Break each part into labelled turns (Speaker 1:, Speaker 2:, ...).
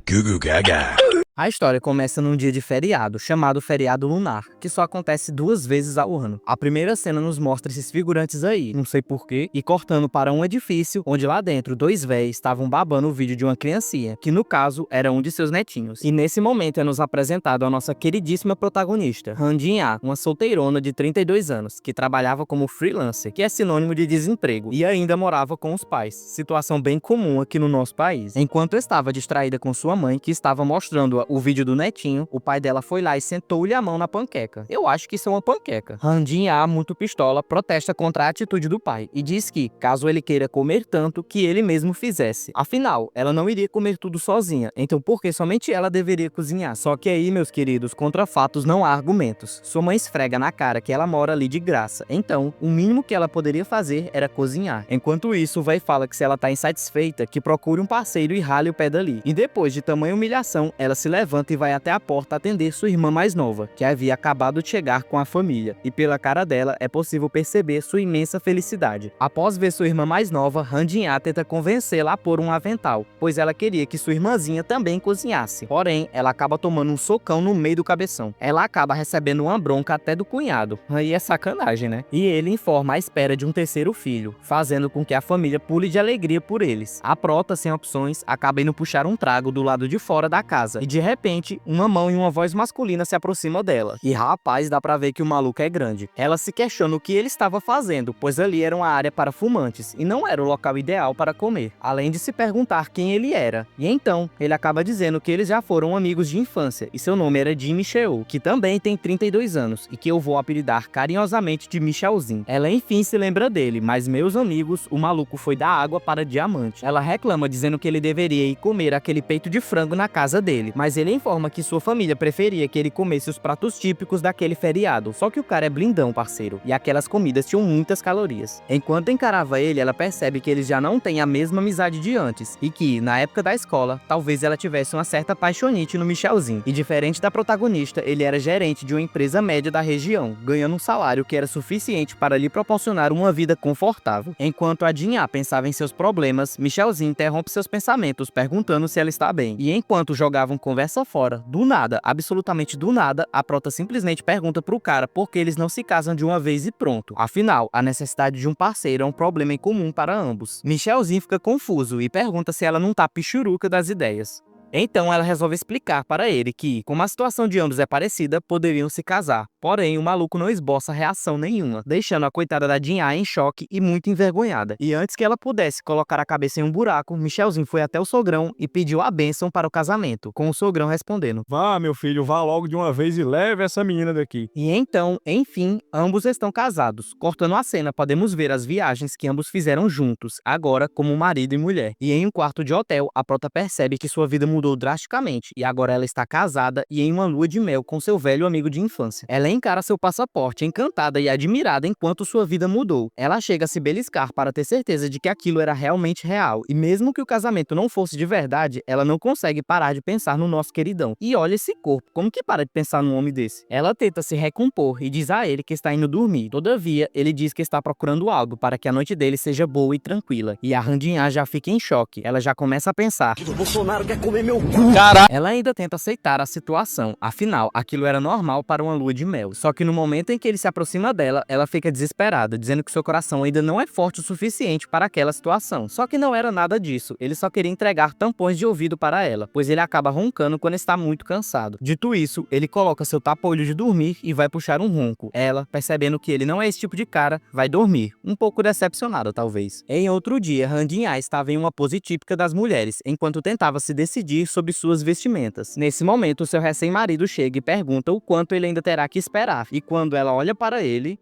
Speaker 1: Gugu Gaga.
Speaker 2: A história começa num dia de feriado, chamado feriado lunar, que só acontece 2 vezes ao ano. A primeira cena nos mostra esses figurantes aí, não sei porquê, e cortando para um edifício, onde lá dentro 2 véis estavam babando o vídeo de uma criancinha, que no caso era um de seus netinhos. E nesse momento é nos apresentado a nossa queridíssima protagonista, Han Jin-ah, uma solteirona de 32 anos, que trabalhava como freelancer, que é sinônimo de desemprego, e ainda morava com os pais, situação bem comum aqui no nosso país. Enquanto estava distraída com sua mãe, que estava mostrando o vídeo do netinho, o pai dela foi lá e sentou-lhe a mão na panqueca. Eu acho que isso é uma panqueca. Han Jin-ah, muito pistola, protesta contra a atitude do pai e diz que, caso ele queira comer tanto, que ele mesmo fizesse. Afinal, ela não iria comer tudo sozinha, então por que somente ela deveria cozinhar? Só que aí, meus queridos, contra fatos não há argumentos. Sua mãe esfrega na cara que ela mora ali de graça, então o mínimo que ela poderia fazer era cozinhar. Enquanto isso, o véi fala que se ela tá insatisfeita, que procure um parceiro e rale o pé dali. E depois de tamanha humilhação, ela se levanta e vai até a porta atender sua irmã mais nova, que havia acabado de chegar com a família, e pela cara dela é possível perceber sua imensa felicidade. Após ver sua irmã mais nova, Han Jin-ah tenta convencê-la a pôr um avental, pois ela queria que sua irmãzinha também cozinhasse. Porém, ela acaba tomando um socão no meio do cabeção. Ela acaba recebendo uma bronca até do cunhado. Aí é sacanagem, né? E ele informa a espera de um terceiro filho, fazendo com que a família pule de alegria por eles. A prota, sem opções, acaba indo puxar um trago do lado de fora da casa, e de repente, uma mão e uma voz masculina se aproximam dela. E rapaz, dá pra ver que o maluco é grande. Ela se questiona o que ele estava fazendo, pois ali era uma área para fumantes, e não era o local ideal para comer, além de se perguntar quem ele era. E então, ele acaba dizendo que eles já foram amigos de infância, e seu nome era Jimmy Cheo, que também tem 32 anos, e que eu vou apelidar carinhosamente de Michelzinho. Ela enfim se lembra dele, mas meus amigos, o maluco foi da água para diamante. Ela reclama dizendo que ele deveria ir comer aquele peito de frango na casa dele, mas ele informa que sua família preferia que ele comesse os pratos típicos daquele feriado, só que o cara é blindão, parceiro, e aquelas comidas tinham muitas calorias. Enquanto encarava ele, ela percebe que eles já não têm a mesma amizade de antes, e que, na época da escola, talvez ela tivesse uma certa paixonite no Michelzinho, e diferente da protagonista, ele era gerente de uma empresa média da região, ganhando um salário que era suficiente para lhe proporcionar uma vida confortável. Enquanto a Jin-ah pensava em seus problemas, Michelzinho interrompe seus pensamentos, perguntando se ela está bem, e enquanto jogavam conversa fora, do nada, absolutamente do nada, a prota simplesmente pergunta pro cara por que eles não se casam de uma vez e pronto. Afinal, a necessidade de um parceiro é um problema em comum para ambos. Michelzinho fica confuso e pergunta se ela não tá pichuruca das ideias. Então ela resolve explicar para ele que, como a situação de ambos é parecida, poderiam se casar. Porém, o maluco não esboça reação nenhuma, deixando a coitada da Jin-ah em choque e muito envergonhada. E antes que ela pudesse colocar a cabeça em um buraco, Michelzinho foi até o sogrão e pediu a bênção para o casamento, com o sogrão respondendo:
Speaker 3: Vá, meu filho, vá logo de uma vez e leve essa menina daqui.
Speaker 2: E então, enfim, ambos estão casados. Cortando a cena, podemos ver as viagens que ambos fizeram juntos, agora como marido e mulher. E em um quarto de hotel, a prota percebe que sua vida mudou drasticamente, e agora ela está casada e em uma lua de mel com seu velho amigo de infância. Ela encara seu passaporte, encantada e admirada enquanto sua vida mudou. Ela chega a se beliscar para ter certeza de que aquilo era realmente real, e mesmo que o casamento não fosse de verdade, ela não consegue parar de pensar no nosso queridão. E olha esse corpo, como que para de pensar num homem desse? Ela tenta se recompor e diz a ele que está indo dormir. Todavia, ele diz que está procurando algo para que a noite dele seja boa e tranquila. E a Han Jin-ah já fica em choque. Ela já começa a pensar:
Speaker 1: O Bolsonaro quer comer meu cu.
Speaker 2: Ela ainda tenta aceitar a situação, afinal, aquilo era normal para uma lua de mel. Só que no momento em que ele se aproxima dela, ela fica desesperada, dizendo que seu coração ainda não é forte o suficiente para aquela situação. Só que não era nada disso, ele só queria entregar tampões de ouvido para ela, pois ele acaba roncando quando está muito cansado. Dito isso, ele coloca seu tapa-olho de dormir e vai puxar um ronco. Ela, percebendo que ele não é esse tipo de cara, vai dormir, um pouco decepcionada talvez. Em outro dia, Han Jin-ah estava em uma pose típica das mulheres, enquanto tentava se decidir sobre suas vestimentas. Nesse momento, seu recém-marido chega e pergunta o quanto ele ainda terá que esperar, e quando ela olha para ele,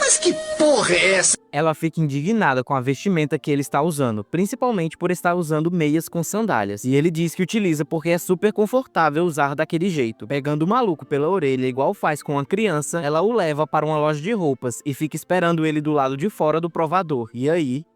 Speaker 1: Mas que porra é essa?
Speaker 2: ela fica indignada com a vestimenta que ele está usando, principalmente por estar usando meias com sandálias, e ele diz que utiliza porque é super confortável usar daquele jeito. Pegando o maluco pela orelha igual faz com a criança, ela o leva para uma loja de roupas e fica esperando ele do lado de fora do provador. E aí...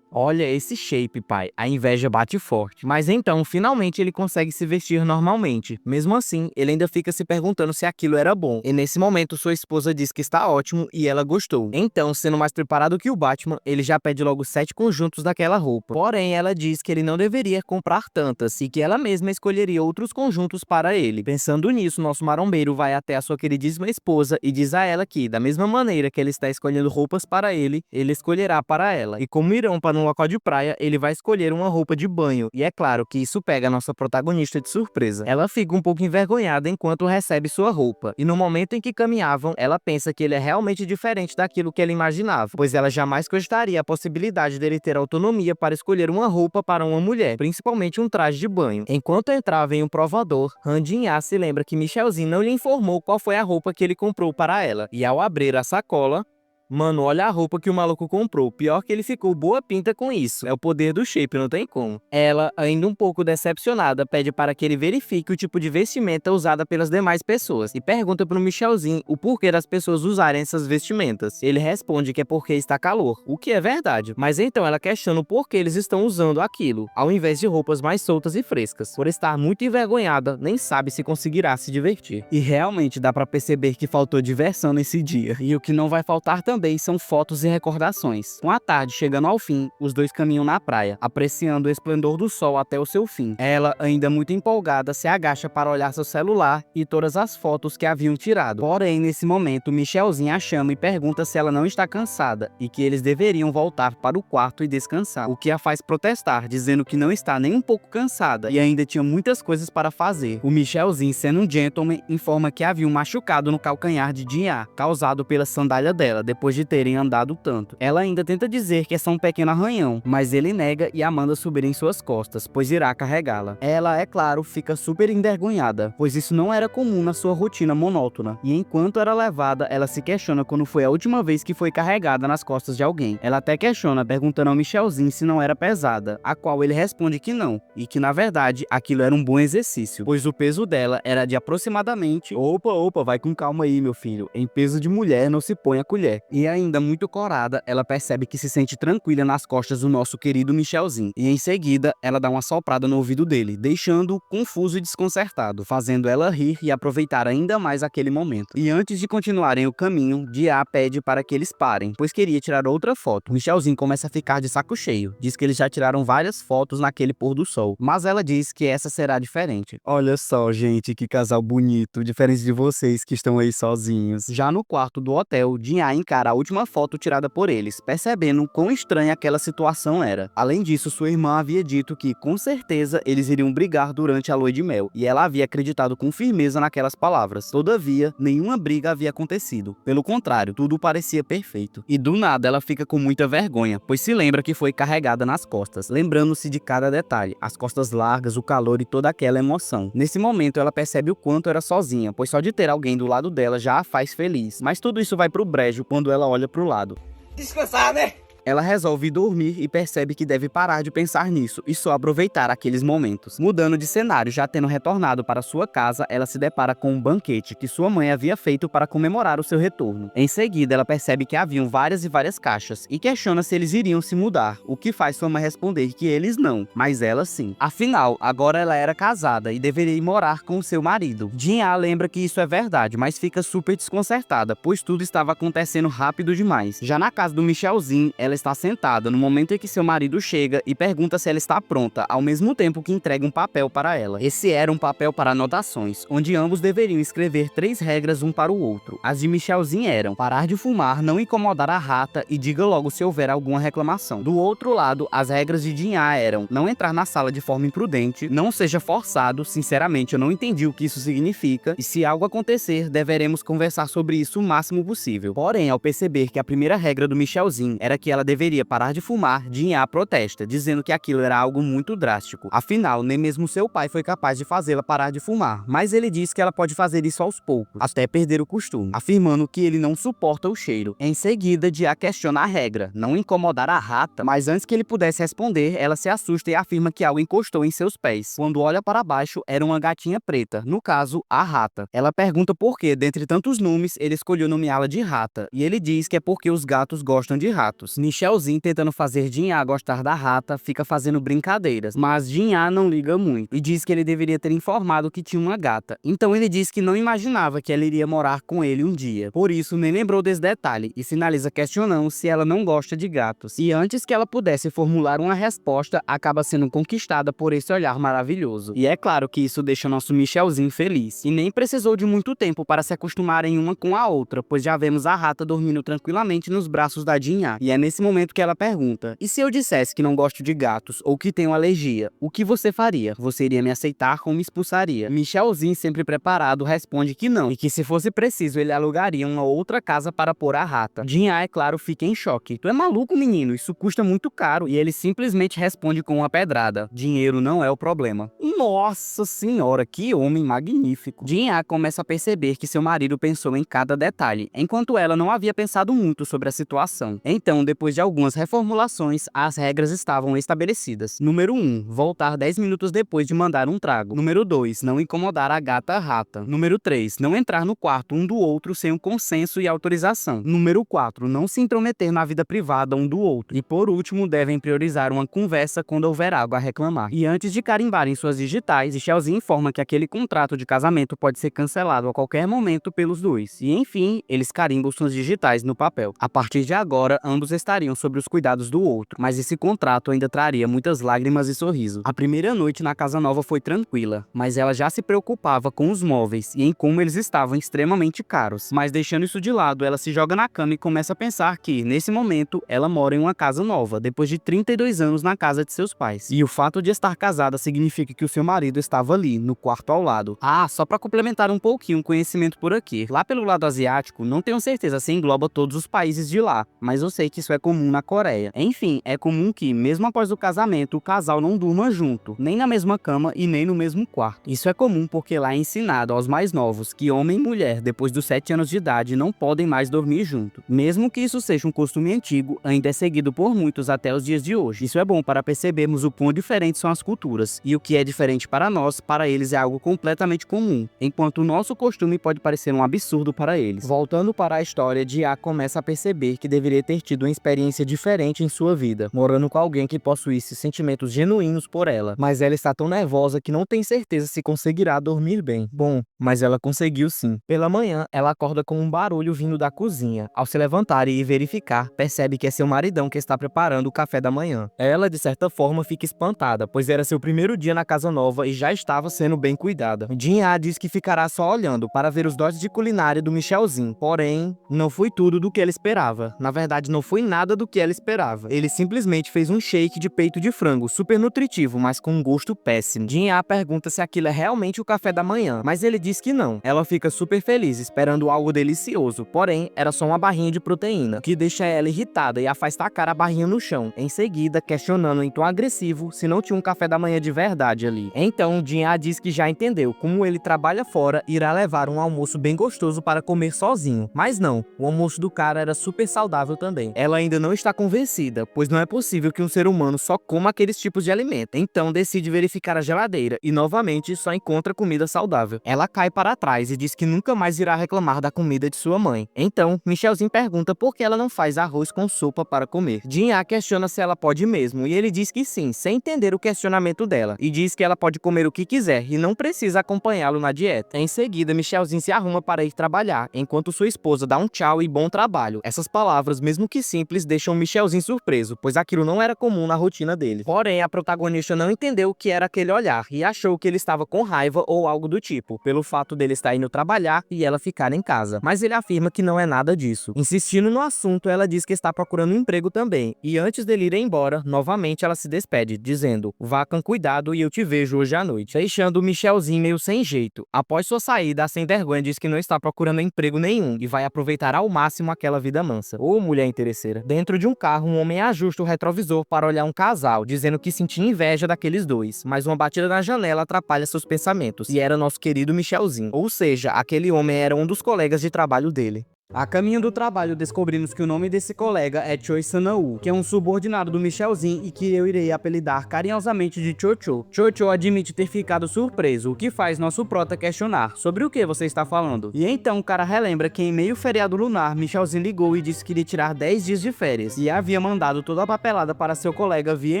Speaker 2: Olha esse shape, pai. A inveja bate forte. Mas então, finalmente ele consegue se vestir normalmente. Mesmo assim, ele ainda fica se perguntando se aquilo era bom. E nesse momento, sua esposa diz que está ótimo e ela gostou. Então, sendo mais preparado que o Batman, ele já pede logo 7 conjuntos daquela roupa. Porém, ela diz que ele não deveria comprar tantas e que ela mesma escolheria outros conjuntos para ele. Pensando nisso, nosso marombeiro vai até a sua queridíssima esposa e diz a ela que, da mesma maneira que ele está escolhendo roupas para ele escolherá para ela. E como irão para um local de praia, ele vai escolher uma roupa de banho. E é claro que isso pega a nossa protagonista de surpresa. Ela fica um pouco envergonhada enquanto recebe sua roupa. E no momento em que caminhavam, ela pensa que ele é realmente diferente daquilo que ela imaginava, pois ela jamais cogitaria a possibilidade dele ter autonomia para escolher uma roupa para uma mulher, principalmente um traje de banho. Enquanto entrava em um provador, Han Jin-ah se lembra que Michelzinho não lhe informou qual foi a roupa que ele comprou para ela. E ao abrir a sacola, mano, olha a roupa que o maluco comprou. Pior que ele ficou boa pinta com isso. É o poder do shape, não tem como. Ela, ainda um pouco decepcionada, pede para que ele verifique o tipo de vestimenta usada pelas demais pessoas e pergunta pro Michelzinho o porquê das pessoas usarem essas vestimentas. Ele responde que é porque está calor, o que é verdade. Mas então ela questiona o porquê eles estão usando aquilo, ao invés de roupas mais soltas e frescas. Por estar muito envergonhada, nem sabe se conseguirá se divertir. E realmente dá pra perceber que faltou diversão nesse dia. E o que não vai faltar também são fotos e recordações. Com a tarde chegando ao fim, os dois caminham na praia, apreciando o esplendor do sol até o seu fim. Ela, ainda muito empolgada, se agacha para olhar seu celular e todas as fotos que haviam tirado. Porém, nesse momento, Michelzinho a chama e pergunta se ela não está cansada e que eles deveriam voltar para o quarto e descansar, o que a faz protestar, dizendo que não está nem um pouco cansada e ainda tinha muitas coisas para fazer. O Michelzinho, sendo um gentleman, informa que havia um machucado no calcanhar de Jin-ah, causado pela sandália dela, depois de terem andado tanto. Ela ainda tenta dizer que é só um pequeno arranhão, mas ele nega e a manda subir em suas costas, pois irá carregá-la. Ela, é claro, fica super envergonhada, pois isso não era comum na sua rotina monótona, e enquanto era levada, ela se questiona quando foi a última vez que foi carregada nas costas de alguém. Ela até questiona, perguntando ao Michelzinho se não era pesada, a qual ele responde que não, e que na verdade aquilo era um bom exercício, pois o peso dela era de aproximadamente... Opa, vai com calma aí, meu filho, em peso de mulher não se põe a colher. E ainda muito corada, ela percebe que se sente tranquila nas costas do nosso querido Michelzinho. E em seguida, ela dá uma soprada no ouvido dele, deixando-o confuso e desconcertado, fazendo ela rir e aproveitar ainda mais aquele momento. E antes de continuarem o caminho, Jin-ah pede para que eles parem, pois queria tirar outra foto. Michelzinho começa a ficar de saco cheio. Diz que eles já tiraram várias fotos naquele pôr do sol, mas ela diz que essa será diferente. Olha só, gente, que casal bonito, diferente de vocês que estão aí sozinhos. Já no quarto do hotel, Jin-ah encara a última foto tirada por eles, percebendo quão estranha aquela situação era. Além disso, sua irmã havia dito que, com certeza, eles iriam brigar durante a lua de mel, e ela havia acreditado com firmeza naquelas palavras. Todavia, nenhuma briga havia acontecido. Pelo contrário, tudo parecia perfeito. E do nada, ela fica com muita vergonha, pois se lembra que foi carregada nas costas, lembrando-se de cada detalhe, as costas largas, o calor e toda aquela emoção. Nesse momento, ela percebe o quanto era sozinha, pois só de ter alguém do lado dela já a faz feliz. Mas tudo isso vai pro brejo quando ela olha pro lado.
Speaker 1: Descansar, né?
Speaker 2: Ela resolve dormir e percebe que deve parar de pensar nisso e só aproveitar aqueles momentos. Mudando de cenário, já tendo retornado para sua casa, ela se depara com um banquete que sua mãe havia feito para comemorar o seu retorno. Em seguida, ela percebe que haviam várias e várias caixas e questiona se eles iriam se mudar, o que faz sua mãe responder que eles não, mas ela sim. Afinal, agora ela era casada e deveria ir morar com o seu marido. Jin-ah lembra que isso é verdade, mas fica super desconcertada, pois tudo estava acontecendo rápido demais. Já na casa do Michelzinho, ela está sentada no momento em que seu marido chega e pergunta se ela está pronta, ao mesmo tempo que entrega um papel para ela. Esse era um papel para anotações, onde ambos deveriam escrever 3 regras um para o outro. As de Michelzinho eram: parar de fumar, não incomodar a rata e diga logo se houver alguma reclamação. Do outro lado, as regras de Jin-ah eram: não entrar na sala de forma imprudente, não seja forçado, sinceramente eu não entendi o que isso significa, e se algo acontecer, deveremos conversar sobre isso o máximo possível. Porém, ao perceber que a primeira regra do Michelzinho era que ela deveria parar de fumar, Jin-ah protesta, dizendo que aquilo era algo muito drástico. Afinal, nem mesmo seu pai foi capaz de fazê-la parar de fumar, mas ele diz que ela pode fazer isso aos poucos, até perder o costume, afirmando que ele não suporta o cheiro. Em seguida, Jin-ah questiona a regra, não incomodar a rata, mas antes que ele pudesse responder, ela se assusta e afirma que algo encostou em seus pés. Quando olha para baixo, era uma gatinha preta, no caso, a rata. Ela pergunta por que, dentre tantos nomes, ele escolheu nomeá-la de rata, e ele diz que é porque os gatos gostam de ratos. Michelzinho, tentando fazer Jin-A gostar da rata, fica fazendo brincadeiras, mas Jin-A não liga muito e diz que ele deveria ter informado que tinha uma gata. Então ele diz que não imaginava que ela iria morar com ele um dia, por isso nem lembrou desse detalhe e finaliza questionando se ela não gosta de gatos. E antes que ela pudesse formular uma resposta, acaba sendo conquistada por esse olhar maravilhoso. E é claro que isso deixa nosso Michelzinho feliz, e nem precisou de muito tempo para se acostumarem uma com a outra, pois já vemos a rata dormindo tranquilamente nos braços da Jin-A. E é nesse momento que ela pergunta: e se eu dissesse que não gosto de gatos ou que tenho alergia, o que você faria? Você iria me aceitar ou me expulsaria? Michelzinho, sempre preparado, responde que não, e que se fosse preciso ele alugaria uma outra casa para pôr a rata. Jin-A, é claro, fica em choque. Tu é maluco, menino? Isso custa muito caro. E ele simplesmente responde com uma pedrada: dinheiro não é o problema. Nossa senhora, que homem magnífico. Jin-A começa a perceber que seu marido pensou em cada detalhe, enquanto ela não havia pensado muito sobre a situação. Então, depois de algumas reformulações, as regras estavam estabelecidas. Número 1, voltar 10 minutos depois de mandar um trago. Número 2, não incomodar a gata rata. Número 3, não entrar no quarto um do outro sem o consenso e autorização. Número 4, não se intrometer na vida privada um do outro. E por último, devem priorizar uma conversa quando houver algo a reclamar. E antes de carimbarem suas digitais, Michelzinho informa que aquele contrato de casamento pode ser cancelado a qualquer momento pelos dois. E enfim, eles carimbam suas digitais no papel. A partir de agora, ambos estariam sob os cuidados do outro, mas esse contrato ainda traria muitas lágrimas e sorrisos. A primeira noite na casa nova foi tranquila, mas ela já se preocupava com os móveis e em como eles estavam extremamente caros. Mas deixando isso de lado, ela se joga na cama e começa a pensar que, nesse momento, ela mora em uma casa nova, depois de 32 anos na casa de seus pais. E o fato de estar casada significa que o seu marido estava ali, no quarto ao lado. Ah, só pra complementar um pouquinho o conhecimento por aqui. Lá pelo lado asiático, não tenho certeza se engloba todos os países de lá, mas eu sei que isso é comum na Coreia. Enfim, é comum que, mesmo após o casamento, o casal não durma junto, nem na mesma cama e nem no mesmo quarto. Isso é comum porque lá é ensinado aos mais novos que homem e mulher, depois dos 7 anos de idade, não podem mais dormir junto. Mesmo que isso seja um costume antigo, ainda é seguido por muitos até os dias de hoje. Isso é bom para percebermos o quão diferentes são as culturas, e o que é diferente para nós, para eles é algo completamente comum, enquanto o nosso costume pode parecer um absurdo para eles. Voltando para a história, Jin-A começa a perceber que deveria ter tido uma experiência diferente em sua vida, morando com alguém que possuísse sentimentos genuínos por ela, mas ela está tão nervosa que não tem certeza se conseguirá dormir bem. Bom, mas ela conseguiu sim. Pela manhã, ela acorda com um barulho vindo da cozinha. Ao se levantar e verificar, percebe que é seu maridão que está preparando o café da manhã. Ela, de certa forma, fica espantada, pois era seu primeiro dia na casa nova e já estava sendo bem cuidada. Jin-A diz que ficará só olhando para ver os dotes de culinária do Michelzinho, porém, não foi tudo do que ela esperava. Na verdade, não foi nada do que ela esperava. Ele simplesmente fez um shake de peito de frango, super nutritivo, mas com um gosto péssimo. Jin-A pergunta se aquilo é realmente o café da manhã, mas ele diz que não. Ela fica super feliz, esperando algo delicioso, porém, era só uma barrinha de proteína, que deixa ela irritada e a faz tacar a barrinha no chão, em seguida questionando em tom agressivo se não tinha um café da manhã de verdade ali. Então, Jin-A diz que já entendeu como ele trabalha fora e irá levar um almoço bem gostoso para comer sozinho. Mas não, o almoço do cara era super saudável também. Ela ainda não está convencida, pois não é possível que um ser humano só coma aqueles tipos de alimento. Então decide verificar a geladeira e novamente só encontra comida saudável. Ela cai para trás e diz que nunca mais irá reclamar da comida de sua mãe. Então, Michelzinho pergunta por que ela não faz arroz com sopa para comer. Jin-A questiona se ela pode mesmo e ele diz que sim, sem entender o questionamento dela, e diz que ela pode comer o que quiser e não precisa acompanhá-lo na dieta. Em seguida, Michelzinho se arruma para ir trabalhar, enquanto sua esposa dá um tchau e bom trabalho. Essas palavras, mesmo que simples, deixam Michelzinho surpreso, pois aquilo não era comum na rotina dele. Porém, a protagonista não entendeu o que era aquele olhar e achou que ele estava com raiva ou algo do tipo, pelo fato dele estar indo trabalhar e ela ficar em casa. Mas ele afirma que não é nada disso. Insistindo no assunto, ela diz que está procurando um emprego também, e antes dele ir embora, novamente ela se despede, dizendo: vá com cuidado e eu te vejo hoje à noite, deixando o Michelzinho meio sem jeito. Após sua saída, a sem vergonha diz que não está procurando emprego nenhum e vai aproveitar ao máximo aquela vida mansa. Ô mulher interesseira. Dentro de um carro, um homem ajusta o retrovisor para olhar um casal, dizendo que sentia inveja daqueles dois, mas uma batida na janela atrapalha seus pensamentos, e era nosso querido Michelzinho. Ou seja, aquele homem era um dos colegas de trabalho dele. A caminho do trabalho, descobrimos que o nome desse colega é Choi Sana-woo, que é um subordinado do Michelzinho e que eu irei apelidar carinhosamente de Chocho. Chocho admite ter ficado surpreso, o que faz nosso prota questionar sobre o que você está falando. E então o cara relembra que em meio feriado lunar, Michelzinho ligou e disse que iria tirar 10 dias de férias e havia mandado toda a papelada para seu colega via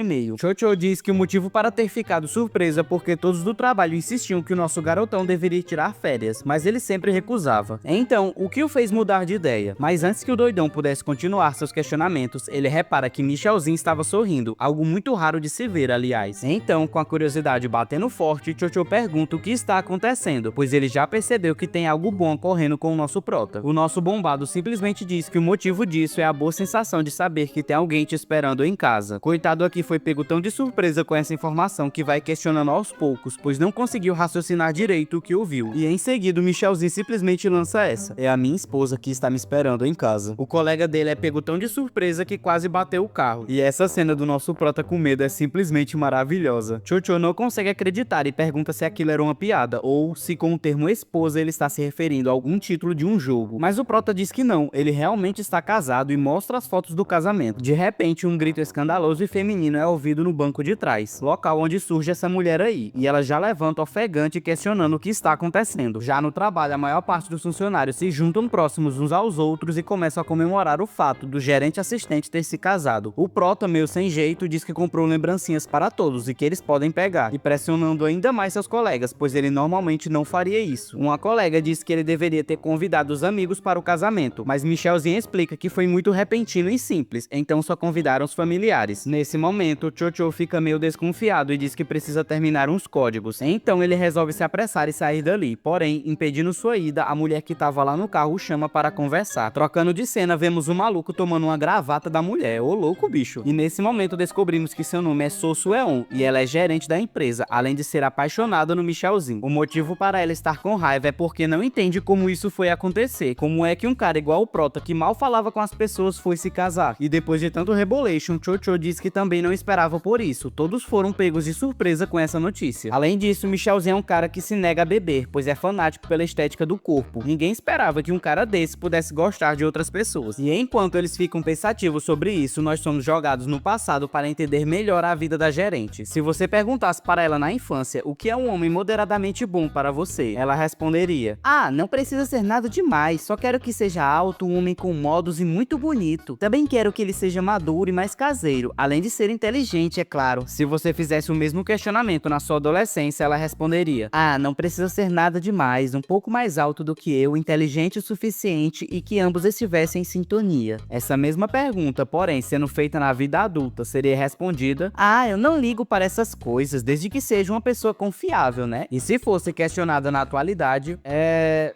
Speaker 2: e-mail. Chocho diz que o motivo para ter ficado surpresa é porque todos do trabalho insistiam que o nosso garotão deveria tirar férias, mas ele sempre recusava. Então, o que o fez mudar de ideia? Mas antes que o doidão pudesse continuar seus questionamentos, ele repara que Michelzinho estava sorrindo, algo muito raro de se ver, aliás. Então, com a curiosidade batendo forte, Chocho pergunta o que está acontecendo, pois ele já percebeu que tem algo bom ocorrendo com o nosso prota. O nosso bombado simplesmente diz que o motivo disso é a boa sensação de saber que tem alguém te esperando em casa. Coitado aqui foi pego tão de surpresa com essa informação que vai questionando aos poucos, pois não conseguiu raciocinar direito o que ouviu. E em seguida, o Michelzinho simplesmente lança essa: é a minha esposa que está me esperando em casa. O colega dele é pego tão de surpresa que quase bateu o carro. E essa cena do nosso prota com medo é simplesmente maravilhosa. Chocho não consegue acreditar e pergunta se aquilo era uma piada, ou se com o termo esposa ele está se referindo a algum título de um jogo. Mas o prota diz que não, ele realmente está casado e mostra as fotos do casamento. De repente, um grito escandaloso e feminino é ouvido no banco de trás, local onde surge essa mulher aí, e ela já levanta ofegante questionando o que está acontecendo. Já no trabalho, a maior parte dos funcionários se juntam próximos uns aos outros e começam a comemorar o fato do gerente assistente ter se casado. O prota, meio sem jeito, diz que comprou lembrancinhas para todos e que eles podem pegar, e pressionando ainda mais seus colegas, pois ele normalmente não faria isso. Uma colega diz que ele deveria ter convidado os amigos para o casamento, mas Michelzinho explica que foi muito repentino e simples, então só convidaram os familiares. Nesse momento, Chocho fica meio desconfiado e diz que precisa terminar uns códigos. Então ele resolve se apressar e sair dali, porém, impedindo sua ida, a mulher que estava lá no carro o chama para conversar. Trocando de cena, vemos o maluco tomando uma gravata da mulher. Ô louco, bicho. E nesse momento descobrimos que seu nome é So Sue-on e ela é gerente da empresa, além de ser apaixonada no Michelzinho. O motivo para ela estar com raiva é porque não entende como isso foi acontecer. Como é que um cara igual o prota, que mal falava com as pessoas, foi se casar? E depois de tanto rebolation, Chocho diz que também não esperava por isso. Todos foram pegos de surpresa com essa notícia. Além disso, Michelzinho é um cara que se nega a beber, pois é fanático pela estética do corpo. Ninguém esperava que um cara desse pudesse gostar de outras pessoas. E enquanto eles ficam pensativos sobre isso, nós somos jogados no passado para entender melhor a vida da gerente. Se você perguntasse para ela na infância o que é um homem moderadamente bom para você, ela responderia: ah, não precisa ser nada demais, só quero que seja alto, um homem com modos e muito bonito. Também quero que ele seja maduro e mais caseiro, além de ser inteligente, é claro. Se você fizesse o mesmo questionamento na sua adolescência, ela responderia: ah, não precisa ser nada demais, um pouco mais alto do que eu, inteligente o suficiente e que ambos estivessem em sintonia. Essa mesma pergunta, porém, sendo feita na vida adulta, seria respondida: ah, eu não ligo para essas coisas, desde que seja uma pessoa confiável, né? E se fosse questionada na atualidade,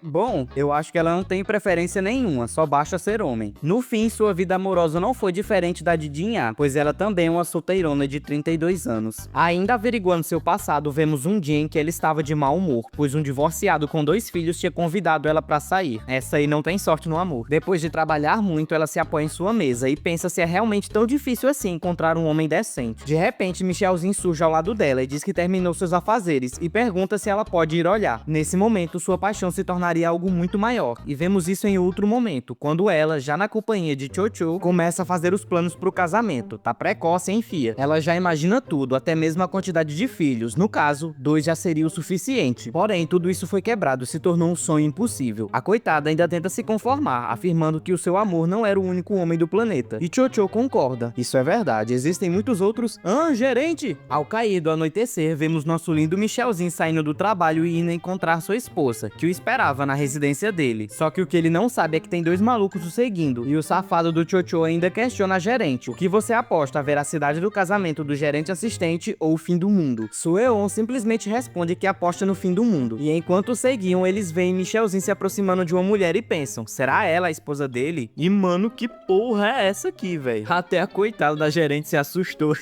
Speaker 2: bom, eu acho que ela não tem preferência nenhuma, só basta ser homem. No fim, sua vida amorosa não foi diferente da de Jinha, pois ela também é uma solteirona de 32 anos. Ainda averiguando seu passado, vemos um dia em que ela estava de mau humor, pois um divorciado com 2 filhos tinha convidado ela para sair. Essa aí não tem sorte no amor. Depois de trabalhar muito, ela se apoia em sua mesa e pensa se é realmente tão difícil assim encontrar um homem decente. De repente, Michelzinho surge ao lado dela e diz que terminou seus afazeres e pergunta se ela pode ir olhar. Nesse momento, sua paixão se tornaria algo muito maior, e vemos isso em outro momento, quando ela, já na companhia de Chocho, começa a fazer os planos pro casamento. Tá precoce, hein, fia? Ela já imagina tudo, até mesmo a quantidade de filhos. No caso, 2 já seria o suficiente. Porém, tudo isso foi quebrado e se tornou um sonho impossível. A coitada ainda tenta se conformar, afirmando que o seu amor não era o único homem do planeta. E Chocho concorda. Isso é verdade, existem muitos outros. Ah, gerente! Ao cair do anoitecer, vemos nosso lindo Michelzinho saindo do trabalho e indo encontrar sua esposa, que o esperava na residência dele. Só que o que ele não sabe é que tem 2 malucos o seguindo, e o safado do Chocho ainda questiona a gerente: o que você aposta, a veracidade do casamento do gerente assistente ou o fim do mundo? Sue-on simplesmente responde que aposta no fim do mundo. E enquanto seguiam, eles veem Michelzinho se aproximando de uma mulher e pensam: será ela a esposa dele? E mano, que porra é essa aqui, velho? Até a coitada da gerente se assustou.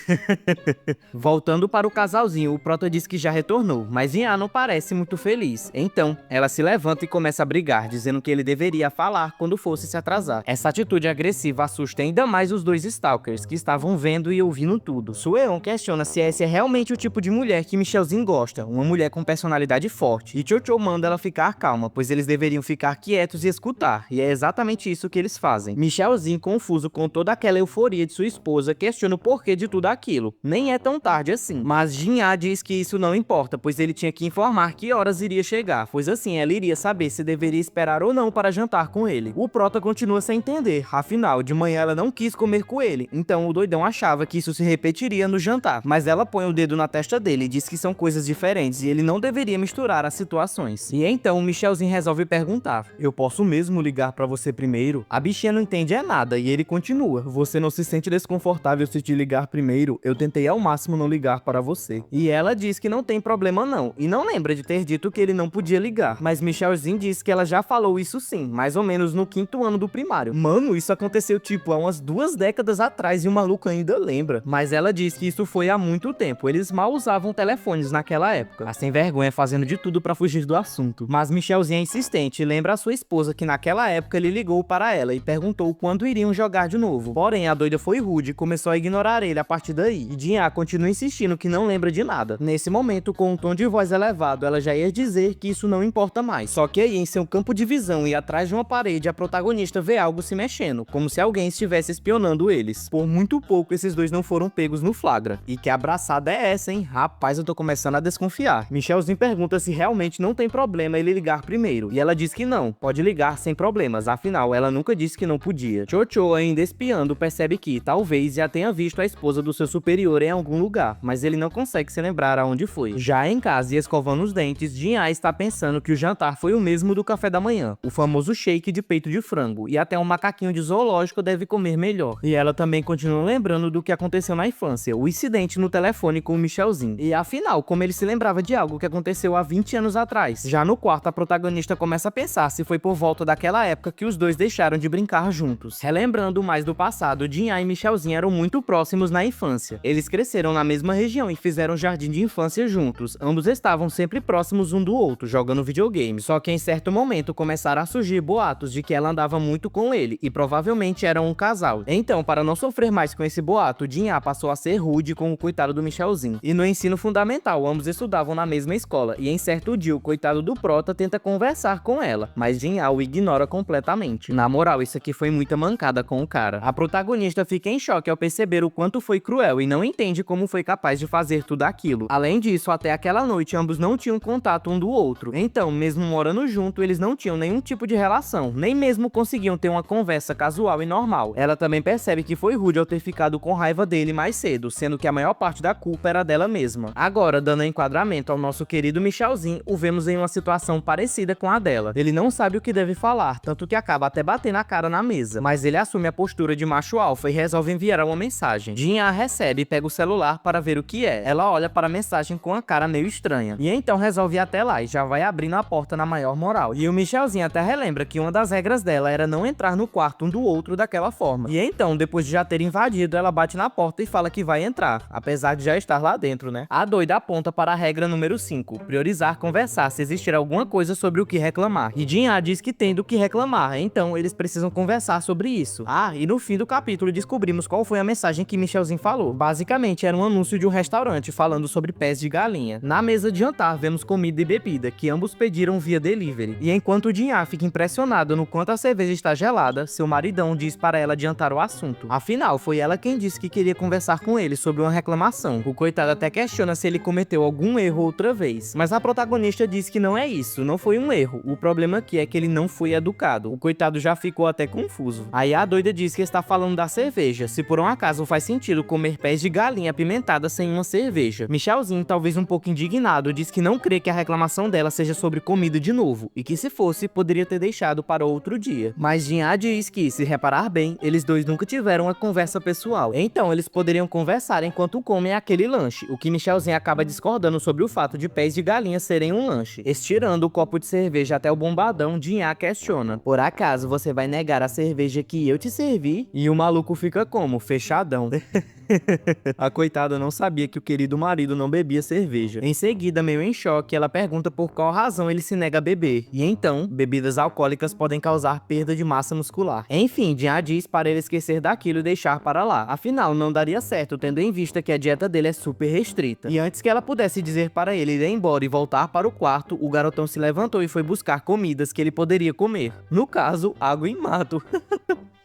Speaker 2: Voltando para o casalzinho, o prota diz que já retornou, mas Ian não parece muito feliz. Então, ela se levanta e começa a brigar, dizendo que ele deveria falar quando fosse se atrasar. Essa atitude agressiva assusta ainda mais os 2 stalkers, que estavam vendo e ouvindo tudo. Sue-on questiona se esse é realmente o tipo de mulher que Michelzinho gosta, uma mulher com personalidade forte, e Chocho manda ela ficar calma, pois eles deveriam ficar quietos e escutar escutar, e é exatamente isso que eles fazem. Michelzinho, confuso com toda aquela euforia de sua esposa, questiona o porquê de tudo aquilo. Nem é tão tarde assim, mas Jin-Ah diz que isso não importa, pois ele tinha que informar que horas iria chegar, pois assim ela iria saber se deveria esperar ou não para jantar com ele. O prota continua sem entender, afinal, de manhã ela não quis comer com ele, então o doidão achava que isso se repetiria no jantar, mas ela põe o dedo na testa dele e diz que são coisas diferentes e ele não deveria misturar as situações. E então o Michelzinho resolve perguntar: eu posso mesmo ligar pra você primeiro? A bichinha não entende nada e ele continua: você não se sente desconfortável se te ligar primeiro? Eu tentei ao máximo não ligar para você. E ela diz que não tem problema não, e não lembra de ter dito que ele não podia ligar, mas Michelzinho diz que ela já falou isso sim, mais ou menos no 5º ano do primário. Mano, isso aconteceu tipo há umas 2 décadas atrás e o maluco ainda lembra. Mas ela diz que isso foi há muito tempo, eles mal usavam telefones naquela época. A sem vergonha fazendo de tudo pra fugir do assunto. Mas Michelzinho é insistente e lembra a sua esposa que naquela época ele ligou para ela e perguntou quando iriam jogar de novo. Porém, a doida foi rude e começou a ignorar ele a partir daí. E Jin-Ah continua insistindo que não lembra de nada. Nesse momento, com um tom de voz elevado, ela já ia dizer que isso não importa mais. Só que aí, em seu campo de visão e atrás de uma parede, a protagonista vê algo se mexendo, como se alguém estivesse espionando eles. Por muito pouco, esses dois não foram pegos no flagra. E que abraçada é essa, hein? Rapaz, eu tô começando a desconfiar. Michelzinho pergunta se realmente não tem problema ele ligar primeiro. E ela diz que não, pode ligar sem problemas, afinal, ela nunca disse que não podia. Cho-Cho, ainda espiando, percebe que talvez já tenha visto a esposa do seu superior em algum lugar, mas ele não consegue se lembrar aonde foi. Já em casa e escovando os dentes, Jin-Ah está pensando que o jantar foi o mesmo do café da manhã, o famoso shake de peito de frango, e até um macaquinho de zoológico deve comer melhor. E ela também continua lembrando do que aconteceu na infância, o incidente no telefone com o Michelzinho. E afinal, como ele se lembrava de algo que aconteceu há 20 anos atrás. Já no quarto, a protagonista começa a pensar se foi por volta daquela época que os dois deixaram de brincar juntos. Relembrando mais do passado, Jin-Ah e Michelzinho eram muito próximos na infância. Eles cresceram na mesma região e fizeram jardim de infância juntos. Ambos estavam sempre próximos um do outro, jogando videogame. Só que em certo momento começaram a surgir boatos de que ela andava muito com ele e provavelmente eram um casal. Então, para não sofrer mais com esse boato, Jin-Ah passou a ser rude com o coitado do Michelzinho. E no ensino fundamental, ambos estudavam na mesma escola e em certo dia o coitado do prota tenta conversar com ela, mas Jin-Ah o ignora completamente. Na moral, isso aqui foi muita mancada com o cara. A protagonista fica em choque ao perceber o quanto foi cruel e não entende como foi capaz de fazer tudo aquilo. Além disso, até aquela noite ambos não tinham contato um do outro. Então, mesmo morando junto, eles não tinham nenhum tipo de relação, nem mesmo conseguiam ter uma conversa casual e normal. Ela também percebe que foi rude ao ter ficado com raiva dele mais cedo, sendo que a maior parte da culpa era dela mesma. Agora, dando enquadramento ao nosso querido Michelzinho, o vemos em uma situação parecida com a dela. Ele não sabe o que deve falar, tanto que acaba até batendo a cara na mesa, mas ele assume a postura de macho alfa e resolve enviar uma mensagem. Jin-Ah recebe e pega o celular para ver o que é. Ela olha para a mensagem com a cara meio estranha, e então resolve ir até lá e já vai abrindo a porta na maior moral. E o Michelzinho até relembra que uma das regras dela era não entrar no quarto um do outro daquela forma. E então, depois de já ter invadido, ela bate na porta e fala que vai entrar, apesar de já estar lá dentro, né? A doida aponta para a regra número 5, priorizar conversar se existir alguma coisa sobre o que reclamar. E Jin-Ah diz que tem do que reclamar, então eles precisam conversar sobre isso. Ah, e no fim do capítulo descobrimos qual foi a mensagem que Michelzinho falou. Basicamente era um anúncio de um restaurante falando sobre pés de galinha. Na mesa de jantar vemos comida e bebida, que ambos pediram via delivery. E enquanto Jin-Ah fica impressionado no quanto a cerveja está gelada, seu maridão diz para ela adiantar o assunto. Afinal, foi ela quem disse que queria conversar com ele sobre uma reclamação. O coitado até questiona se ele cometeu algum erro outra vez, mas a protagonista diz que não é isso, não foi um erro. O problema aqui é que ele não foi educado. O coitado já ficou até confuso. Aí a doida diz que está falando da cerveja, se por um acaso faz sentido comer pés de galinha apimentada sem uma cerveja. Michelzinho, talvez um pouco indignado, diz que não crê que a reclamação dela seja sobre comida de novo, e que se fosse, poderia ter deixado para outro dia. Mas Jin-Ah diz que, se reparar bem, eles dois nunca tiveram uma conversa pessoal. Então eles poderiam conversar enquanto comem aquele lanche, o que Michelzinho acaba discordando sobre o fato de pés de galinha serem um lanche. Estirando o copo de cerveja até o bombadão, Jin-Ah questiona: por acaso você vai negar a cerveja que eu te servi? E o maluco fica como? Fechadão. A coitada não sabia que o querido marido não bebia cerveja. Em seguida, meio em choque, ela pergunta por qual razão ele se nega a beber. E então, bebidas alcoólicas podem causar perda de massa muscular. Enfim, Jin-Ah diz para ele esquecer daquilo e deixar para lá. Afinal, não daria certo, tendo em vista que a dieta dele é super restrita. E antes que ela pudesse dizer para ele ir embora e voltar para o quarto, o garotão se levantou e foi buscar comidas que ele poderia comer comer. No caso, água e mato.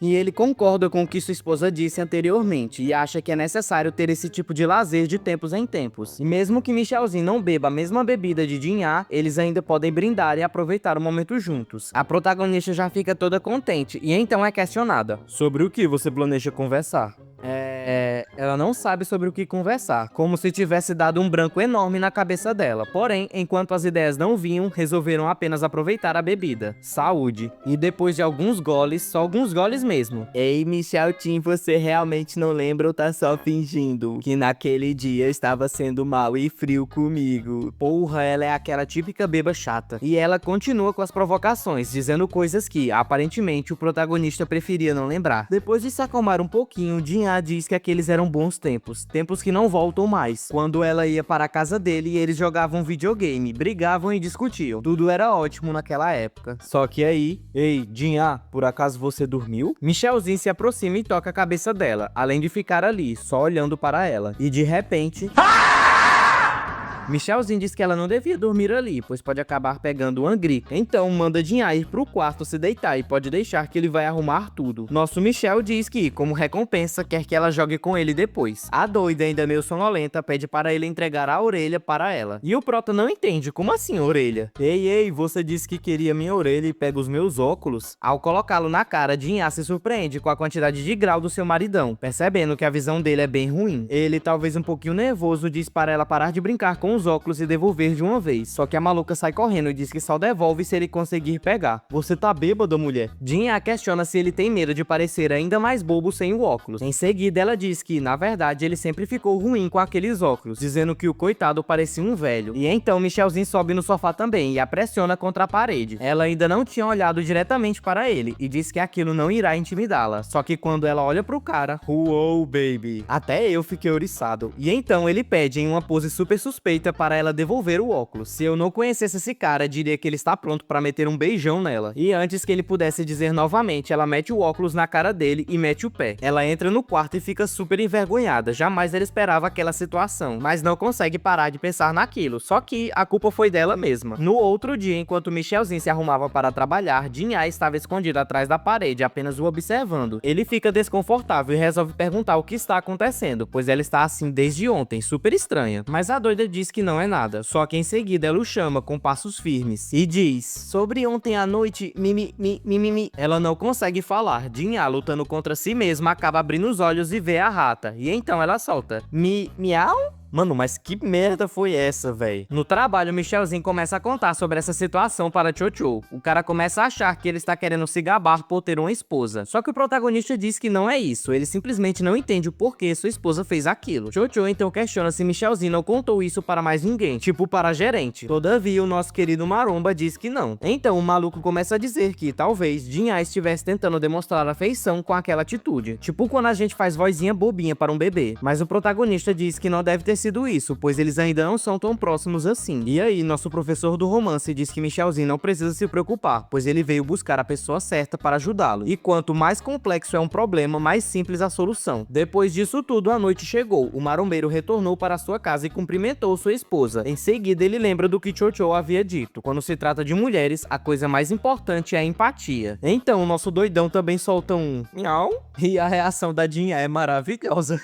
Speaker 2: E ele concorda com o que sua esposa disse anteriormente e acha que é necessário ter esse tipo de lazer de tempos em tempos. E mesmo que Michelzinho não beba a mesma bebida de Jin-Ah, eles ainda podem brindar e aproveitar o momento juntos. A protagonista já fica toda contente e então é questionada.
Speaker 3: Sobre o que você planeja conversar?
Speaker 2: Ela não sabe sobre o que conversar, como se tivesse dado um branco enorme na cabeça dela. Porém, enquanto as ideias não vinham, resolveram apenas aproveitar a bebida. Saúde. E depois de alguns goles, só alguns goles mesmo. Ei, Michelzinho, você realmente não lembra ou tá só fingindo que naquele dia estava sendo mal e frio comigo? Porra, ela é aquela típica beba chata. E ela continua com as provocações, dizendo coisas que, aparentemente, o protagonista preferia não lembrar. Depois de se acalmar um pouquinho, Jin-Ah diz que aqueles eram bons tempos, tempos que não voltam mais. Quando ela ia para a casa dele e eles jogavam videogame, brigavam e discutiam. Tudo era ótimo naquela época. Só que aí...
Speaker 3: Ei, Jin-Ah, por acaso você dormiu?
Speaker 2: Michelzinho se aproxima e toca a cabeça dela, além de ficar ali, só olhando para ela. E de repente... Michelzinho diz que ela não devia dormir ali, pois pode acabar pegando uma gripe. Então manda Jin-Ah ir pro quarto se deitar e pode deixar que ele vai arrumar tudo. Nosso Michel diz que, como recompensa, quer que ela jogue com ele depois. A doida, ainda meio sonolenta, pede para ele entregar a orelha para ela. E o prota não entende, como assim orelha?
Speaker 3: Ei, você disse que queria minha orelha e pega os meus óculos?
Speaker 2: Ao colocá-lo na cara, Jin-Ah se surpreende com a quantidade de grau do seu maridão, percebendo que a visão dele é bem ruim. Ele, talvez um pouquinho nervoso, diz para ela parar de brincar com os óculos e devolver de uma vez, só que a maluca sai correndo e diz que só devolve se ele conseguir pegar.
Speaker 3: Você tá bêbada, mulher?
Speaker 2: Jin-Ah questiona se ele tem medo de parecer ainda mais bobo sem o óculos. Em seguida, ela diz que, na verdade, ele sempre ficou ruim com aqueles óculos, dizendo que o coitado parecia um velho. E então Michelzinho sobe no sofá também e a pressiona contra a parede. Ela ainda não tinha olhado diretamente para ele e diz que aquilo não irá intimidá-la, só que quando ela olha pro cara,
Speaker 3: uou, baby,
Speaker 2: até eu fiquei ouriçado. E então ele pede em uma pose super suspeita para ela devolver o óculos. Se eu não conhecesse esse cara, diria que ele está pronto para meter um beijão nela. E antes que ele pudesse dizer novamente, ela mete o óculos na cara dele e mete o pé. Ela entra no quarto e fica super envergonhada. Jamais ela esperava aquela situação, mas não consegue parar de pensar naquilo. Só que a culpa foi dela mesma. No outro dia, enquanto Michelzinho se arrumava para trabalhar, Jin-Ah estava escondido atrás da parede, apenas o observando. Ele fica desconfortável e resolve perguntar o que está acontecendo, pois ela está assim desde ontem, super estranha. Mas a doida diz que não é nada, só que em seguida ela o chama com passos firmes e diz: sobre ontem à noite, mimimi. Ela não consegue falar. Jin-Ah, lutando contra si mesma, acaba abrindo os olhos e vê a rata. E então ela solta: miau?
Speaker 3: Mano, mas que merda foi essa, véi?
Speaker 2: No trabalho, Michelzinho começa a contar sobre essa situação para Chocho. O cara começa a achar que ele está querendo se gabar por ter uma esposa. Só que o protagonista diz que não é isso. Ele simplesmente não entende o porquê sua esposa fez aquilo. Chocho então questiona se Michelzinho não contou isso para mais ninguém, tipo para a gerente. Todavia, o nosso querido Maromba diz que não. Então o maluco começa a dizer que talvez Jin-Ah estivesse tentando demonstrar afeição com aquela atitude. Tipo quando a gente faz vozinha bobinha para um bebê. Mas o protagonista diz que não deve ter sido isso, pois eles ainda não são tão próximos assim. E aí, nosso professor do romance diz que Michelzinho não precisa se preocupar, pois ele veio buscar a pessoa certa para ajudá-lo. E quanto mais complexo é um problema, mais simples a solução. Depois disso tudo, a noite chegou. O marombeiro retornou para sua casa e cumprimentou sua esposa. Em seguida, ele lembra do que Chocho havia dito. Quando se trata de mulheres, a coisa mais importante é a empatia. Então, o nosso doidão também solta um miau. E a reação da Jin-Ah é maravilhosa.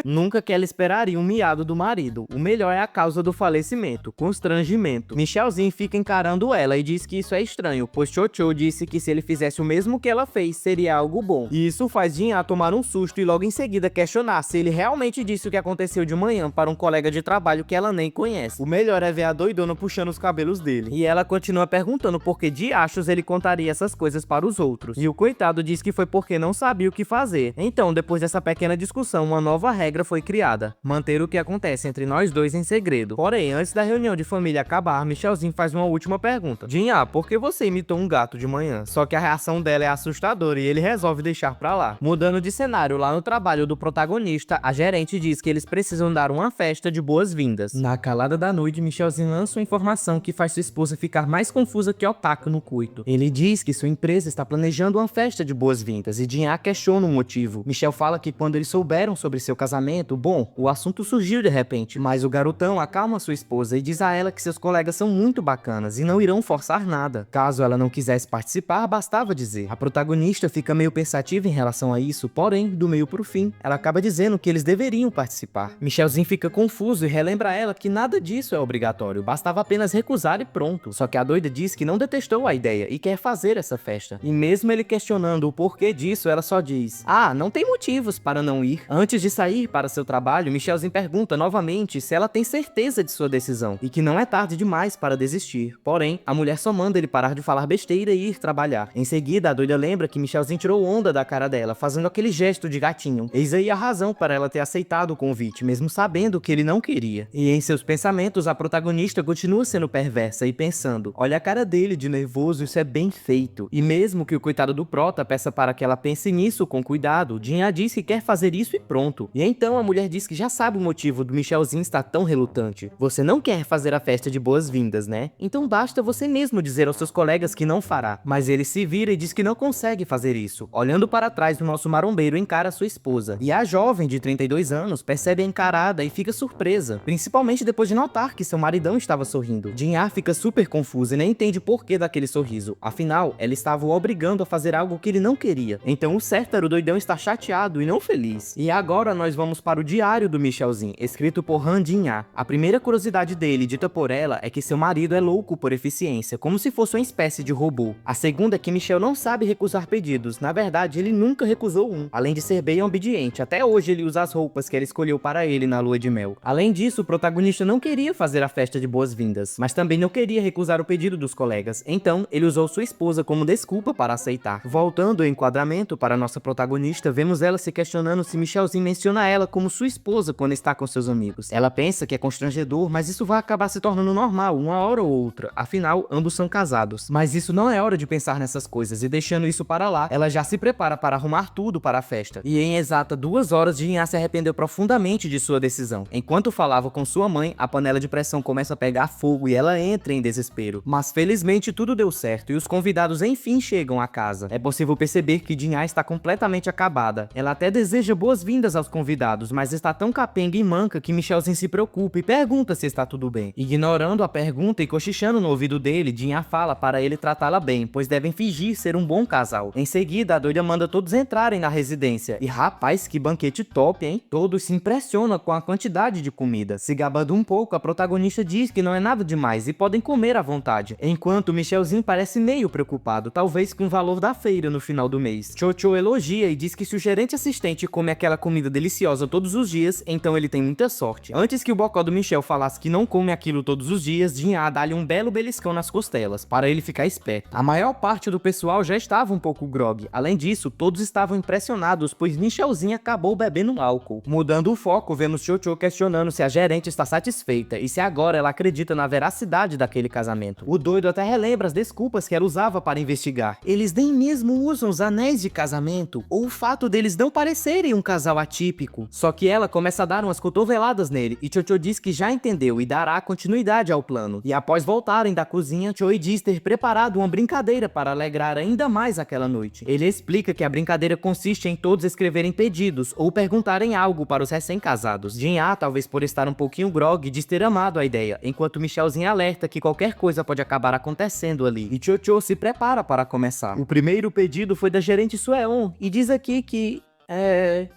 Speaker 2: Nunca que ela esperaria um miado do marido. O melhor é a causa do falecimento, constrangimento. Michelzinho fica encarando ela e diz que isso é estranho, pois Chocho disse que se ele fizesse o mesmo que ela fez, seria algo bom. E isso faz Jin-Ah tomar um susto e logo em seguida questionar se ele realmente disse o que aconteceu de manhã para um colega de trabalho que ela nem conhece. O melhor é ver a doidona puxando os cabelos dele. E ela continua perguntando por que diachos ele contaria essas coisas para os outros. E o coitado diz que foi porque não sabia o que fazer. Então, depois dessa pequena discussão, uma nova regra foi criada: manter o que acontece entre nós dois em segredo. Porém, antes da reunião de família acabar, Michelzinho faz uma última pergunta: Jin-Ah, por que você imitou um gato de manhã? Só que a reação dela é assustadora e ele resolve deixar pra lá. Mudando de cenário, lá no trabalho do protagonista, a gerente diz que eles precisam dar uma festa de boas-vindas. Na calada da noite, Michelzinho lança uma informação que faz sua esposa ficar mais confusa que otaku no coito. Ele diz que sua empresa está planejando uma festa de boas-vindas e Jin-Ah questiona o motivo. Michel fala que quando eles souberam sobre seu casamento, bom, o assunto surgiu de repente. Mas o garotão acalma sua esposa e diz a ela que seus colegas são muito bacanas e não irão forçar nada. Caso ela não quisesse participar, bastava dizer. A protagonista fica meio pensativa em relação a isso, porém, do meio pro fim, ela acaba dizendo que eles deveriam participar. Michelzinho fica confuso e relembra a ela que nada disso é obrigatório, bastava apenas recusar e pronto. Só que a doida diz que não detestou a ideia e quer fazer essa festa. E mesmo ele questionando o porquê disso, ela só diz: "Ah, não tem motivos para não ir." Antes de sair para seu trabalho, Michelzinho pergunta novamente se ela tem certeza de sua decisão e que não é tarde demais para desistir. Porém, a mulher só manda ele parar de falar besteira e ir trabalhar. Em seguida, a doida lembra que Michelzinho tirou onda da cara dela, fazendo aquele gesto de gatinho. Eis aí a razão para ela ter aceitado o convite, mesmo sabendo que ele não queria. E em seus pensamentos, a protagonista continua sendo perversa e pensando: olha a cara dele de nervoso, isso é bem feito. E mesmo que o coitado do prota peça para que ela pense nisso com cuidado, Jinha diz que quer fazer isso e pronto. E então a mulher diz que já sabe o motivo do Michelzinho estar tão relutante. Você não quer fazer a festa de boas-vindas, né? Então basta você mesmo dizer aos seus colegas que não fará. Mas ele se vira e diz que não consegue fazer isso. Olhando para trás, o nosso marombeiro encara sua esposa. E a jovem de 32 anos percebe a encarada e fica surpresa, principalmente depois de notar que seu maridão estava sorrindo. Jinha fica super confusa e nem entende o porquê daquele sorriso. Afinal, ela estava o obrigando a fazer algo que ele não queria. Então o certo era o doidão estar chateado e não feliz. E agora nós vamos para o diário do Michelzinho, escrito por Han Jinha. A primeira curiosidade dele, dita por ela, é que seu marido é louco por eficiência, como se fosse uma espécie de robô. A segunda é que Michel não sabe recusar pedidos. Na verdade, ele nunca recusou um. Além de ser bem obediente, até hoje ele usa as roupas que ela escolheu para ele na lua de mel. Além disso, o protagonista não queria fazer a festa de boas-vindas, mas também não queria recusar o pedido dos colegas. Então, ele usou sua esposa como desculpa para aceitar. Voltando ao enquadramento para nossa protagonista, vemos ela se questionando se Michelzinho menciona ela como sua esposa quando está com seus amigos. Ela pensa que é constrangedor, mas isso vai acabar se tornando normal, uma hora ou outra. Afinal, ambos são casados. Mas isso não é hora de pensar nessas coisas, e deixando isso para lá, ela já se prepara para arrumar tudo para a festa. E em exata 2 horas, Jinha se arrependeu profundamente de sua decisão. Enquanto falava com sua mãe, a panela de pressão começa a pegar fogo e ela entra em desespero. Mas felizmente tudo deu certo e os convidados enfim chegam à casa. É possível perceber que Jinha está completamente acabada. Ela até deseja boas-vindas aos convidados, mas está tão capenga e manca que Michelzinho se preocupa e pergunta se está tudo bem. Ignorando a pergunta e cochichando no ouvido dele, Jinha fala para ele tratá-la bem, pois devem fingir ser um bom casal. Em seguida, a doida manda todos entrarem na residência. E rapaz, que banquete top, hein? Todos se impressionam com a quantidade de comida. Se gabando um pouco, a protagonista diz que não é nada demais e podem comer à vontade. Enquanto Michelzinho parece meio preocupado, talvez com o valor da feira no final do mês. Chocho elogia e diz que se o gerente assistente come aquela comida deliciosa todos os dias, então ele tem muita sorte. Antes que o bocó do Michel falasse que não come aquilo todos os dias, Jinha dá-lhe um belo beliscão nas costelas, para ele ficar esperto. A maior parte do pessoal já estava um pouco grogue. Além disso, todos estavam impressionados, pois Michelzinho acabou bebendo álcool. Mudando o foco, vemos Chocho questionando se a gerente está satisfeita e se agora ela acredita na veracidade daquele casamento. O doido até relembra as desculpas que ela usava para investigar. Eles nem mesmo usam os anéis de casamento, ou o fato deles não parecerem um casal atípico. Só que ela começa a dar umas cotoveladas nele, e Chocho diz que já entendeu e dará continuidade ao plano. E após voltarem da cozinha, Choi diz ter preparado uma brincadeira para alegrar ainda mais aquela noite. Ele explica que a brincadeira consiste em todos escreverem pedidos ou perguntarem algo para os recém-casados. Jinha, talvez por estar um pouquinho grog, diz ter amado a ideia, enquanto Michelzinho alerta que qualquer coisa pode acabar acontecendo ali. E Chocho se prepara para começar. O primeiro pedido foi da gerente Sueon, e diz aqui que...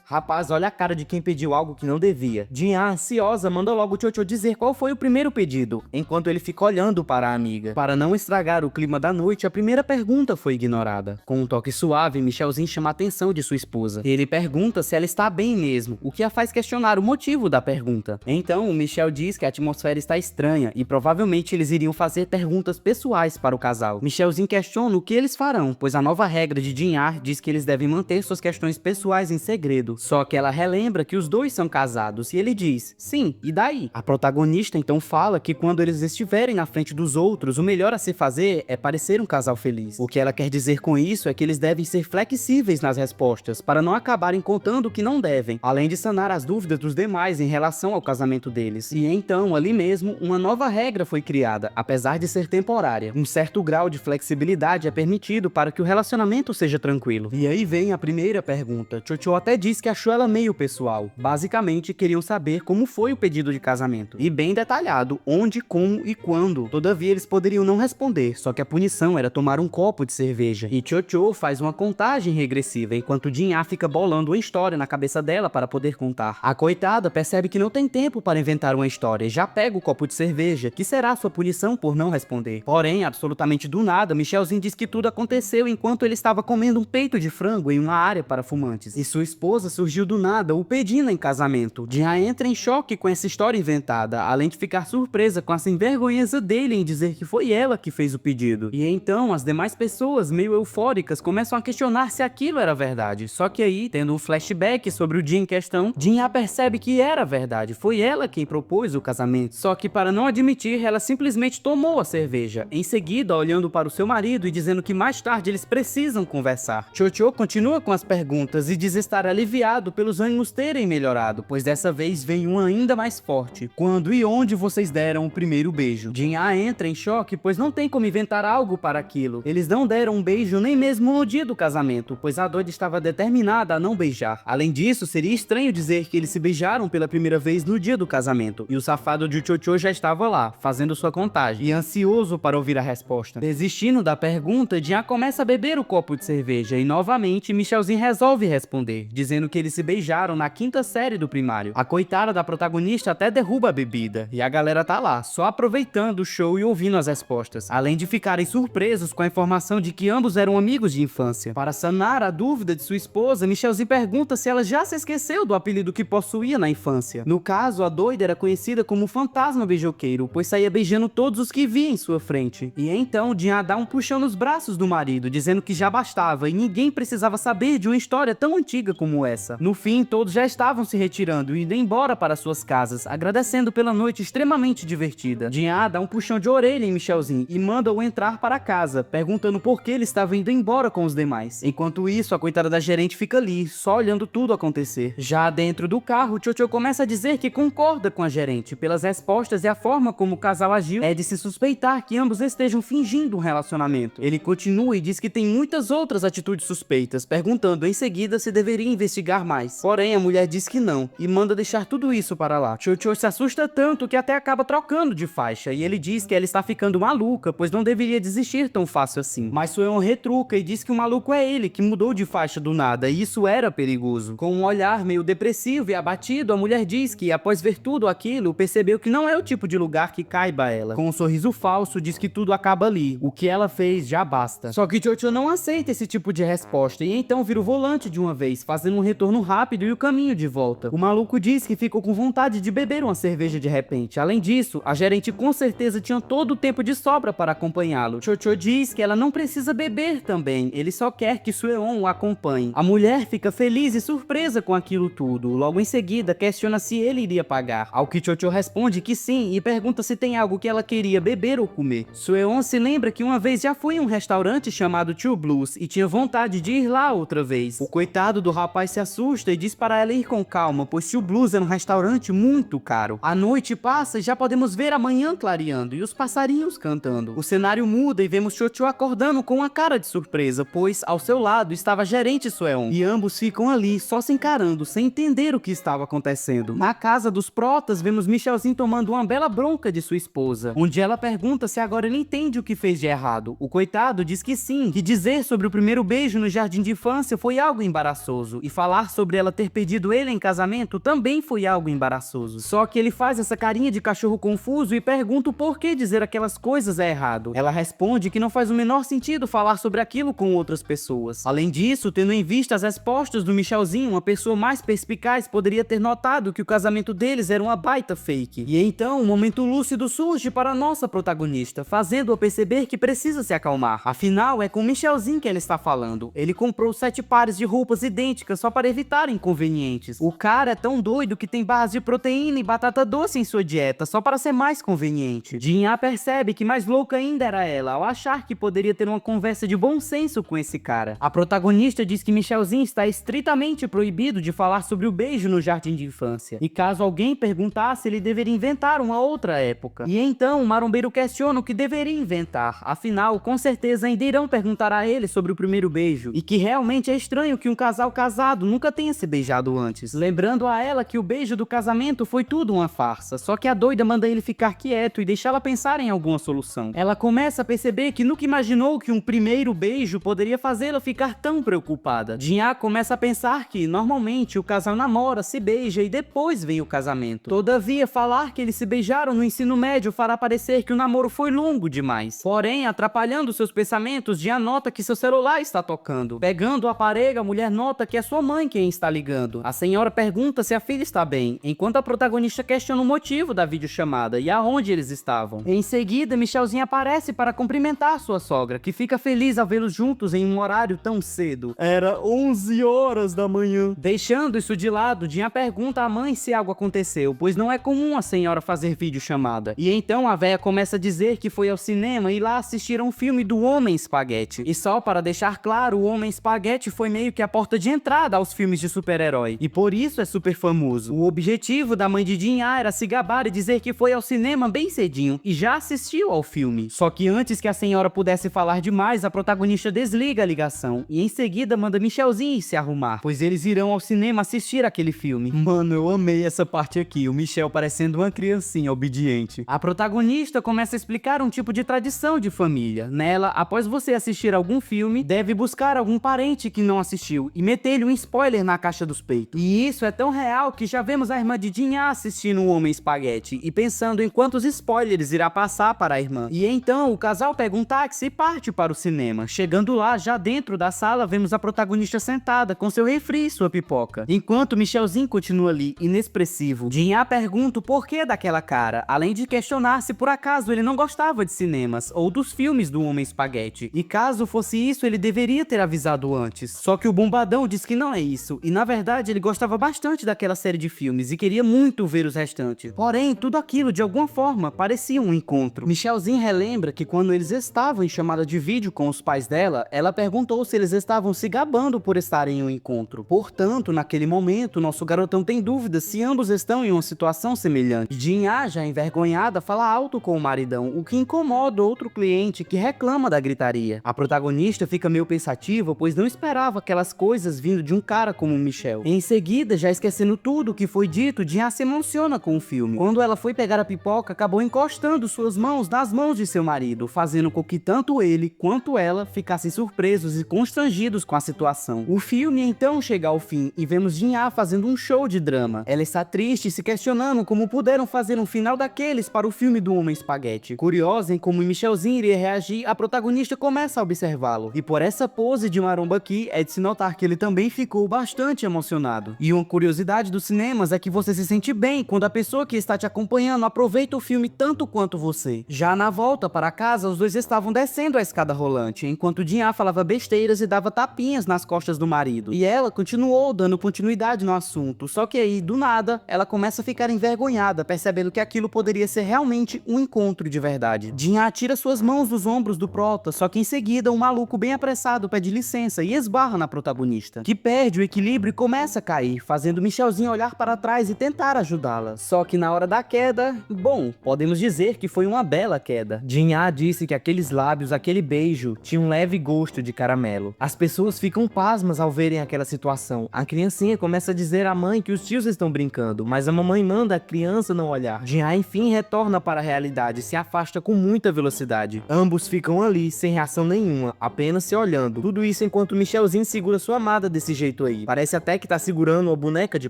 Speaker 2: rapaz, olha a cara de quem pediu algo que não devia. Jinha, ansiosa, manda logo Chocho dizer qual foi o primeiro pedido, enquanto ele fica olhando para a amiga. Para não estragar o clima da noite, a primeira pergunta foi ignorada. Com um toque suave, Michelzinho chama a atenção de sua esposa. Ele pergunta se ela está bem mesmo, o que a faz questionar o motivo da pergunta. Então, o Michel diz que a atmosfera está estranha e provavelmente eles iriam fazer perguntas pessoais para o casal. Michelzinho questiona o que eles farão, pois a nova regra de Jinha diz que eles devem manter suas questões pessoais em segredo. Só que ela relembra que os dois são casados e ele diz, sim, e daí? A protagonista então fala que quando eles estiverem na frente dos outros, o melhor a se fazer é parecer um casal feliz. O que ela quer dizer com isso é que eles devem ser flexíveis nas respostas, para não acabarem contando o que não devem, além de sanar as dúvidas dos demais em relação ao casamento deles. E então, ali mesmo, uma nova regra foi criada, apesar de ser temporária. Um certo grau de flexibilidade é permitido para que o relacionamento seja tranquilo. E aí vem a primeira pergunta. Chocho até disse que achou ela meio pessoal. Basicamente, queriam saber como foi o pedido de casamento. E bem detalhado, onde, como e quando. Todavia, eles poderiam não responder, só que a punição era tomar um copo de cerveja. E Chocho faz uma contagem regressiva, enquanto Jin-A fica bolando uma história na cabeça dela para poder contar. A coitada percebe que não tem tempo para inventar uma história e já pega o copo de cerveja, que será sua punição por não responder. Porém, absolutamente do nada, Michelzinho diz que tudo aconteceu enquanto ele estava comendo um peito de frango em uma área para fumantes. E sua esposa surgiu do nada, o pedindo em casamento. Jin-A entra em choque com essa história inventada, além de ficar surpresa com a sem-vergonheza dele em dizer que foi ela que fez o pedido. E então, as demais pessoas, meio eufóricas, começam a questionar se aquilo era verdade. Só que aí, tendo um flashback sobre o dia em questão, Jin-A percebe que era verdade, foi ela quem propôs o casamento. Só que para não admitir, ela simplesmente tomou a cerveja. Em seguida, olhando para o seu marido e dizendo que mais tarde eles precisam conversar. Chocho continua com as perguntas e diz estar aliviado pelos ânimos terem melhorado, pois dessa vez vem um ainda mais forte. Quando e onde vocês deram o primeiro beijo? Jin-A entra em choque, pois não tem como inventar algo para aquilo. Eles não deram um beijo nem mesmo no dia do casamento, pois a doida estava determinada a não beijar. Além disso, seria estranho dizer que eles se beijaram pela primeira vez no dia do casamento, e o safado de Chocho já estava lá, fazendo sua contagem, e ansioso para ouvir a resposta. Desistindo da pergunta, Jin-A começa a beber o copo de cerveja, e novamente Michelzinho resolve responder, dizendo que eles se beijaram na 5ª série do primário. A coitada da protagonista até derruba a bebida, e a galera tá lá, só aproveitando o show e ouvindo as respostas, além de ficarem surpresos com a informação de que ambos eram amigos de infância. Para sanar a dúvida de sua esposa, Michelzinho pergunta se ela já se esqueceu do apelido que possuía na infância. No caso, a doida era conhecida como Fantasma Beijoqueiro, pois saía beijando todos os que via em sua frente. E então, Jin-A dá um puxão nos braços do marido, dizendo que já bastava e ninguém precisava saber de uma história tão antiga como essa. No fim, todos já estavam se retirando e indo embora para suas casas, agradecendo pela noite extremamente divertida. Jin-A dá um puxão de orelha em Michelzinho e manda-o entrar para casa, perguntando por que ele estava indo embora com os demais. Enquanto isso, a coitada da gerente fica ali, só olhando tudo acontecer. Já dentro do carro, Chocho começa a dizer que concorda com a gerente pelas respostas e a forma como o casal agiu. É de se suspeitar que ambos estejam fingindo um relacionamento. Ele continua e diz que tem muitas outras atitudes suspeitas, perguntando em seguida se deveria investigar mais. Porém, a mulher diz que não, e manda deixar tudo isso para lá. Chocho se assusta tanto que até acaba trocando de faixa, e ele diz que ela está ficando maluca, pois não deveria desistir tão fácil assim. Mas Soo-yeon retruca e diz que o maluco é ele, que mudou de faixa do nada, e isso era perigoso. Com um olhar meio depressivo e abatido, a mulher diz que, após ver tudo aquilo, percebeu que não é o tipo de lugar que caiba a ela. Com um sorriso falso, diz que tudo acaba ali. O que ela fez já basta. Só que Chocho não aceita esse tipo de resposta, e então vira o volante de uma vez, fazendo um retorno rápido e o caminho de volta. O maluco diz que ficou com vontade de beber uma cerveja de repente. Além disso, a gerente com certeza tinha todo o tempo de sobra para acompanhá-lo. Chocho diz que ela não precisa beber também, ele só quer que Soo-yeon o acompanhe. A mulher fica feliz e surpresa com aquilo tudo. Logo em seguida, questiona se ele iria pagar, ao que Chocho responde que sim e pergunta se tem algo que ela queria beber ou comer. Soo-yeon se lembra que uma vez já foi em um restaurante chamado Two Blues e tinha vontade de ir lá outra vez. O coitado do rapaz se assusta e diz para ela ir com calma, pois Two Blues era um restaurante muito caro. A noite passa e já podemos ver a manhã clareando e os passarinhos cantando. O cenário muda e vemos Chocho acordando com uma cara de surpresa, pois ao seu lado estava a gerente Soo-yeon, e ambos ficam ali só se encarando, sem entender o que estava acontecendo. Na casa dos protas, vemos Michelzinho tomando uma bela bronca de sua esposa, onde ela pergunta se agora ele entende o que fez de errado. O coitado diz que sim, que dizer sobre o primeiro beijo no jardim de infância foi algo embaraçoso, e falar sobre ela ter pedido ele em casamento também foi algo embaraçoso. Só que ele faz essa carinha de cachorro confuso e pergunta o porquê dizer aquelas coisas é errado. Ela responde que não faz o menor sentido falar sobre aquilo com outras pessoas. Além disso, tendo em vista as respostas do Michelzinho, uma pessoa mais perspicaz poderia ter notado que o casamento deles era uma baita fake. E então, um momento lúcido surge para a nossa protagonista, fazendo-a perceber que precisa se acalmar. Afinal, é com Michelzinho que ela está falando. Ele comprou 7 pares de roupas idênticas só para evitar inconvenientes. O cara é tão doido que tem barras de proteína e batata doce em sua dieta, só para ser mais conveniente. Jin-A percebe que mais louca ainda era ela, ao achar que poderia ter uma conversa de bom senso com esse cara. A protagonista diz que Michelzinho está estritamente proibido de falar sobre o beijo no jardim de infância, e caso alguém perguntasse, ele deveria inventar uma outra época. E então, o marombeiro questiona o que deveria inventar, afinal, com certeza ainda irão perguntar a ele sobre o primeiro beijo, e que realmente é estranho que um casal casal casado nunca tenha se beijado antes, lembrando a ela que o beijo do casamento foi tudo uma farsa, só que a doida manda ele ficar quieto e deixá-la pensar em alguma solução. Ela começa a perceber que nunca imaginou que um primeiro beijo poderia fazê-la ficar tão preocupada. Jinha começa a pensar que, normalmente, o casal namora, se beija e depois vem o casamento. Todavia, falar que eles se beijaram no ensino médio fará parecer que o namoro foi longo demais. Porém, atrapalhando seus pensamentos, Jinha nota que seu celular está tocando. Pegando o aparelho, a mulher nota que é sua mãe quem está ligando. A senhora pergunta se a filha está bem, enquanto a protagonista questiona o motivo da videochamada e aonde eles estavam. Em seguida, Michelzinho aparece para cumprimentar sua sogra, que fica feliz ao vê-los juntos em um horário tão cedo. Era 11 horas da manhã. Deixando isso de lado, Jinha pergunta à mãe se algo aconteceu, pois não é comum a senhora fazer videochamada. E então a véia começa a dizer que foi ao cinema e lá assistir a um filme do Homem Espaguete. E só para deixar claro, o Homem Espaguete foi meio que a porta de entrada aos filmes de super-herói, e por isso é super famoso. O objetivo da mãe de Jinha era se gabar e dizer que foi ao cinema bem cedinho e já assistiu ao filme. Só que antes que a senhora pudesse falar demais, a protagonista desliga a ligação e em seguida manda Michelzinho se arrumar, pois eles irão ao cinema assistir aquele filme. Mano, eu amei essa parte aqui, o Michel parecendo uma criancinha obediente. A protagonista começa a explicar um tipo de tradição de família. Nela, após você assistir algum filme, deve buscar algum parente que não assistiu e meter-lhe um spoiler na caixa dos peitos. E isso é tão real que já vemos a irmã de Jinha assistindo o Homem Espaguete e pensando em quantos spoilers irá passar para a irmã. E então o casal pega um táxi e parte para o cinema. Chegando lá, já dentro da sala, vemos a protagonista sentada com seu refri e sua pipoca, enquanto Michelzinho continua ali, inexpressivo. Jinha pergunta o porquê daquela cara, além de questionar se por acaso ele não gostava de cinemas ou dos filmes do Homem Espaguete. E caso fosse isso, ele deveria ter avisado antes. Só que o bombadão diz que não é isso, e na verdade ele gostava bastante daquela série de filmes e queria muito ver os restantes. Porém, tudo aquilo de alguma forma parecia um encontro. Michelzinho relembra que quando eles estavam em chamada de vídeo com os pais dela, ela perguntou se eles estavam se gabando por estarem em um encontro. Portanto, naquele momento, nosso garotão tem dúvidas se ambos estão em uma situação semelhante. Jinha, já envergonhada, fala alto com o maridão, o que incomoda outro cliente que reclama da gritaria. A protagonista fica meio pensativa, pois não esperava aquelas coisas vindo de um cara como o Michel. Em seguida, já esquecendo tudo o que foi dito, Jinha se emociona com o filme. Quando ela foi pegar a pipoca, acabou encostando suas mãos nas mãos de seu marido, fazendo com que tanto ele quanto ela ficassem surpresos e constrangidos com a situação. O filme então chega ao fim e vemos Jinha fazendo um show de drama. Ela está triste, se questionando como puderam fazer um final daqueles para o filme do Homem Espaguete. Curiosa em como Michelzinho iria reagir, a protagonista começa a observá-lo. E por essa pose de maromba aqui, é de se notar que ele também ficou bastante emocionado. E uma curiosidade dos cinemas é que você se sente bem quando a pessoa que está te acompanhando aproveita o filme tanto quanto você. Já na volta para casa, os dois estavam descendo a escada rolante, enquanto Jinha falava besteiras e dava tapinhas nas costas do marido. E ela continuou dando continuidade no assunto, só que aí, do nada, ela começa a ficar envergonhada, percebendo que aquilo poderia ser realmente um encontro de verdade. Jinha tira suas mãos dos ombros do prota, só que em seguida um maluco bem apressado pede licença e esbarra na protagonista, que perde o equilíbrio e começa a cair, fazendo Michelzinho olhar para trás e tentar ajudá-la. Só que na hora da queda, bom, podemos dizer que foi uma bela queda. Jinha disse que aqueles lábios, aquele beijo, tinha um leve gosto de caramelo. As pessoas ficam pasmas ao verem aquela situação. A criancinha começa a dizer à mãe que os tios estão brincando, mas a mamãe manda a criança não olhar. Jinha enfim retorna para a realidade e se afasta com muita velocidade. Ambos ficam ali, sem reação nenhuma, apenas se olhando. Tudo isso enquanto Michelzinho segura sua amada desse jeito aí. Parece até que tá segurando uma boneca de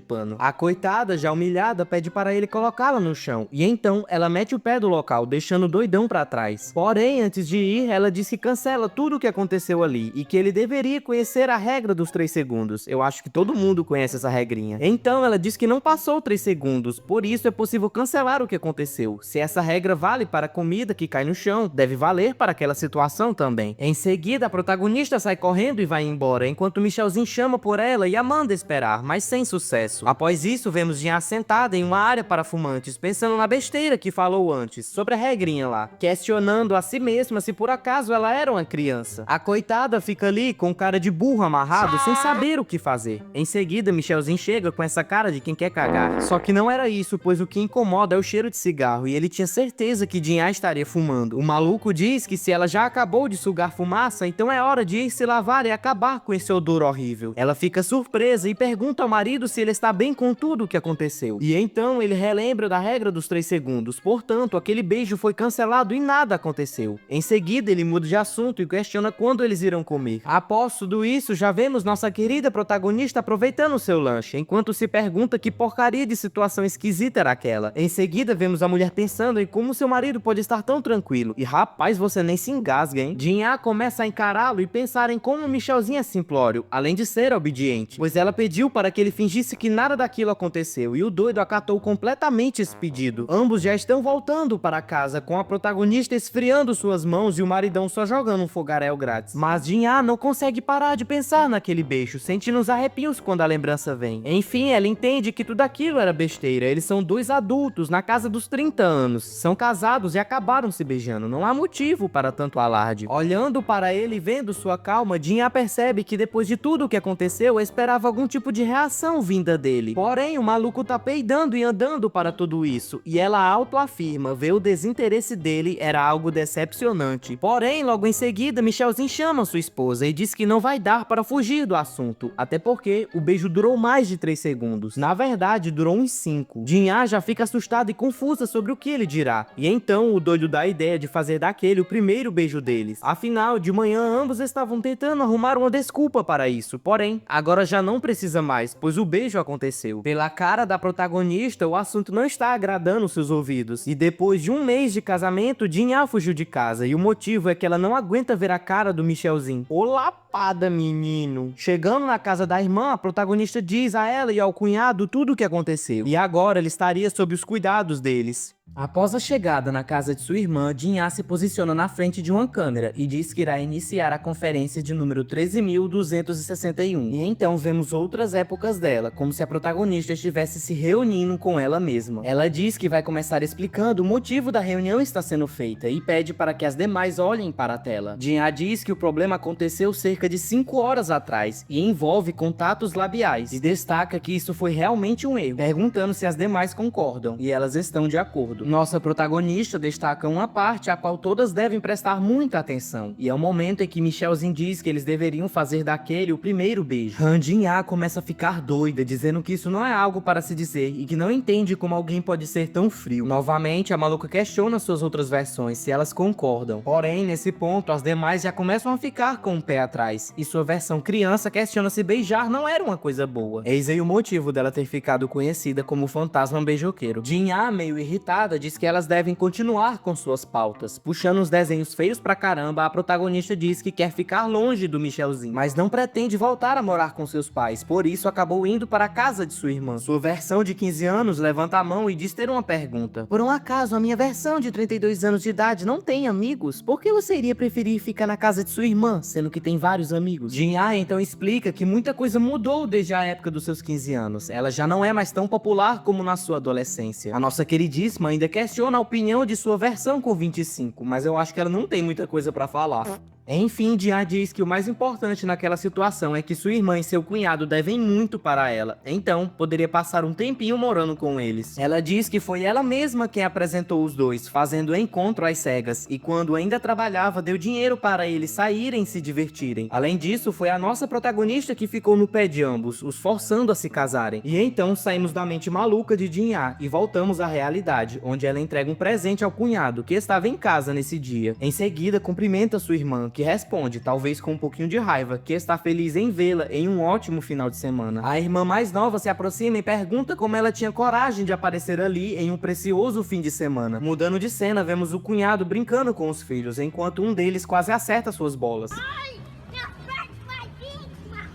Speaker 2: pano. A coitada, já humilhada, pede para ele colocá-la no chão. E então, ela mete o pé do local, deixando o doidão pra trás. Porém, antes de ir, ela diz que cancela tudo o que aconteceu ali e que ele deveria conhecer a regra dos 3 segundos. Eu acho que todo mundo conhece essa regrinha. Então, ela diz que não passou 3 segundos, por isso é possível cancelar o que aconteceu. Se essa regra vale para a comida que cai no chão, deve valer para aquela situação também. Em seguida, a protagonista sai correndo e vai embora, enquanto Michelzinho chama por ela e a manda esperar, mas sem sucesso. Após isso, vemos Jinha sentada em uma área para fumantes, pensando na besteira que falou antes, sobre a regrinha lá, questionando a si mesma se por acaso ela era uma criança. A coitada fica ali com cara de burro amarrado, sem saber o que fazer. Em seguida, Michelzinho chega com essa cara de quem quer cagar. Só que não era isso, pois o que incomoda é o cheiro de cigarro, e ele tinha certeza que Jinha estaria fumando. O maluco diz que se ela já acabou de sugar fumaça, então é hora de ir se lavar e acabar com esse odor horrível. horrível. Ela fica surpresa e pergunta ao marido se ele está bem com tudo o que aconteceu. E então ele relembra da regra dos 3 segundos, portanto aquele beijo foi cancelado e nada aconteceu. Em seguida ele muda de assunto e questiona quando eles irão comer. Após tudo isso, já vemos nossa querida protagonista aproveitando seu lanche, enquanto se pergunta que porcaria de situação esquisita era aquela. Em seguida vemos a mulher pensando em como seu marido pode estar tão tranquilo. E rapaz, você nem se engasga, hein? Jin-Ah começa a encará-lo e pensar em como Michelzinho é simplório, além de ser obediente, pois ela pediu para que ele fingisse que nada daquilo aconteceu e o doido acatou completamente esse pedido. Ambos já estão voltando para casa, com a protagonista esfriando suas mãos e o maridão só jogando um fogaréu grátis. Mas Jin-Ah não consegue parar de pensar naquele beijo, sentindo os arrepios quando a lembrança vem. Enfim, ela entende que tudo aquilo era besteira. Eles são dois adultos na casa dos 30 anos, são casados e acabaram se beijando, não há motivo para tanto alarde. Olhando para ele e vendo sua calma, Jin-Ah percebe que depois de tudo o que aconteceu, esperava algum tipo de reação vinda dele. Porém, o maluco tá peidando e andando para tudo isso, e ela autoafirma ver o desinteresse dele era algo decepcionante. Porém, logo em seguida, Michelzinho chama sua esposa e diz que não vai dar para fugir do assunto, até porque o beijo durou mais de 3 segundos. Na verdade, durou uns 5. Jin-Ah já fica assustada e confusa sobre o que ele dirá, e então o doido dá a ideia de fazer daquele o primeiro beijo deles. Afinal, de manhã ambos estavam tentando arrumar uma desculpa para isso, porém, agora já não precisa mais, pois o beijo aconteceu. Pela cara da protagonista, o assunto não está agradando seus ouvidos, e depois de um mês de casamento, Jin-Ah fugiu de casa, e o motivo é que ela não aguenta ver a cara do Michelzinho. Ô lapada, menino! Chegando na casa da irmã, a protagonista diz a ela e ao cunhado tudo o que aconteceu, e agora ele estaria sob os cuidados deles. Após a chegada na casa de sua irmã, Jin-Ah se posiciona na frente de uma câmera e diz que irá iniciar a conferência de número 13.261. E então vemos outras épocas dela, como se a protagonista estivesse se reunindo com ela mesma. Ela diz que vai começar explicando o motivo da reunião estar sendo feita e pede para que as demais olhem para a tela. Jin-Ah diz que o problema aconteceu cerca de 5 horas atrás e envolve contatos labiais, e destaca que isso foi realmente um erro, perguntando se as demais concordam, e elas estão de acordo. Nossa protagonista destaca uma parte a qual todas devem prestar muita atenção, e é o momento em que Michelzinho diz que eles deveriam fazer daquele o primeiro beijo. Jin-Ah começa a ficar doida, dizendo que isso não é algo para se dizer e que não entende como alguém pode ser tão frio. Novamente, a maluca questiona suas outras versões, se elas concordam. Porém, nesse ponto, as demais já começam a ficar com o pé atrás, e sua versão criança questiona se beijar não era uma coisa boa. Eis aí o motivo dela ter ficado conhecida como o fantasma beijoqueiro. Jin-Ah, meio irritada, diz que elas devem continuar com suas pautas. Puxando uns desenhos feios pra caramba, a protagonista diz que quer ficar longe do Michelzinho, mas não pretende voltar a morar com seus pais, por isso acabou indo para a casa de sua irmã. Sua versão de 15 anos levanta a mão e diz ter uma pergunta. Por um acaso, a minha versão de 32 anos de idade não tem amigos? Por que você iria preferir ficar na casa de sua irmã, sendo que tem vários amigos? Jin-Ah então explica que muita coisa mudou desde a época dos seus 15 anos. Ela já não é mais tão popular como na sua adolescência. A nossa queridíssima ainda questiona a opinião de sua versão com 25, mas eu acho que ela não tem muita coisa pra falar. Enfim, Jin-Ah diz que o mais importante naquela situação é que sua irmã e seu cunhado devem muito para ela, então poderia passar um tempinho morando com eles. Ela diz que foi ela mesma quem apresentou os dois, fazendo o encontro às cegas, e quando ainda trabalhava deu dinheiro para eles saírem e se divertirem. Além disso, foi a nossa protagonista que ficou no pé de ambos, os forçando a se casarem. E então saímos da mente maluca de Jin-Ah e voltamos à realidade, onde ela entrega um presente ao cunhado, que estava em casa nesse dia. Em seguida, cumprimenta sua irmã, que responde, talvez com um pouquinho de raiva, que está feliz em vê-la em um ótimo final de semana. A irmã mais nova se aproxima e pergunta como ela tinha coragem de aparecer ali em um precioso fim de semana. Mudando de cena, vemos o cunhado brincando com os filhos, enquanto um deles quase acerta suas bolas.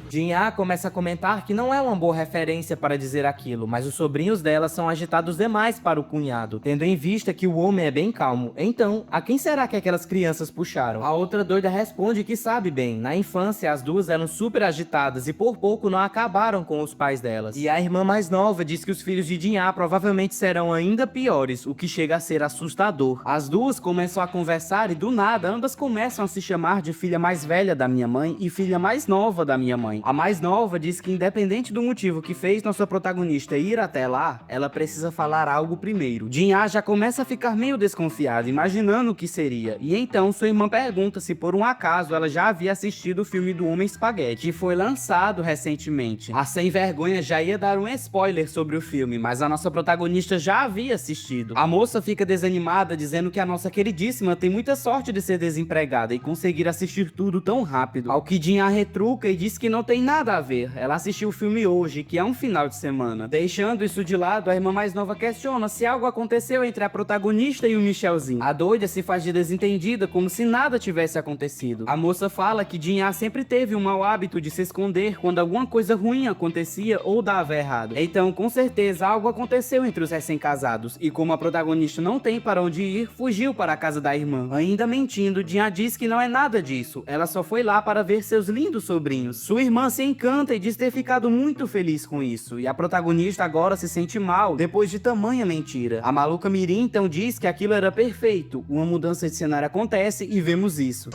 Speaker 2: Jin-Ah começa a comentar que não é uma boa referência para dizer aquilo, mas os sobrinhos dela são agitados demais para o cunhado, tendo em vista que o homem é bem calmo. Então, a quem será que aquelas crianças puxaram? A outra doida responde que sabe bem. Na infância, as duas eram super agitadas e por pouco não acabaram com os pais delas. E a irmã mais nova diz que os filhos de Jin-Ah provavelmente serão ainda piores, o que chega a ser assustador. As duas começam a conversar e do nada ambas começam a se chamar de filha mais velha da minha mãe e filha mais nova da minha mãe. A mais nova diz que independente do motivo que fez nossa protagonista ir até lá, ela precisa falar algo primeiro. Jin-Ah já começa a ficar meio desconfiada, imaginando o que seria, e então sua irmã pergunta se por um acaso ela já havia assistido o filme do Homem Espaguete, que foi lançado recentemente. A sem vergonha já ia dar um spoiler sobre o filme, mas a nossa protagonista já havia assistido. A moça fica desanimada, dizendo que a nossa queridíssima tem muita sorte de ser desempregada e conseguir assistir tudo tão rápido. Ao que Jin-Ah retruca e diz que não tem nada a ver, ela assistiu o filme hoje, que é um final de semana. Deixando isso de lado, a irmã mais nova questiona se algo aconteceu entre a protagonista e o Michelzinho. A doida se faz de desentendida, como se nada tivesse acontecido. A moça fala que Jin-Ah sempre teve um mau hábito de se esconder quando alguma coisa ruim acontecia ou dava errado. Então, com certeza, algo aconteceu entre os recém-casados, e como a protagonista não tem para onde ir, fugiu para a casa da irmã. Ainda mentindo, Jin-Ah diz que não é nada disso, ela só foi lá para ver seus lindos sobrinhos. Sua irmã se encanta e diz ter ficado muito feliz com isso, e a protagonista agora se sente mal depois de tamanha mentira. A maluca Mirim então diz que aquilo era perfeito. Uma mudança de cenário acontece e vemos isso.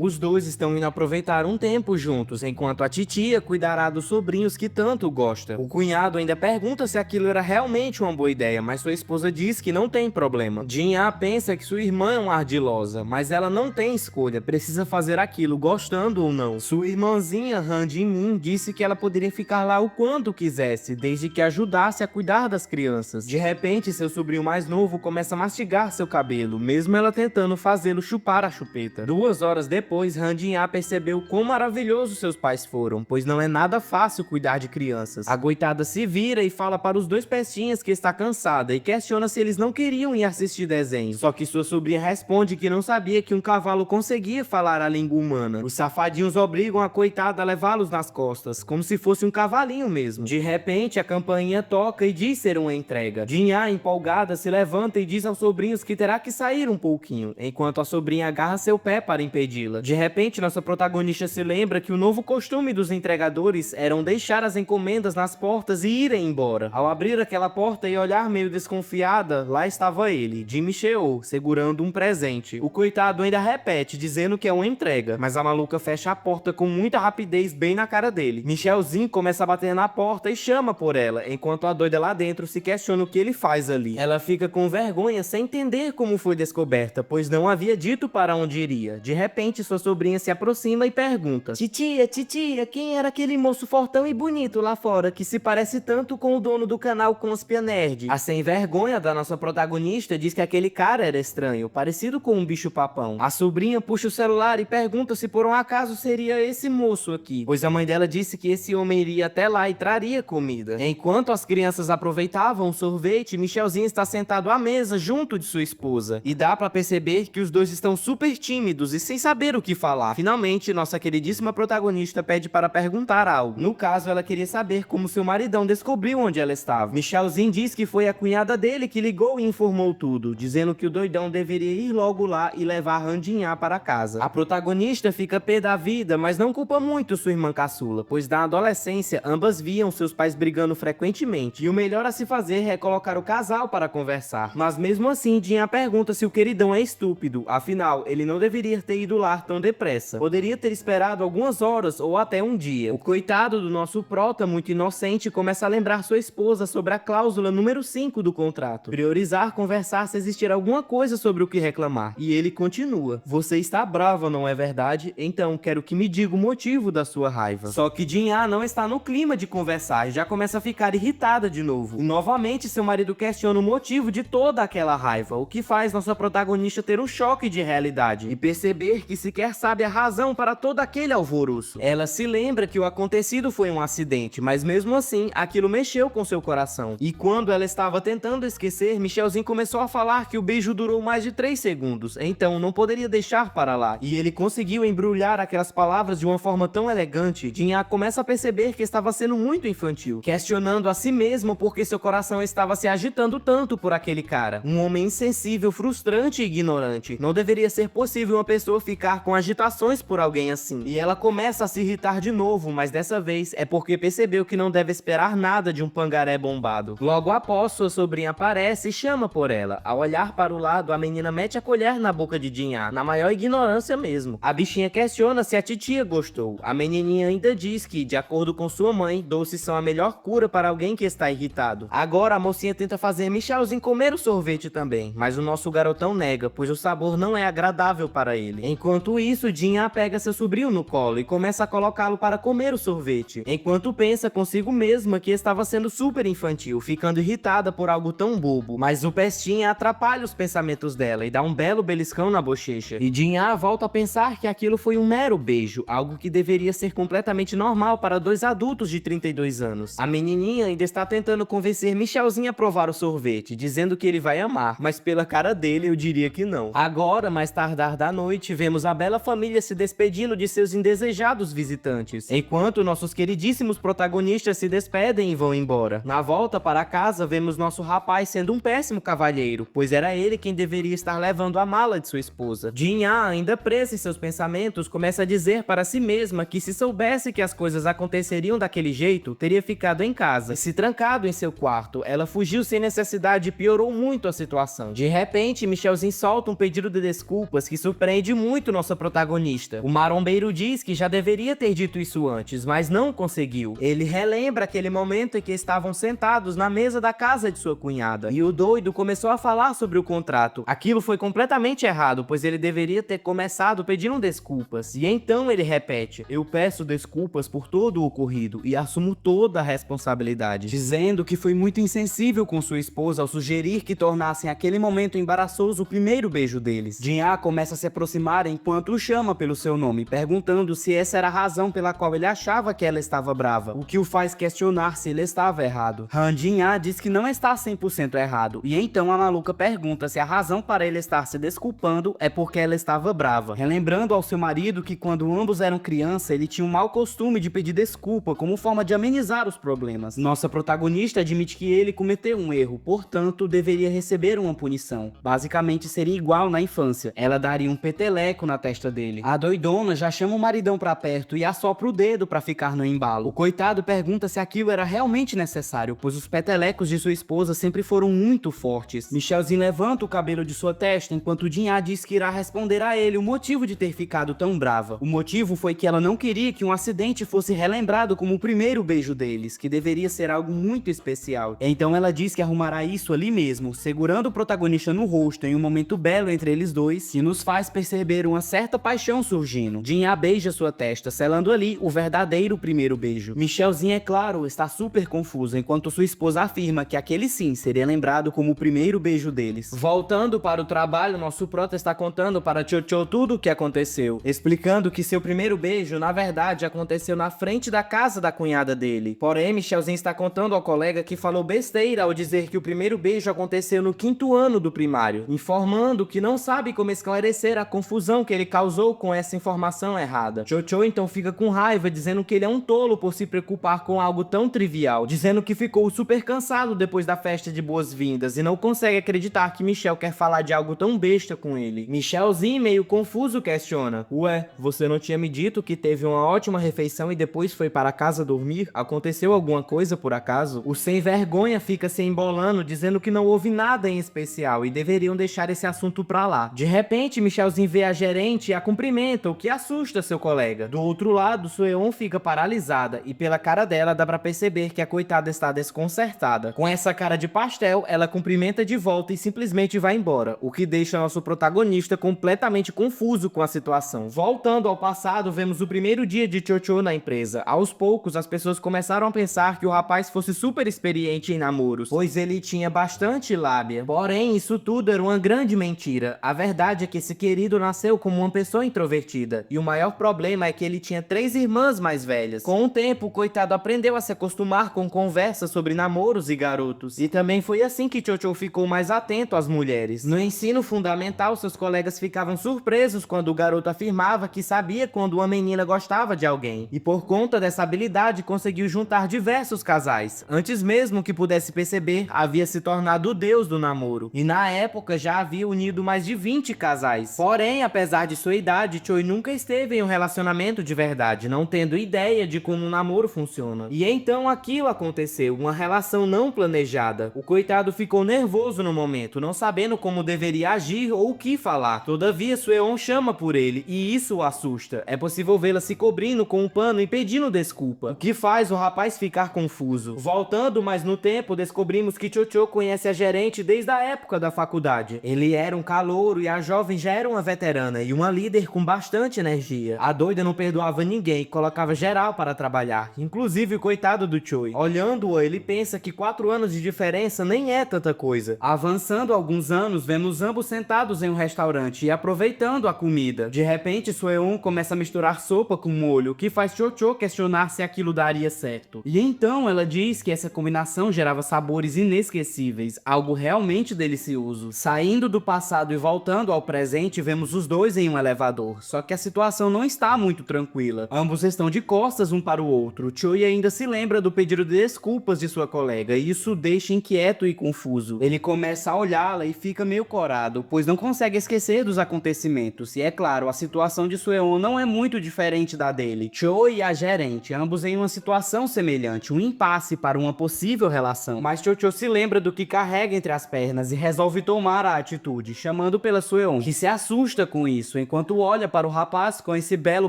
Speaker 2: Os dois estão indo aproveitar um tempo juntos, enquanto a titia cuidará dos sobrinhos que tanto gosta. O cunhado ainda pergunta se aquilo era realmente uma boa ideia, mas sua esposa diz que não tem problema. Jin-Ah pensa que sua irmã é uma ardilosa, mas ela não tem escolha, precisa fazer aquilo gostando ou não. Sua irmãzinha Han Jin-min disse que ela poderia ficar lá o quanto quisesse, desde que ajudasse a cuidar das crianças. De repente, seu sobrinho mais novo começa a mastigar seu cabelo, mesmo ela tentando fazê-lo chupar a chupeta. 2 horas depois, Han Jin-Ah percebeu quão maravilhosos seus pais foram, pois não é nada fácil cuidar de crianças. A coitada se vira e fala para os 2 pestinhas que está cansada e questiona se eles não queriam ir assistir desenho. Só que sua sobrinha responde que não sabia que um cavalo conseguia falar a língua humana. Os safadinhos obrigam a coitada a levá-los nas costas, como se fosse um cavalinho mesmo. De repente, a campainha toca e diz ser uma entrega. Jin-Ah, empolgada, se levanta e diz aos sobrinhos que terá que sair um pouquinho, enquanto a sobrinha agarra seu pé para impedi-la. De repente, nossa protagonista se lembra que o novo costume dos entregadores eram deixar as encomendas nas portas e irem embora. Ao abrir aquela porta e olhar meio desconfiada, lá estava ele, Jimmy Cheo, segurando um presente. O coitado ainda repete, dizendo que é uma entrega, mas a maluca fecha a porta com muita rapidez bem na cara dele. Michelzinho começa a bater na porta e chama por ela, enquanto a doida lá dentro se questiona o que ele faz ali. Ela fica com vergonha sem entender como foi descoberta, pois não havia dito para onde iria. De repente, sua sobrinha se aproxima e pergunta: titia, quem era aquele moço fortão e bonito lá fora que se parece tanto com o dono do canal Conspia Nerd? A sem vergonha da nossa protagonista diz que aquele cara era estranho, parecido com um bicho-papão. A sobrinha puxa o celular e pergunta se por um acaso seria esse moço aqui, pois a mãe dela disse que esse homem iria até lá e traria comida. Enquanto as crianças aproveitavam o sorvete, Michelzinho está sentado à mesa junto de sua esposa, e dá pra perceber que os dois estão super tímidos e sem saber o que falar. Finalmente, nossa queridíssima protagonista pede para perguntar algo. No caso, ela queria saber como seu maridão descobriu onde ela estava. Michelzinho diz que foi a cunhada dele que ligou e informou tudo, dizendo que o doidão deveria ir logo lá e levar Han Jin-Ah para casa. A protagonista fica pé da vida, mas não culpa muito sua irmã caçula, pois na adolescência ambas viam seus pais brigando frequentemente, e o melhor a se fazer é colocar o casal para conversar. Mas mesmo assim, Jin-Ah pergunta se o queridão é estúpido, afinal, ele não deveria ter ido lá tão depressa. Poderia ter esperado algumas horas ou até um dia. O coitado do nosso prota, muito inocente, começa a lembrar sua esposa sobre a cláusula número 5 do contrato: priorizar conversar se existir alguma coisa sobre o que reclamar. E ele continua: você está brava, não é verdade? Então quero que me diga o motivo da sua raiva. Só que Jin-Ah não está no clima de conversar e já começa a ficar irritada de novo. E novamente seu marido questiona o motivo de toda aquela raiva, o que faz nossa protagonista ter um choque de realidade e perceber que sequer sabe a razão para todo aquele alvoroço. Ela se lembra que o acontecido foi um acidente, mas mesmo assim, aquilo mexeu com seu coração. E quando ela estava tentando esquecer, Michelzinho começou a falar que o beijo durou mais de 3 segundos, então não poderia deixar para lá. E ele conseguiu embrulhar aquelas palavras de uma forma tão elegante. Jin-Ah começa a perceber que estava sendo muito infantil, questionando a si mesmo porque seu coração estava se agitando tanto por aquele cara. Um homem inserviço insensível, frustrante e ignorante. Não deveria ser possível uma pessoa ficar com agitações por alguém assim. E ela começa a se irritar de novo, mas dessa vez é porque percebeu que não deve esperar nada de um pangaré bombado. Logo após, sua sobrinha aparece e chama por ela. Ao olhar para o lado, a menina mete a colher na boca de Jinha, na maior ignorância mesmo. A bichinha questiona se a titia gostou. A menininha ainda diz que, de acordo com sua mãe, doces são a melhor cura para alguém que está irritado. Agora a mocinha tenta fazer Michelzinho comer o sorvete também, mas o nosso garotão nega, pois o sabor não é agradável para ele. Enquanto isso, Jinha pega seu sobrinho no colo e começa a colocá-lo para comer o sorvete, enquanto pensa consigo mesma que estava sendo super infantil, ficando irritada por algo tão bobo. Mas o pestinha atrapalha os pensamentos dela e dá um belo beliscão na bochecha. E Jinha volta a pensar que aquilo foi um mero beijo, algo que deveria ser completamente normal para dois adultos de 32 anos. A menininha ainda está tentando convencer Michelzinho a provar o sorvete, dizendo que ele vai amar, mas pela cara dele eu diria que não. Agora, mais tardar da noite, vemos a bela família se despedindo de seus indesejados visitantes, enquanto nossos queridíssimos protagonistas se despedem e vão embora. Na volta para casa, vemos nosso rapaz sendo um péssimo cavalheiro, pois era ele quem deveria estar levando a mala de sua esposa. Jinha, ainda presa em seus pensamentos, começa a dizer para si mesma que se soubesse que as coisas aconteceriam daquele jeito, teria ficado em casa e se trancado em seu quarto. Ela fugiu sem necessidade e piorou muito a situação. De repente, Michelzinho solta um pedido de desculpas que surpreende muito nossa protagonista. O marombeiro diz que já deveria ter dito isso antes, mas não conseguiu. Ele relembra aquele momento em que estavam sentados na mesa da casa de sua cunhada, e o doido começou a falar sobre o contrato. Aquilo foi completamente errado, pois ele deveria ter começado pedindo desculpas. E então ele repete: eu peço desculpas por todo o ocorrido e assumo toda a responsabilidade, dizendo que foi muito insensível com sua esposa ao sugerir que tornassem aquele momento embaraçoso o primeiro beijo deles. Jinha começa a se aproximar enquanto o chama pelo seu nome, perguntando se essa era a razão pela qual ele achava que ela estava brava, o que o faz questionar se ele estava errado. Jinha diz que não está 100% errado, e então a maluca pergunta se a razão para ele estar se desculpando é porque ela estava brava, relembrando ao seu marido que quando ambos eram criança ele tinha um mau costume de pedir desculpa como forma de amenizar os problemas. Nossa protagonista admite que ele cometeu um erro, portanto deveria receber uma punição. Basicamente seria igual na infância, ela daria um peteleco na testa dele. A doidona já chama o maridão pra perto e assopra o dedo pra ficar no embalo. O coitado pergunta se aquilo era realmente necessário, pois os petelecos de sua esposa sempre foram muito fortes. Michelzinho levanta o cabelo de sua testa enquanto Jinha diz que irá responder a ele o motivo de ter ficado tão brava. O motivo foi que ela não queria que um acidente fosse relembrado como o primeiro beijo deles, que deveria ser algo muito especial. Então ela diz que arrumará isso ali mesmo, segurando o protagonista no rosto em um momento belo entre eles dois, que nos faz perceber uma certa paixão surgindo. Jinha beija sua testa, selando ali o verdadeiro primeiro beijo. Michelzinho, é claro, está super confusa, enquanto sua esposa afirma que aquele sim seria lembrado como o primeiro beijo deles. Voltando para o trabalho, nosso prota está contando para Chocho tudo o que aconteceu, explicando que seu primeiro beijo, na verdade, aconteceu na frente da casa da cunhada dele. Porém, Michelzinho está contando ao colega que falou besteira ao dizer que o primeiro beijo aconteceu no 5º ano do primário, informando que não sabe como esclarecer a confusão que ele causou com essa informação errada. Chocho então fica com raiva, dizendo que ele é um tolo por se preocupar com algo tão trivial, dizendo que ficou super cansado depois da festa de boas-vindas e não consegue acreditar que Michel quer falar de algo tão besta com ele. Michelzinho, meio confuso, questiona: ué, você não tinha me dito que teve uma ótima refeição e depois foi para casa dormir? Aconteceu alguma coisa por acaso? O sem vergonha fica se embolando, dizendo que não houve nada em especial e deveriam deixar esse assunto pra lá. De repente, Michelzinho vê a gerente e a cumprimenta, o que assusta seu colega. Do outro lado, Sueon fica paralisada e pela cara dela dá pra perceber que a coitada está desconcertada. Com essa cara de pastel, ela cumprimenta de volta e simplesmente vai embora, o que deixa nosso protagonista completamente confuso com a situação. Voltando ao passado, vemos o primeiro dia de Chocho na empresa. Aos poucos, as pessoas começaram a pensar que o rapaz fosse super experiente em namoros, pois ele tinha bastante lábia. Porém, isso tudo era uma grande mentira. A verdade é que esse querido nasceu como uma pessoa introvertida, e o maior problema é que ele tinha 3 irmãs mais velhas. Com o tempo, o coitado aprendeu a se acostumar com conversas sobre namoros e garotos, e também foi assim que Chocho ficou mais atento às mulheres. No ensino fundamental, seus colegas ficavam surpresos quando o garoto afirmava que sabia quando uma menina gostava de alguém, e por conta dessa habilidade conseguiu juntar diversos casais. Antes mesmo que pudesse perceber, havia se tornado o deus do namoro. e na época já havia unido mais de 20 casais. Porém, apesar de sua idade, Choi nunca esteve em um relacionamento de verdade, não tendo ideia de como um namoro funciona. E então aquilo aconteceu, uma relação não planejada. O coitado ficou nervoso no momento, não sabendo como deveria agir ou o que falar. Todavia, Sueon chama por ele e isso o assusta. É possível vê-la se cobrindo com um pano e pedindo desculpa, o que faz o rapaz ficar confuso. Voltando mais no tempo, descobrimos que Chocho conhece a gerente desde a época da faculdade. Ele era um calouro e a jovem já era uma veterana e uma líder com bastante energia. A doida não perdoava ninguém e colocava geral para trabalhar, inclusive o coitado do Choi. Olhando-a, ele pensa que 4 anos de diferença nem é tanta coisa. Avançando alguns anos, vemos ambos sentados em um restaurante e aproveitando a comida. De repente, Sueon começa a misturar sopa com molho, o que faz Chocho questionar se aquilo daria certo. E então ela diz que essa combinação gerava sabores inesquecíveis, algo realmente delicioso. Saindo do passado e voltando ao presente, vemos os dois em um elevador, só que a situação não está muito tranquila. Ambos estão de costas um para o outro. Choi ainda se lembra do pedido de desculpas de sua colega, e isso o deixa inquieto e confuso. Ele começa a olhá-la e fica meio corado, pois não consegue esquecer dos acontecimentos, e é claro, a situação de Sueon não é muito diferente da dele. Choi e a gerente, ambos em uma situação semelhante, um impasse para uma possível relação. Mas Chocho se lembra do que carrega entre as pernas e resolve tomar a atitude, chamando pela Sueon, que se assusta com isso, enquanto olha para o rapaz com esse belo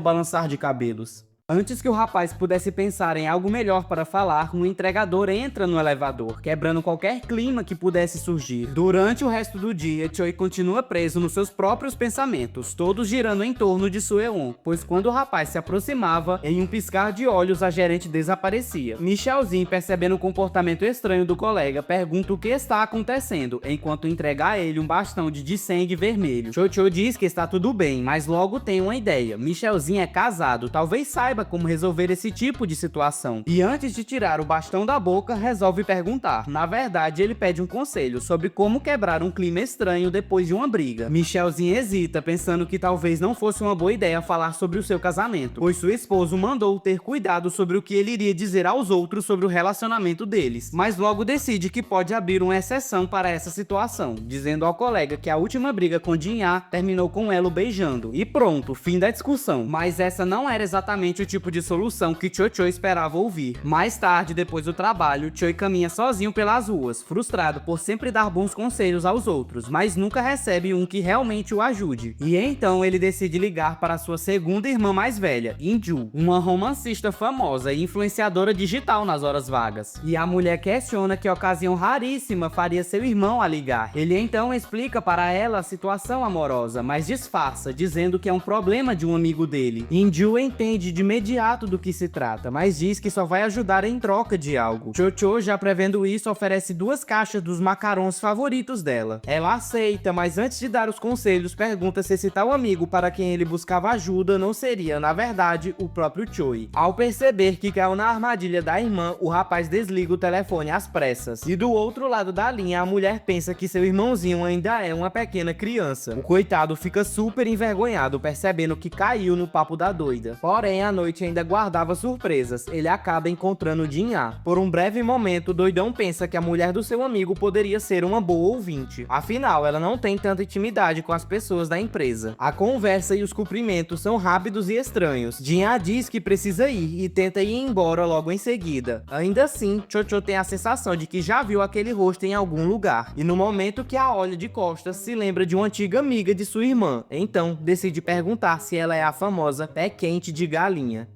Speaker 2: balançar de cabelos. Antes que o rapaz pudesse pensar em algo melhor para falar, um entregador entra no elevador, quebrando qualquer clima que pudesse surgir. Durante o resto do dia, Choi continua preso nos seus próprios pensamentos, todos girando em torno de Sueon, pois quando o rapaz se aproximava, em um piscar de olhos a gerente desaparecia. Michelzinho, percebendo o comportamento estranho do colega, pergunta o que está acontecendo, enquanto entrega a ele um bastão de Jiseng vermelho. Chocho diz que está tudo bem, mas logo tem uma ideia. Michelzinho é casado, talvez saiba como resolver esse tipo de situação. E antes de tirar o bastão da boca, resolve perguntar. Na verdade, ele pede um conselho sobre como quebrar um clima estranho depois de uma briga. Michelzinho hesita, pensando que talvez não fosse uma boa ideia falar sobre o seu casamento, pois seu esposo mandou ter cuidado sobre o que ele iria dizer aos outros sobre o relacionamento deles, mas logo decide que pode abrir uma exceção para essa situação, dizendo ao colega que a última briga com Jin-Ah terminou com ela o beijando. E pronto, fim da discussão. Mas essa não era exatamente o tipo de solução que Chocho esperava ouvir. Mais tarde, depois do trabalho, Choi caminha sozinho pelas ruas, frustrado por sempre dar bons conselhos aos outros, mas nunca recebe um que realmente o ajude. E então ele decide ligar para sua segunda irmã mais velha, In-ju, uma romancista famosa e influenciadora digital nas horas vagas. E a mulher questiona que ocasião raríssima faria seu irmão a ligar. Ele então explica para ela a situação amorosa, mas disfarça, dizendo que é um problema de um amigo dele. In-ju entende de imediato do que se trata, mas diz que só vai ajudar em troca de algo. Chocho, já prevendo isso, oferece 2 caixas dos macarons favoritos dela. Ela aceita, mas antes de dar os conselhos, pergunta se esse tal amigo para quem ele buscava ajuda não seria, na verdade, o próprio Choi. Ao perceber que caiu na armadilha da irmã, o rapaz desliga o telefone às pressas. E do outro lado da linha, a mulher pensa que seu irmãozinho ainda é uma pequena criança. O coitado fica super envergonhado, percebendo que caiu no papo da doida. Porém, a noite ainda guardava surpresas. Ele acaba encontrando Jin-Ah. Por um breve momento, o doidão pensa que a mulher do seu amigo poderia ser uma boa ouvinte. Afinal, ela não tem tanta intimidade com as pessoas da empresa. A conversa e os cumprimentos são rápidos e estranhos. Jin-Ah diz que precisa ir e tenta ir embora logo em seguida. Ainda assim, Chocho tem a sensação de que já viu aquele rosto em algum lugar. E no momento que a olha de costas, se lembra de uma antiga amiga de sua irmã. Então, decide perguntar se ela é a famosa pé quente de galinha.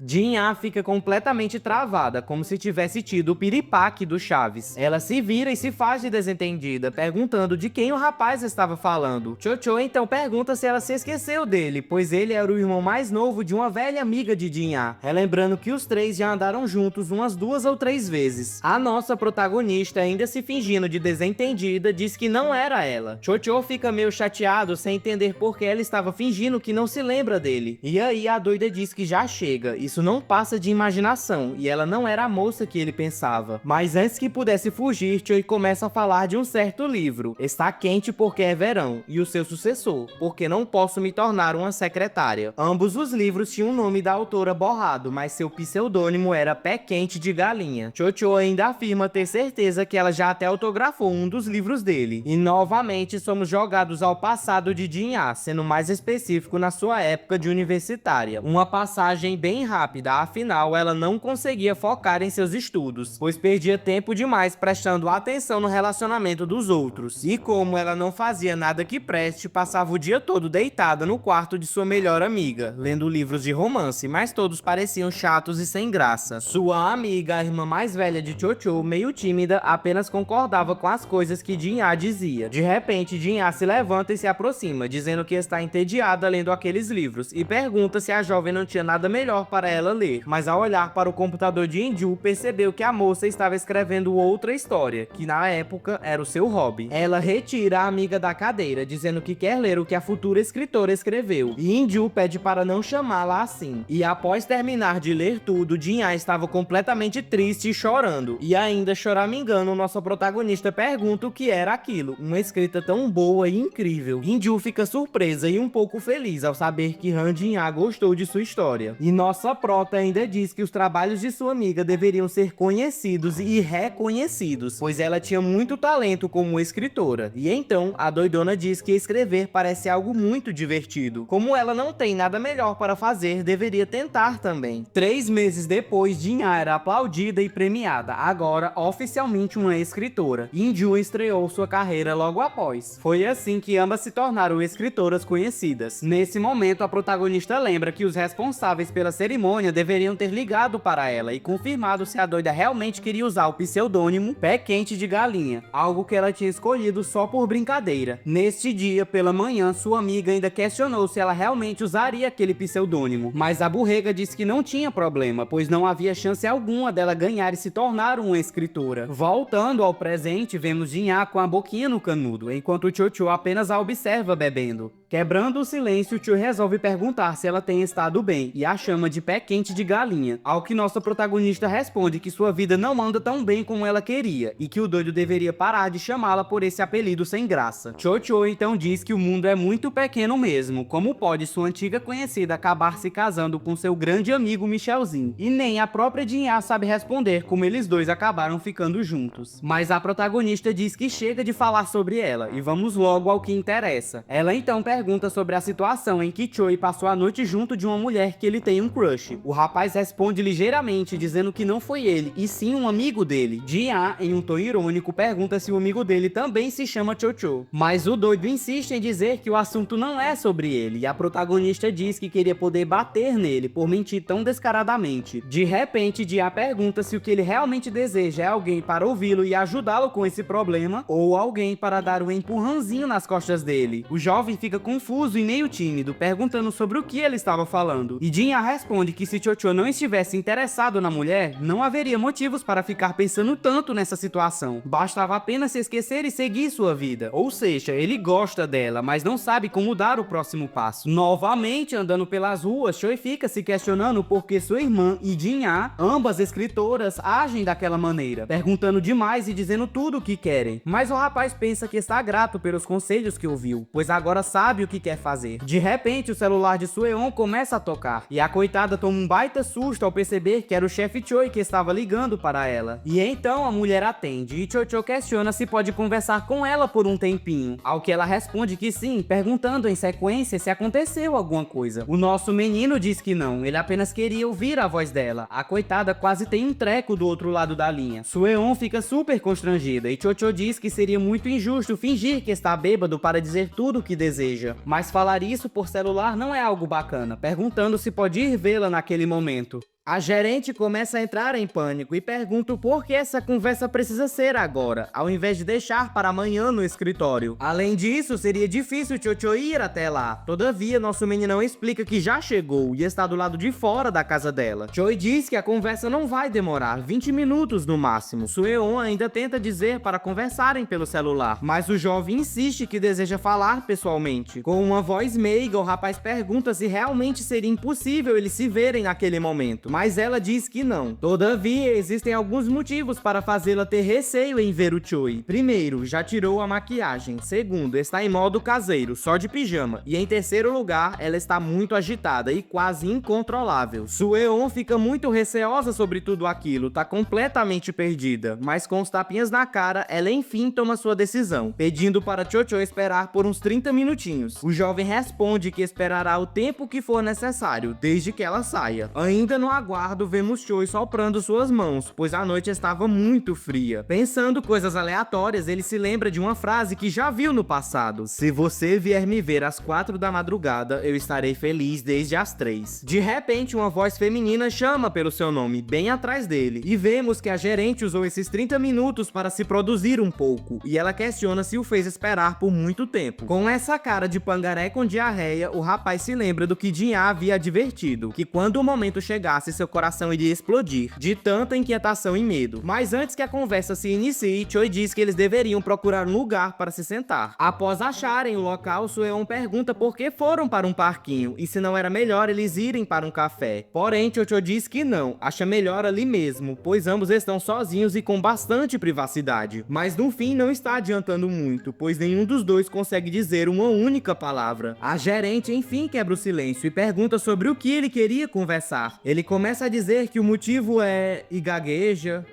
Speaker 2: Jin-Ah fica completamente travada, como se tivesse tido o piripaque do Chaves. Ela se vira e se faz de desentendida, perguntando de quem o rapaz estava falando. Chocho então pergunta se ela se esqueceu dele, pois ele era o irmão mais novo de uma velha amiga de Jin-Ah, relembrando que os três já andaram juntos umas 2 ou 3 vezes. A nossa protagonista, ainda se fingindo de desentendida, diz que não era ela. Chocho fica meio chateado sem entender por que ela estava fingindo que não se lembra dele. E aí a doida diz que já chega, e Isso não passa de imaginação, e ela não era a moça que ele pensava. Mas antes que pudesse fugir, Choi começa a falar de um certo livro, Está Quente Porque é Verão, e o seu sucessor, Porque Não Posso Me Tornar Uma Secretária. Ambos os livros tinham o nome da autora borrado, mas seu pseudônimo era Pé Quente de Galinha. Cho ainda afirma ter certeza que ela já até autografou um dos livros dele. E novamente somos jogados ao passado de Jin-ah, sendo mais específico na sua época de universitária. Uma passagem bem rápida, afinal ela não conseguia focar em seus estudos, pois perdia tempo demais prestando atenção no relacionamento dos outros. E como ela não fazia nada que preste, passava o dia todo deitada no quarto de sua melhor amiga, lendo livros de romance, mas todos pareciam chatos e sem graça. Sua amiga, a irmã mais velha de Cho, meio tímida, apenas concordava com as coisas que Jin-ah dizia. De repente, Jin-ah se levanta e se aproxima, dizendo que está entediada lendo aqueles livros, e pergunta se a jovem não tinha nada melhor para ela ler. Mas ao olhar para o computador de In-ju, percebeu que a moça estava escrevendo outra história, que na época era o seu hobby. Ela retira a amiga da cadeira, dizendo que quer ler o que a futura escritora escreveu, e In-ju pede para não chamá-la assim. E após terminar de ler tudo, Jin-ah estava completamente triste e chorando. E ainda choramingando, nossa protagonista pergunta o que era aquilo, uma escrita tão boa e incrível. In-ju fica surpresa e um pouco feliz ao saber que Han Jin-ah gostou de sua história. E nossa prota ainda diz que os trabalhos de sua amiga deveriam ser conhecidos e reconhecidos, pois ela tinha muito talento como escritora. E então, a doidona diz que escrever parece algo muito divertido. Como ela não tem nada melhor para fazer, deveria tentar também. 3 meses depois, Jin-ah era aplaudida e premiada, agora oficialmente uma escritora. In-ju estreou sua carreira logo após. Foi assim que ambas se tornaram escritoras conhecidas. Nesse momento, a protagonista lembra que os responsáveis pela cerimônia deveriam ter ligado para ela e confirmado se a doida realmente queria usar o pseudônimo Pé Quente de Galinha, algo que ela tinha escolhido só por brincadeira. Neste dia, pela manhã, sua amiga ainda questionou se ela realmente usaria aquele pseudônimo, mas a burrega disse que não tinha problema, pois não havia chance alguma dela ganhar e se tornar uma escritora. Voltando ao presente, vemos Jin-ah com a boquinha no canudo, enquanto Cho apenas a observa bebendo. Quebrando o silêncio, Cho resolve perguntar se ela tem estado bem e a chama de Pé Quente de Galinha, ao que nossa protagonista responde que sua vida não anda tão bem como ela queria e que o doido deveria parar de chamá-la por esse apelido sem graça. Cho então diz que o mundo é muito pequeno mesmo, como pode sua antiga conhecida acabar se casando com seu grande amigo Michelzinho, e nem a própria Jin-ah sabe responder como eles dois acabaram ficando juntos. Mas a protagonista diz que chega de falar sobre ela e vamos logo ao que interessa. Ela então pergunta sobre a situação em que Choi passou a noite junto de uma mulher que ele tem um crush. O rapaz responde ligeiramente, dizendo que não foi ele, e sim um amigo dele. Jin-ah, em um tom irônico, pergunta se o amigo dele também se chama Cho, mas o doido insiste em dizer que o assunto não é sobre ele, e a protagonista diz que queria poder bater nele por mentir tão descaradamente. De repente, Jin-ah pergunta se o que ele realmente deseja é alguém para ouvi-lo e ajudá-lo com esse problema, ou alguém para dar um empurrãozinho nas costas dele. O jovem fica confuso e meio tímido, perguntando sobre o que ele estava falando, e Jin-ah responde que se Cho não estivesse interessado na mulher, não haveria motivos para ficar pensando tanto nessa situação. Bastava apenas se esquecer e seguir sua vida. Ou seja, ele gosta dela, mas não sabe como dar o próximo passo. Novamente, andando pelas ruas, Choi fica se questionando por que sua irmã e Jin-ah, ambas escritoras, agem daquela maneira, perguntando demais e dizendo tudo o que querem. Mas o rapaz pensa que está grato pelos conselhos que ouviu, pois agora sabe o que quer fazer. De repente, o celular de Sueon começa a tocar, e a coitada toma um baita susto ao perceber que era o chefe Choi que estava ligando para ela. E então a mulher atende, e Cho questiona se pode conversar com ela por um tempinho, ao que ela responde que sim, perguntando em sequência se aconteceu alguma coisa. O nosso menino diz que não, ele apenas queria ouvir a voz dela. A coitada quase tem um treco do outro lado da linha. Sueon fica super constrangida, e Cho diz que seria muito injusto fingir que está bêbado para dizer tudo o que deseja, mas falar isso por celular não é algo bacana, perguntando se pode ir vê-la naquele momento. A gerente começa a entrar em pânico e pergunta por que essa conversa precisa ser agora, ao invés de deixar para amanhã no escritório. Além disso, seria difícil Chocho ir até lá. Todavia, nosso meninão explica que já chegou e está do lado de fora da casa dela. Choi diz que a conversa não vai demorar 20 minutos no máximo. Sueon ainda tenta dizer para conversarem pelo celular, mas o jovem insiste que deseja falar pessoalmente. Com uma voz meiga, o rapaz pergunta se realmente seria impossível eles se verem naquele momento, mas ela diz que não. Todavia, existem alguns motivos para fazê-la ter receio em ver o Choi. Primeiro, já tirou a maquiagem. Segundo, está em modo caseiro, só de pijama. E em terceiro lugar, ela está muito agitada e quase incontrolável. Sueon fica muito receosa sobre tudo aquilo, tá completamente perdida. Mas com os tapinhas na cara, ela enfim toma sua decisão, pedindo para Chocho esperar por uns 30 minutinhos. O jovem responde que esperará o tempo que for necessário, desde que ela saia. Ainda no aguardo, vemos Choi soprando suas mãos, pois a noite estava muito fria. Pensando coisas aleatórias, ele se lembra de uma frase que já viu no passado: se você vier me ver às 4 da madrugada, eu estarei feliz desde as 3. De repente, uma voz feminina chama pelo seu nome, bem atrás dele, e vemos que a gerente usou esses 30 minutos para se produzir um pouco, e ela questiona se o fez esperar por muito tempo. Com essa cara de pangaré com diarreia, o rapaz se lembra do que Jin havia advertido, que quando o momento chegasse, seu coração iria explodir, de tanta inquietação e medo. Mas antes que a conversa se inicie, Choi diz que eles deveriam procurar um lugar para se sentar. Após acharem o local, Sueon pergunta por que foram para um parquinho, e se não era melhor eles irem para um café. Porém, Chocho diz que não, acha melhor ali mesmo, pois ambos estão sozinhos e com bastante privacidade. Mas no fim não está adiantando muito, pois nenhum dos dois consegue dizer uma única palavra. A gerente enfim quebra o silêncio e pergunta sobre o que ele queria conversar. Ele começa a dizer que o motivo é... e gagueja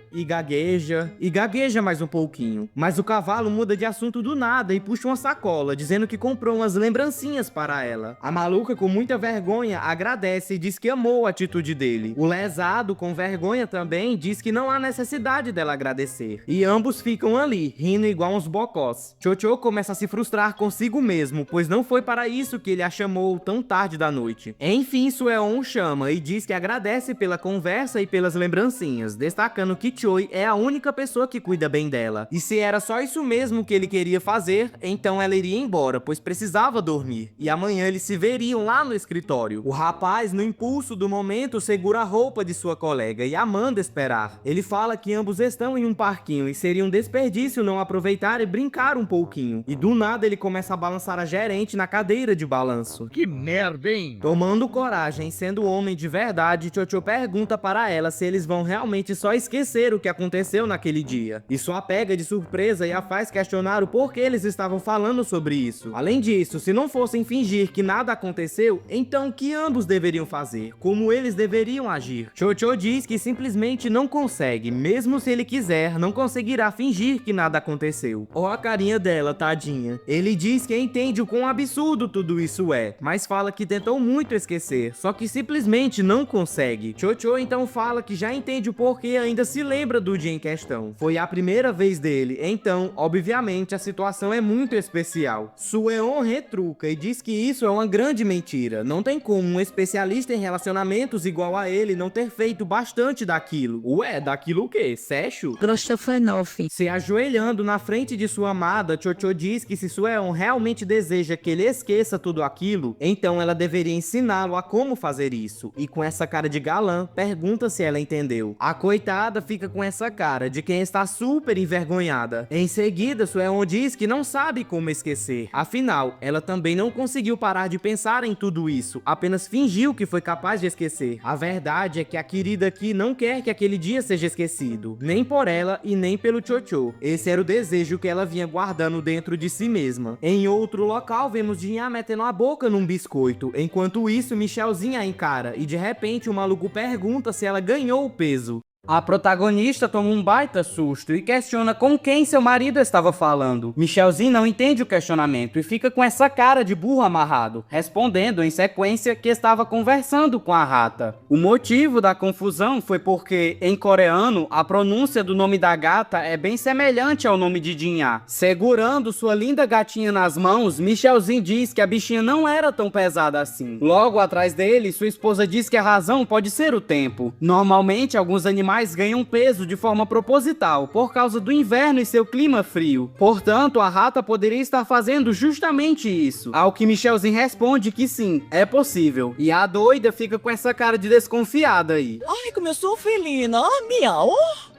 Speaker 2: mais um pouquinho. Mas o cavalo muda de assunto do nada e puxa uma sacola, dizendo que comprou umas lembrancinhas para ela. A maluca, com muita vergonha, agradece e diz que amou a atitude dele. O lesado, com vergonha também, diz que não há necessidade dela agradecer. E ambos ficam ali, rindo igual uns bocós. Chocho começa a se frustrar consigo mesmo, pois não foi para isso que ele a chamou tão tarde da noite. Enfim, Sueon chama e diz que agradece pela conversa e pelas lembrancinhas, destacando que Choi é a única pessoa que cuida bem dela. E se era só isso mesmo que ele queria fazer, então ela iria embora, pois precisava dormir. E amanhã eles se veriam lá no escritório. O rapaz, no impulso do momento, segura a roupa de sua colega e a manda esperar. Ele fala que ambos estão em um parquinho e seria um desperdício não aproveitar e brincar um pouquinho. E do nada ele começa a balançar a gerente na cadeira de balanço.
Speaker 1: Que merda, hein?
Speaker 2: Tomando coragem, sendo homem de verdade, Chocho pergunta para ela se eles vão realmente só esquecer o que aconteceu naquele dia. Isso a pega de surpresa e a faz questionar o porquê eles estavam falando sobre isso. Além disso, se não fossem fingir que nada aconteceu, então o que ambos deveriam fazer? Como eles deveriam agir? Chocho diz que simplesmente não consegue, mesmo se ele quiser, não conseguirá fingir que nada aconteceu. Ó a carinha dela, tadinha. Ele diz que entende o quão absurdo tudo isso é, mas fala que tentou muito esquecer, só que simplesmente não consegue. Chocho então fala que já entende o porquê ainda se lembra do dia em questão. Foi a primeira vez dele, então, obviamente, a situação é muito especial. Sueon retruca e diz que isso é uma grande mentira. Não tem como um especialista em relacionamentos igual a ele não ter feito bastante daquilo. Ué, daquilo o quê? Sexo?
Speaker 4: Prostofanov.
Speaker 2: Se ajoelhando na frente de sua amada, Chocho diz que se Sueon realmente deseja que ele esqueça tudo aquilo, então ela deveria ensiná-lo a como fazer isso. E com essa cara de galã, pergunta se ela entendeu. A coitada fica com essa cara de quem está super envergonhada. Em seguida, Sueon diz que não sabe como esquecer. Afinal, ela também não conseguiu parar de pensar em tudo isso, apenas fingiu que foi capaz de esquecer. A verdade é que a querida aqui não quer que aquele dia seja esquecido, nem por ela e nem pelo Chocho. Esse era o desejo que ela vinha guardando dentro de si mesma. Em outro local, vemos Jinha metendo a boca num biscoito. Enquanto isso, Michelzinha a encara e de repente o maluco pergunta se ela ganhou o peso. A protagonista toma um baita susto e questiona com quem seu marido estava falando. Michelzinho não entende o questionamento e fica com essa cara de burro amarrado, respondendo em sequência que estava conversando com a rata. O motivo da confusão foi porque, em coreano, a pronúncia do nome da gata é bem semelhante ao nome de Jinha. Segurando sua linda gatinha nas mãos, Michelzinho diz que a bichinha não era tão pesada assim. Logo atrás dele, sua esposa diz que a razão pode ser o tempo. Normalmente, alguns animais ganham peso de forma proposital por causa do inverno e seu clima frio. Portanto, a rata poderia estar fazendo justamente isso. Ao que Michelzinho responde que sim, é possível. E a doida fica com essa cara de desconfiada aí.
Speaker 4: Ai, como eu sou felina, miau.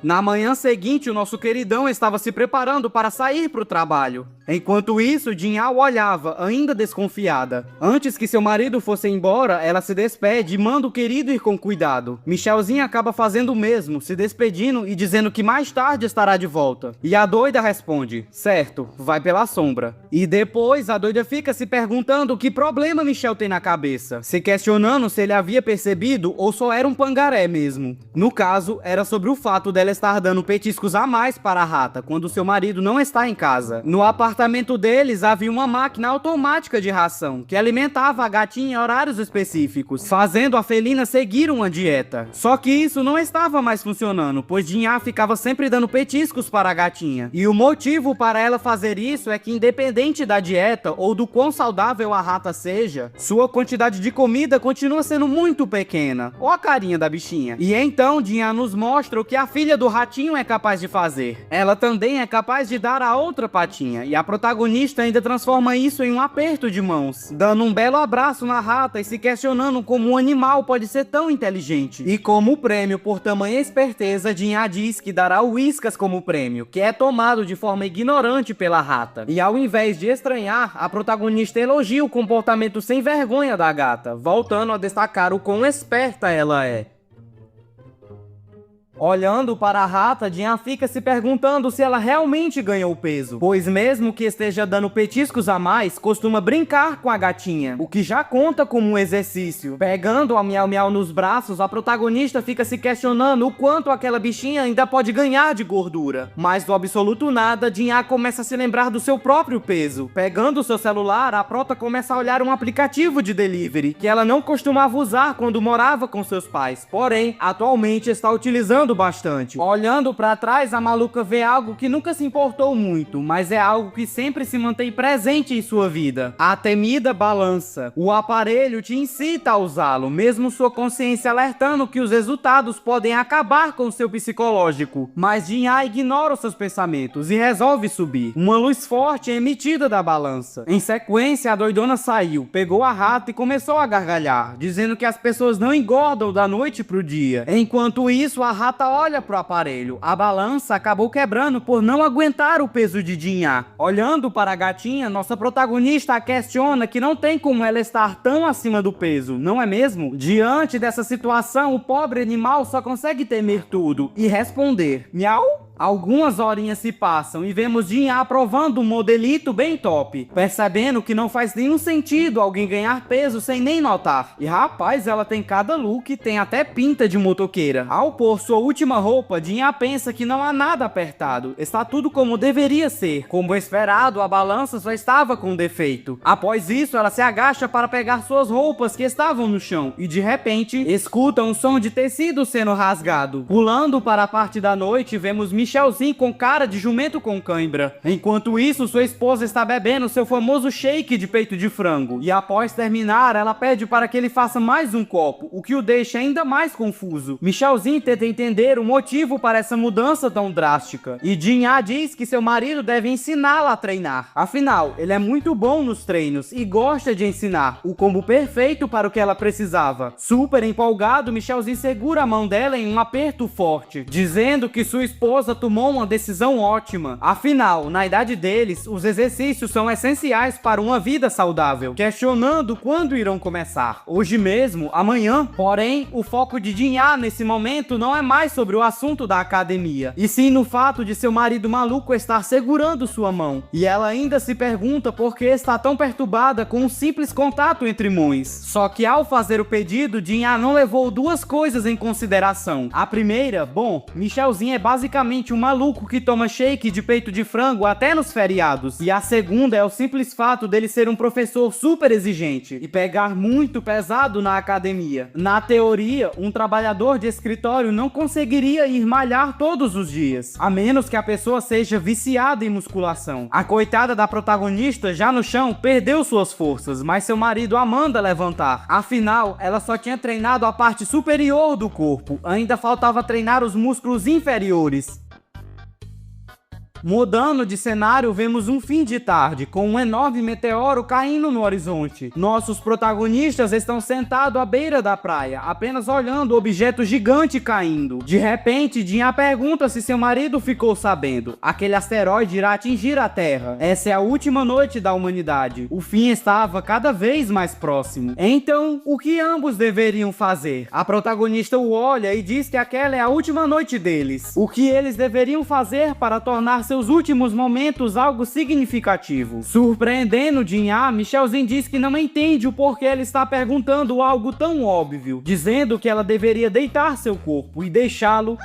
Speaker 2: Na manhã seguinte, o nosso queridão estava se preparando para sair para o trabalho. Enquanto isso, Jinha olhava, ainda desconfiada. Antes que seu marido fosse embora, ela se despede e manda o querido ir com cuidado. Michelzinho acaba fazendo o mesmo, se despedindo e dizendo que mais tarde estará de volta. E a doida responde, certo, vai pela sombra. E depois, a doida fica se perguntando que problema Michel tem na cabeça, se questionando se ele havia percebido ou só era um pangaré mesmo. No caso, era sobre o fato dela estar dando petiscos a mais para a rata, quando seu marido não está em casa. No apartamento deles havia uma máquina automática de ração, que alimentava a gatinha em horários específicos, fazendo a felina seguir uma dieta. Só que isso não estava mais funcionando, pois Jinha ficava sempre dando petiscos para a gatinha. E o motivo para ela fazer isso é que, independente da dieta ou do quão saudável a rata seja, sua quantidade de comida continua sendo muito pequena. Ó a carinha da bichinha. E então Jinha nos mostra o que a filha do ratinho é capaz de fazer. Ela também é capaz de dar a outra patinha, e a protagonista ainda transforma isso em um aperto de mãos, dando um belo abraço na rata e se questionando como um animal pode ser tão inteligente. E como prêmio por tamanha esperteza, Jinha diz que dará o Whiskas como prêmio, que é tomado de forma ignorante pela rata. E ao invés de estranhar, a protagonista elogia o comportamento sem vergonha da gata, voltando a destacar o quão esperta ela é. Olhando para a rata, Jinha fica se perguntando se ela realmente ganhou peso, pois mesmo que esteja dando petiscos a mais, costuma brincar com a gatinha, o que já conta como um exercício. Pegando a Miau Miau nos braços, a protagonista fica se questionando o quanto aquela bichinha ainda pode ganhar de gordura. Mas do absoluto nada, Jinha começa a se lembrar do seu próprio peso. Pegando seu celular, a prota começa a olhar um aplicativo de delivery, que ela não costumava usar quando morava com seus pais, porém, atualmente está utilizando bastante. Olhando pra trás, a maluca vê algo que nunca se importou muito, mas é algo que sempre se mantém presente em sua vida. A temida balança. O aparelho te incita a usá-lo, mesmo sua consciência alertando que os resultados podem acabar com seu psicológico. Mas Jinha ignora os seus pensamentos e resolve subir. Uma luz forte é emitida da balança. Em sequência, a doidona saiu, pegou a rata e começou a gargalhar, dizendo que as pessoas não engordam da noite pro dia. Enquanto isso, a rata olha pro aparelho. A balança acabou quebrando por não aguentar o peso de Jinha. Olhando para a gatinha, nossa protagonista a questiona que não tem como ela estar tão acima do peso, não é mesmo? Diante dessa situação, o pobre animal só consegue temer tudo e responder: miau? Algumas horinhas se passam e vemos Jinha aprovando um modelito bem top, percebendo que não faz nenhum sentido alguém ganhar peso sem nem notar. E rapaz, ela tem cada look, tem até pinta de motoqueira. Ao pôr sua última roupa, Jinha pensa que não há nada apertado, está tudo como deveria ser. Como esperado, a balança só estava com defeito. Após isso, ela se agacha para pegar suas roupas que estavam no chão e de repente, escuta um som de tecido sendo rasgado. Pulando para a parte da noite, vemos Michelzinho com cara de jumento com cãibra. Enquanto isso, sua esposa está bebendo seu famoso shake de peito de frango. E após terminar, ela pede para que ele faça mais um copo, o que o deixa ainda mais confuso. Michelzinho tenta entender o motivo para essa mudança tão drástica. E Jinha diz que seu marido deve ensiná-la a treinar. Afinal, ele é muito bom nos treinos e gosta de ensinar, o combo perfeito para o que ela precisava. Super empolgado, Michelzinho segura a mão dela em um aperto forte, dizendo que sua esposa tomou uma decisão ótima. Afinal, na idade deles, os exercícios são essenciais para uma vida saudável, questionando quando irão começar. Hoje mesmo, amanhã. Porém, o foco de Jinha nesse momento não é mais sobre o assunto da academia, e sim no fato de seu marido maluco estar segurando sua mão. E ela ainda se pergunta por que está tão perturbada com um simples contato entre mãos. Só que ao fazer o pedido, Jinha não levou duas coisas em consideração. A primeira, bom, Michelzinho é basicamente um maluco que toma shake de peito de frango até nos feriados. E a segunda é o simples fato dele ser um professor super exigente e pegar muito pesado na academia. Na teoria, um trabalhador de escritório não conseguiria ir malhar todos os dias, a menos que a pessoa seja viciada em musculação. A coitada da protagonista, já no chão, perdeu suas forças, mas seu marido a manda levantar. Afinal, ela só tinha treinado a parte superior do corpo, ainda faltava treinar os músculos inferiores. Mudando de cenário, vemos um fim de tarde, com um enorme meteoro caindo no horizonte. Nossos protagonistas estão sentados à beira da praia, apenas olhando o objeto gigante caindo. De repente, Jinha pergunta se seu marido ficou sabendo. Aquele asteroide irá atingir a Terra. Essa é a última noite da humanidade. O fim estava cada vez mais próximo. Então, o que ambos deveriam fazer? A protagonista o olha e diz que aquela é a última noite deles. O que eles deveriam fazer para tornar seus últimos momentos algo significativo. Surpreendendo Jinha, Michelzinho diz que não entende o porquê ela está perguntando algo tão óbvio, dizendo que ela deveria deitar seu corpo e deixá-lo.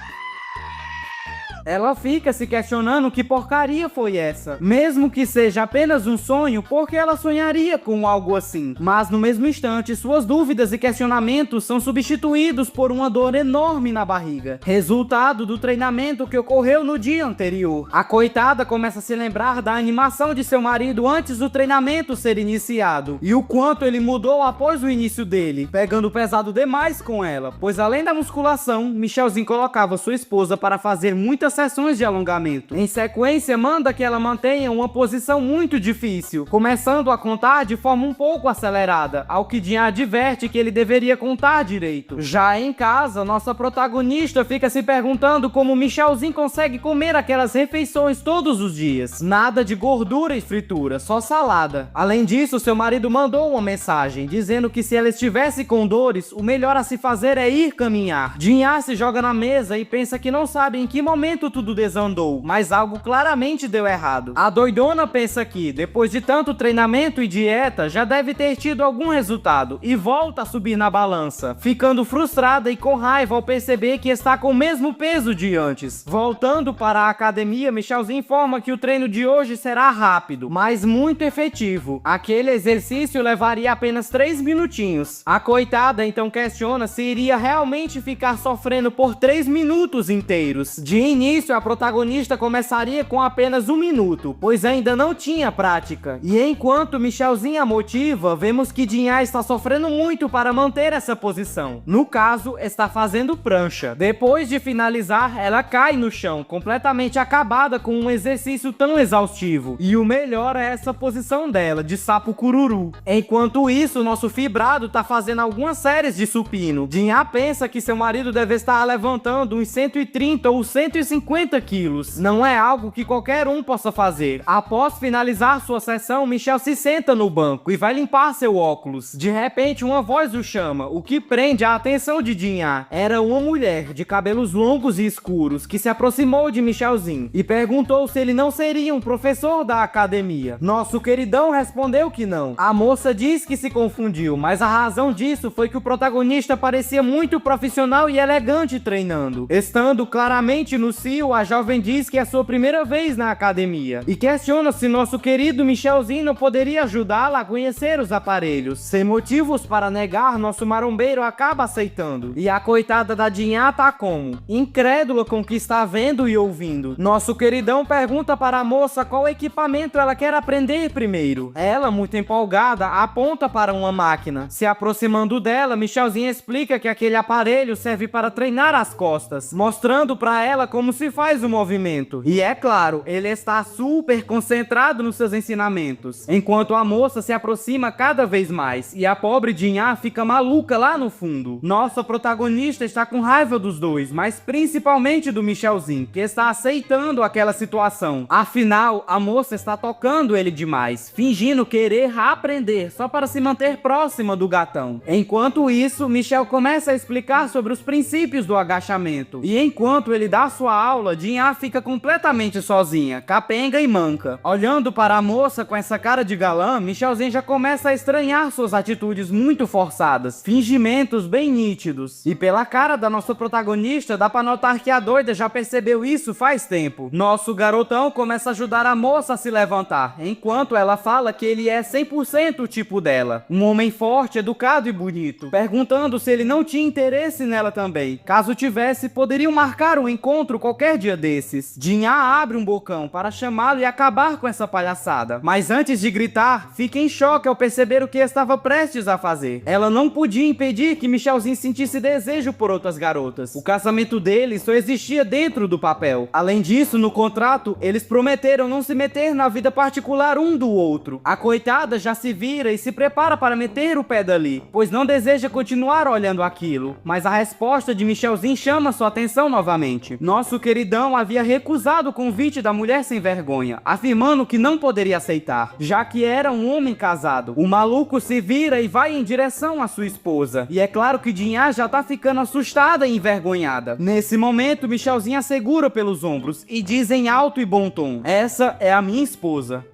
Speaker 2: Ela fica se questionando que porcaria foi essa. Mesmo que seja apenas um sonho, por que ela sonharia com algo assim? Mas no mesmo instante, suas dúvidas e questionamentos são substituídos por uma dor enorme na barriga, resultado do treinamento que ocorreu no dia anterior. A coitada começa a se lembrar da animação de seu marido antes do treinamento ser iniciado, e o quanto ele mudou após o início dele, pegando pesado demais com ela, pois além da musculação, Michelzinho colocava sua esposa para fazer muitas sessões de alongamento. Em sequência, manda que ela mantenha uma posição muito difícil, começando a contar de forma um pouco acelerada, ao que Jinha adverte que ele deveria contar direito. Já em casa, nossa protagonista fica se perguntando como Michelzinho consegue comer aquelas refeições todos os dias. Nada de gordura e fritura, só salada. Além disso, seu marido mandou uma mensagem, dizendo que se ela estivesse com dores, o melhor a se fazer é ir caminhar. Jinha se joga na mesa e pensa que não sabe em que momento tudo desandou, mas algo claramente deu errado. A doidona pensa que, depois de tanto treinamento e dieta, já deve ter tido algum resultado, e volta a subir na balança, ficando frustrada e com raiva ao perceber que está com o mesmo peso de antes. Voltando para a academia, Michelzinho informa que o treino de hoje será rápido, mas muito efetivo. Aquele exercício levaria apenas 3 minutinhos. A coitada então questiona se iria realmente ficar sofrendo por 3 minutos inteiros. De início, a protagonista começaria com apenas 1 minuto, pois ainda não tinha prática. E enquanto Michelzinho a motiva, vemos que Jinha está sofrendo muito para manter essa posição. No caso, está fazendo prancha. Depois de finalizar, ela cai no chão, completamente acabada com um exercício tão exaustivo. E o melhor é essa posição dela, de sapo cururu. Enquanto isso, nosso fibrado tá fazendo algumas séries de supino. Jinha pensa que seu marido deve estar levantando uns 130 ou 150 quilos. Não é algo que qualquer um possa fazer. Após finalizar sua sessão, Michel se senta no banco e vai limpar seu óculos. De repente, uma voz o chama, o que prende a atenção de Jinha. Era uma mulher de cabelos longos e escuros que se aproximou de Michelzinho e perguntou se ele não seria um professor da academia. Nosso queridão respondeu que não. A moça diz que se confundiu, mas a razão disso foi que o protagonista parecia muito profissional e elegante treinando. Estando claramente no cio, a jovem diz que é sua primeira vez na academia e questiona se nosso querido Michelzinho não poderia ajudá-la a conhecer os aparelhos. Sem motivos para negar, nosso marombeiro acaba aceitando. E a coitada da Jinha tá como? Incrédula com o que está vendo e ouvindo. Nosso queridão pergunta para a moça qual equipamento ela quer aprender primeiro. Ela, muito empolgada, aponta para uma máquina. Se aproximando dela, Michelzinho explica que aquele aparelho serve para treinar as costas, mostrando para ela como se faz o movimento. E é claro, ele está super concentrado nos seus ensinamentos, enquanto a moça se aproxima cada vez mais e a pobre Jinha fica maluca lá no fundo. Nossa protagonista está com raiva dos dois, mas principalmente do Michelzinho, que está aceitando aquela situação. Afinal, a moça está tocando ele demais, fingindo querer aprender só para se manter próxima do gatão. Enquanto isso, Michel começa a explicar sobre os princípios do agachamento. E enquanto ele dá sua aula, Jinha fica completamente sozinha, capenga e manca. Olhando para a moça com essa cara de galã, Michelzinho já começa a estranhar suas atitudes muito forçadas, fingimentos bem nítidos. E pela cara da nossa protagonista, dá pra notar que a doida já percebeu isso faz tempo. Nosso garotão começa a ajudar a moça a se levantar, enquanto ela fala que ele é 100% o tipo dela. Um homem forte, educado e bonito, perguntando se ele não tinha interesse nela também. Caso tivesse, poderiam marcar um encontro qualquer dia desses. Jinha abre um bocão para chamá-lo e acabar com essa palhaçada. Mas antes de gritar, fica em choque ao perceber o que estava prestes a fazer. Ela não podia impedir que Michelzinho sentisse desejo por outras garotas. O casamento deles só existia dentro do papel. Além disso, no contrato, eles prometeram não se meter na vida particular um do outro. A coitada já se vira e se prepara para meter o pé dali, pois não deseja continuar olhando aquilo. Mas a resposta de Michelzinho chama sua atenção novamente. Nosso queridão havia recusado o convite da mulher sem vergonha, afirmando que não poderia aceitar, já que era um homem casado. O maluco se vira e vai em direção à sua esposa. E é claro que Jinha já tá ficando assustada e envergonhada. Nesse momento, Michelzinho a segura pelos ombros e diz em alto e bom tom: "Essa é a minha esposa."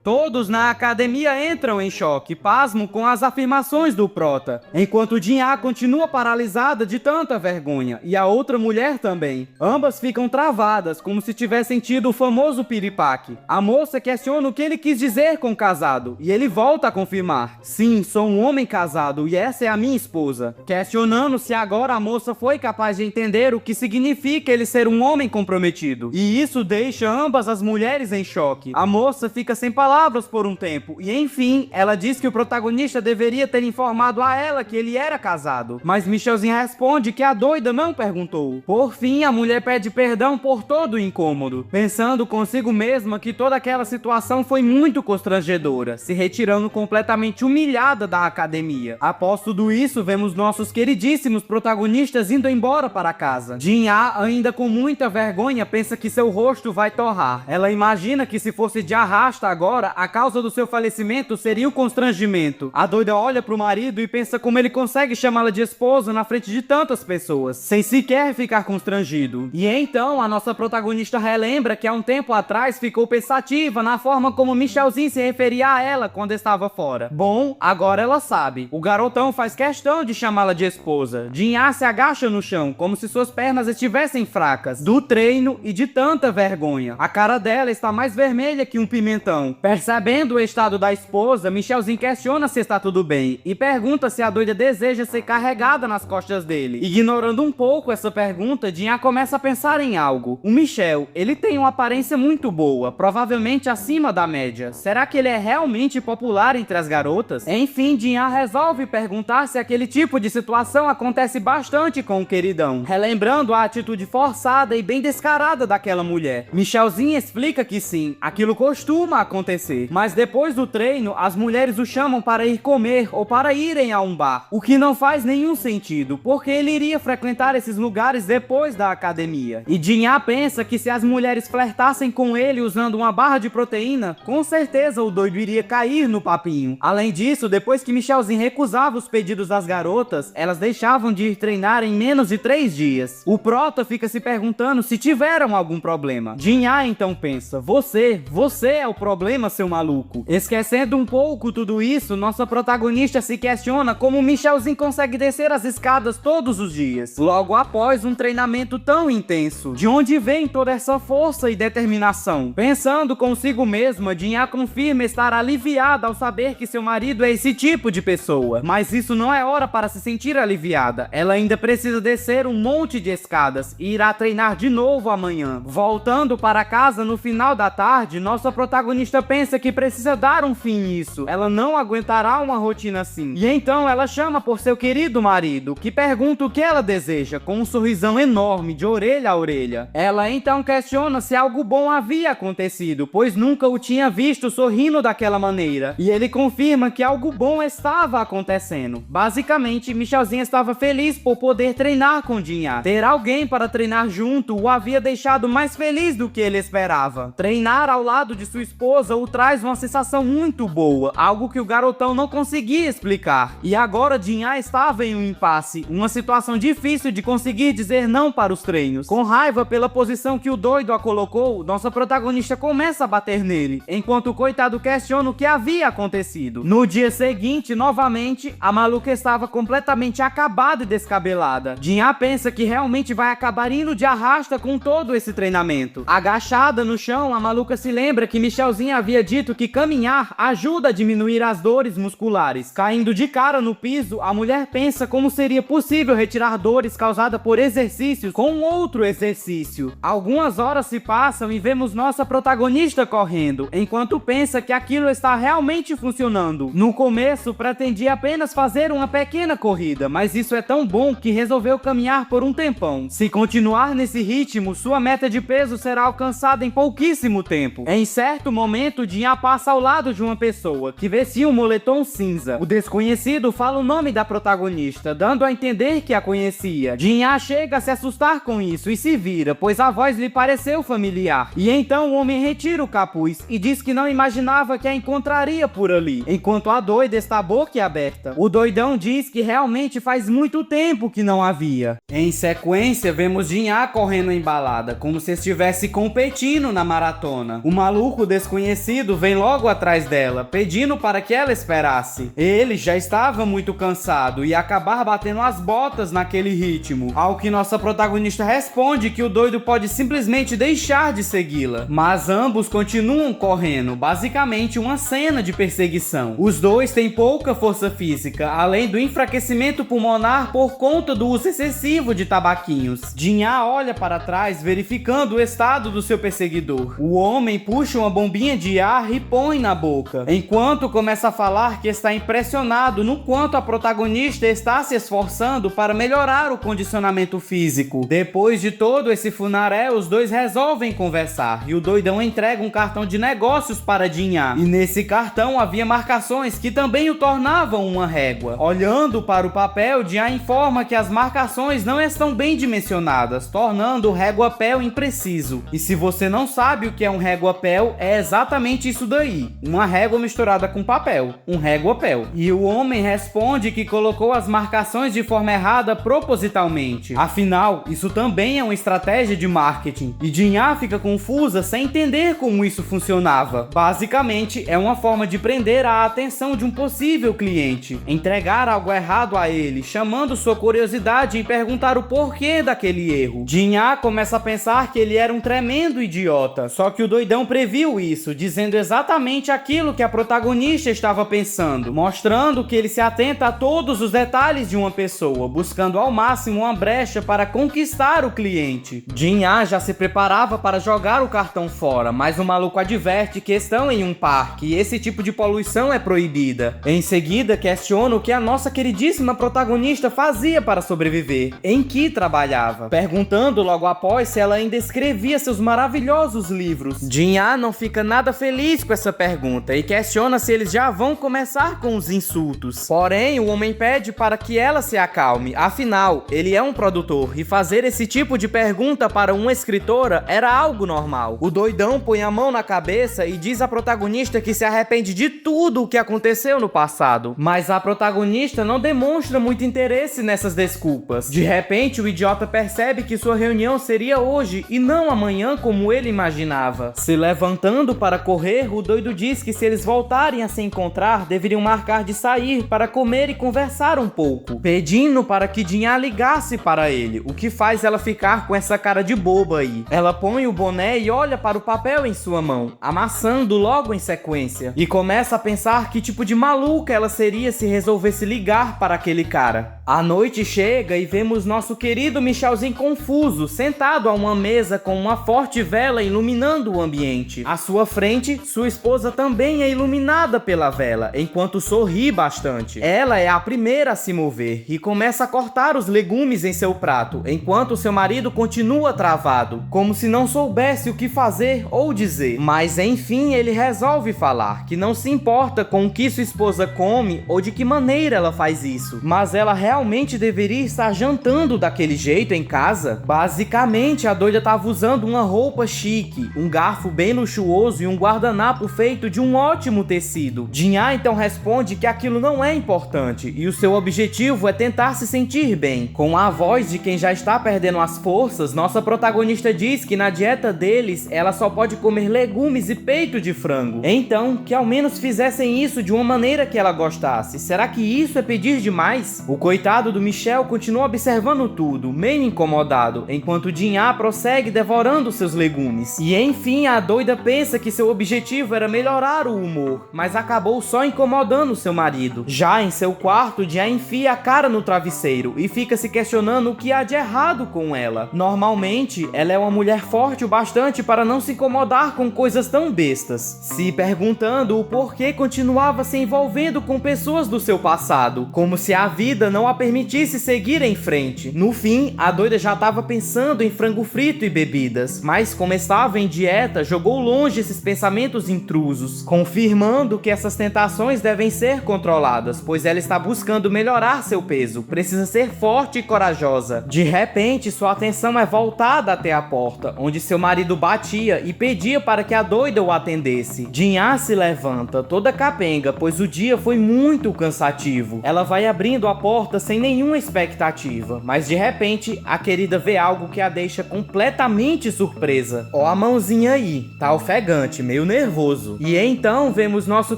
Speaker 2: Todos na academia entram em choque, pasmo com as afirmações do prota, enquanto Jinha continua paralisada de tanta vergonha, e a outra mulher também. Ambas ficam travadas, como se tivessem tido o famoso piripaque. A moça questiona o que ele quis dizer com casado, e ele volta a confirmar: "Sim, sou um homem casado, e essa é a minha esposa", questionando se agora a moça foi capaz de entender o que significa ele ser um homem comprometido. E isso deixa ambas as mulheres em choque. A moça fica sem palavras por um tempo, e enfim, ela diz que o protagonista deveria ter informado a ela que ele era casado, mas Michelzinho responde que a doida não perguntou. Por fim, a mulher pede perdão por todo o incômodo, pensando consigo mesma que toda aquela situação foi muito constrangedora, se retirando completamente humilhada da academia. Após tudo isso, vemos nossos queridíssimos protagonistas indo embora para casa. Jinha, ainda com muita vergonha, pensa que seu rosto vai torrar. Ela imagina que se fosse de arrasta agora, a causa do seu falecimento seria o constrangimento. A doida olha pro marido e pensa como ele consegue chamá-la de esposa na frente de tantas pessoas, sem sequer ficar constrangido. E então, a nossa protagonista relembra que há um tempo atrás ficou pensativa na forma como Michelzinho se referia a ela quando estava fora. Bom, agora ela sabe. O garotão faz questão de chamá-la de esposa. Jinha se agacha no chão, como se suas pernas estivessem fracas, do treino e de tanta vergonha. A cara dela está mais vermelha que um pimentão. Percebendo o estado da esposa, Michelzinho questiona se está tudo bem e pergunta se a doida deseja ser carregada nas costas dele. Ignorando um pouco essa pergunta, Jinha começa a pensar em algo. O Michel, ele tem uma aparência muito boa, provavelmente acima da média. Será que ele é realmente popular entre as garotas? Enfim, Jinha resolve perguntar se aquele tipo de situação acontece bastante com o queridão, relembrando a atitude forçada e bem descarada daquela mulher. Michelzinho explica que sim, aquilo costuma acontecer. Mas depois do treino, as mulheres o chamam para ir comer ou para irem a um bar, o que não faz nenhum sentido, porque ele iria frequentar esses lugares depois da academia. E Jinha pensa que se as mulheres flertassem com ele usando uma barra de proteína, com certeza o doido iria cair no papinho. Além disso, depois que Michelzinho recusava os pedidos das garotas, elas deixavam de ir treinar em menos de 3 dias. O prota fica se perguntando se tiveram algum problema. Jinha então pensa: você é o problema, seu maluco. Esquecendo um pouco tudo isso, nossa protagonista se questiona como Michelzinho consegue descer as escadas todos os dias, logo após um treinamento tão intenso. De onde vem toda essa força e determinação? Pensando consigo mesma, Jinha confirma estar aliviada ao saber que seu marido é esse tipo de pessoa. Mas isso não é hora para se sentir aliviada. Ela ainda precisa descer um monte de escadas e irá treinar de novo amanhã. Voltando para casa no final da tarde, nossa protagonista pensa pensa que precisa dar um fim nisso. Ela não aguentará uma rotina assim. E então ela chama por seu querido marido, que pergunta o que ela deseja, com um sorrisão enorme de orelha a orelha. Ela então questiona se algo bom havia acontecido, pois nunca o tinha visto sorrindo daquela maneira. E ele confirma que algo bom estava acontecendo. Basicamente, Michelzinha estava feliz por poder treinar com Jinha. Ter alguém para treinar junto o havia deixado mais feliz do que ele esperava. Treinar ao lado de sua esposa o traz uma sensação muito boa, algo que o garotão não conseguia explicar. E agora Jinha estava em um impasse, uma situação difícil de conseguir dizer não para os treinos. Com raiva pela posição que o doido a colocou, nossa protagonista começa a bater nele, enquanto o coitado questiona o que havia acontecido. No dia seguinte, novamente, a maluca estava completamente acabada e descabelada. Jinha pensa que realmente vai acabar indo de arrasta com todo esse treinamento. Agachada no chão, a maluca se lembra que Michelzinha havia dito que caminhar ajuda a diminuir as dores musculares. Caindo de cara no piso, a mulher pensa como seria possível retirar dores causadas por exercícios com outro exercício. Algumas horas se passam e vemos nossa protagonista correndo, enquanto pensa que aquilo está realmente funcionando. No começo, pretendia apenas fazer uma pequena corrida, mas isso é tão bom que resolveu caminhar por um tempão. Se continuar nesse ritmo, sua meta de peso será alcançada em pouquíssimo tempo. Em certo momento, Jinha passa ao lado de uma pessoa que vestia um moletom cinza. O desconhecido fala o nome da protagonista, dando a entender que a conhecia. Jinha chega a se assustar com isso e se vira, pois a voz lhe pareceu familiar. E então o homem retira o capuz e diz que não imaginava que a encontraria por ali, enquanto a doida está boquiaberta. O doidão diz que realmente faz muito tempo que não havia. Em sequência, vemos Jinha correndo embalada, como se estivesse competindo na maratona. O maluco desconhecido vem logo atrás dela, pedindo para que ela esperasse. Ele já estava muito cansado e ia acabar batendo as botas naquele ritmo, ao que nossa protagonista responde que o doido pode simplesmente deixar de segui-la. Mas ambos continuam correndo, basicamente uma cena de perseguição. Os dois têm pouca força física, além do enfraquecimento pulmonar por conta do uso excessivo de tabaquinhos. Jinha olha para trás, verificando o estado do seu perseguidor. O homem puxa uma bombinha de ar e põe na boca, enquanto começa a falar que está impressionado no quanto a protagonista está se esforçando para melhorar o condicionamento físico. Depois de todo esse funaré, os dois resolvem conversar e o doidão entrega um cartão de negócios para Jinha. E nesse cartão havia marcações que também o tornavam uma régua. Olhando para o papel, Jinha informa que as marcações não estão bem dimensionadas, tornando o réguapéu impreciso. E se você não sabe o que é um réguapéu, é exatamente isso daí. Uma régua misturada com papel. Um réguapéu. E o homem responde que colocou as marcações de forma errada propositalmente. Afinal, isso também é uma estratégia de marketing. E Jinha fica confusa sem entender como isso funcionava. Basicamente, é uma forma de prender a atenção de um possível cliente. Entregar algo errado a ele, chamando sua curiosidade em perguntar o porquê daquele erro. Jinha começa a pensar que ele era um tremendo idiota. Só que o doidão previu isso, dizendo exatamente aquilo que a protagonista estava pensando, mostrando que ele se atenta a todos os detalhes de uma pessoa, buscando ao máximo uma brecha para conquistar o cliente. Jinha já se preparava para jogar o cartão fora, mas o maluco adverte que estão em um parque e esse tipo de poluição é proibida. Em seguida, questiona o que a nossa queridíssima protagonista fazia para sobreviver, em que trabalhava, perguntando logo após se ela ainda escrevia seus maravilhosos livros. Jinha não fica nada feliz com essa pergunta e questiona se eles já vão começar com os insultos. Porém, o homem pede para que ela se acalme, afinal, ele é um produtor e fazer esse tipo de pergunta para uma escritora era algo normal. O doidão põe a mão na cabeça e diz à protagonista que se arrepende de tudo o que aconteceu no passado, mas a protagonista não demonstra muito interesse nessas desculpas. De repente, o idiota percebe que sua reunião seria hoje e não amanhã como ele imaginava. Se levantando para correr, o doido diz que se eles voltarem a se encontrar, deveriam marcar de sair para comer e conversar um pouco, pedindo para que Jinha ligasse para ele, o que faz ela ficar com essa cara de boba aí. Ela põe o boné e olha para o papel em sua mão, amassando logo em sequência, e começa a pensar que tipo de maluca ela seria se resolvesse ligar para aquele cara. A noite chega e vemos nosso querido Michelzinho confuso, sentado a uma mesa com uma forte vela iluminando o ambiente. À sua frente, sua esposa também é iluminada pela vela, enquanto sorri bastante. Ela é a primeira a se mover e começa a cortar os legumes em seu prato, enquanto seu marido continua travado, como se não soubesse o que fazer ou dizer. Mas enfim, ele resolve falar que não se importa com o que sua esposa come ou de que maneira ela faz isso, mas ela realmente deveria estar jantando daquele jeito em casa. Basicamente, a doida estava usando uma roupa chique, um garfo bem luxuoso e um guardanapo feito de um ótimo tecido. Jinha então responde que aquilo não é importante e o seu objetivo é tentar se sentir bem. Com a voz de quem já está perdendo as forças, nossa protagonista diz que na dieta deles ela só pode comer legumes e peito de frango. Então, que ao menos fizessem isso de uma maneira que ela gostasse. Será que isso é pedir demais? O coitado do Michel continua observando tudo, meio incomodado, enquanto Jinha prossegue devorando seus legumes. E enfim, a doida pensa que seu objetivo era melhorar o humor, mas acabou só incomodando seu marido. Já em seu quarto, Jinha enfia a cara no travesseiro e fica se questionando o que há de errado com ela. Normalmente, ela é uma mulher forte o bastante para não se incomodar com coisas tão bestas, se perguntando o porquê continuava se envolvendo com pessoas do seu passado, como se a vida não a permitisse seguir em frente. No fim, a doida já estava pensando em frango frito e bebidas, mas como estava em dieta, jogou longe esses pensamentos intrusos, confirmando que essas tentações devem ser controladas, pois ela está buscando melhorar seu peso, precisa ser forte e corajosa. De repente, sua atenção é voltada até a porta, onde seu marido batia e pedia para que a doida o atendesse. Jinha se levanta, toda capenga, pois o dia foi muito cansativo. Ela vai abrindo a porta sem nenhuma expectativa, mas de repente a querida vê algo que a deixa completamente surpresa. Ó a mãozinha aí, tá ofegante, meio nervoso. E então vemos nosso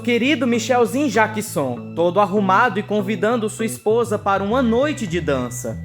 Speaker 2: querido Michelzinho Jackson, todo arrumado e convidando sua esposa para uma noite de dança.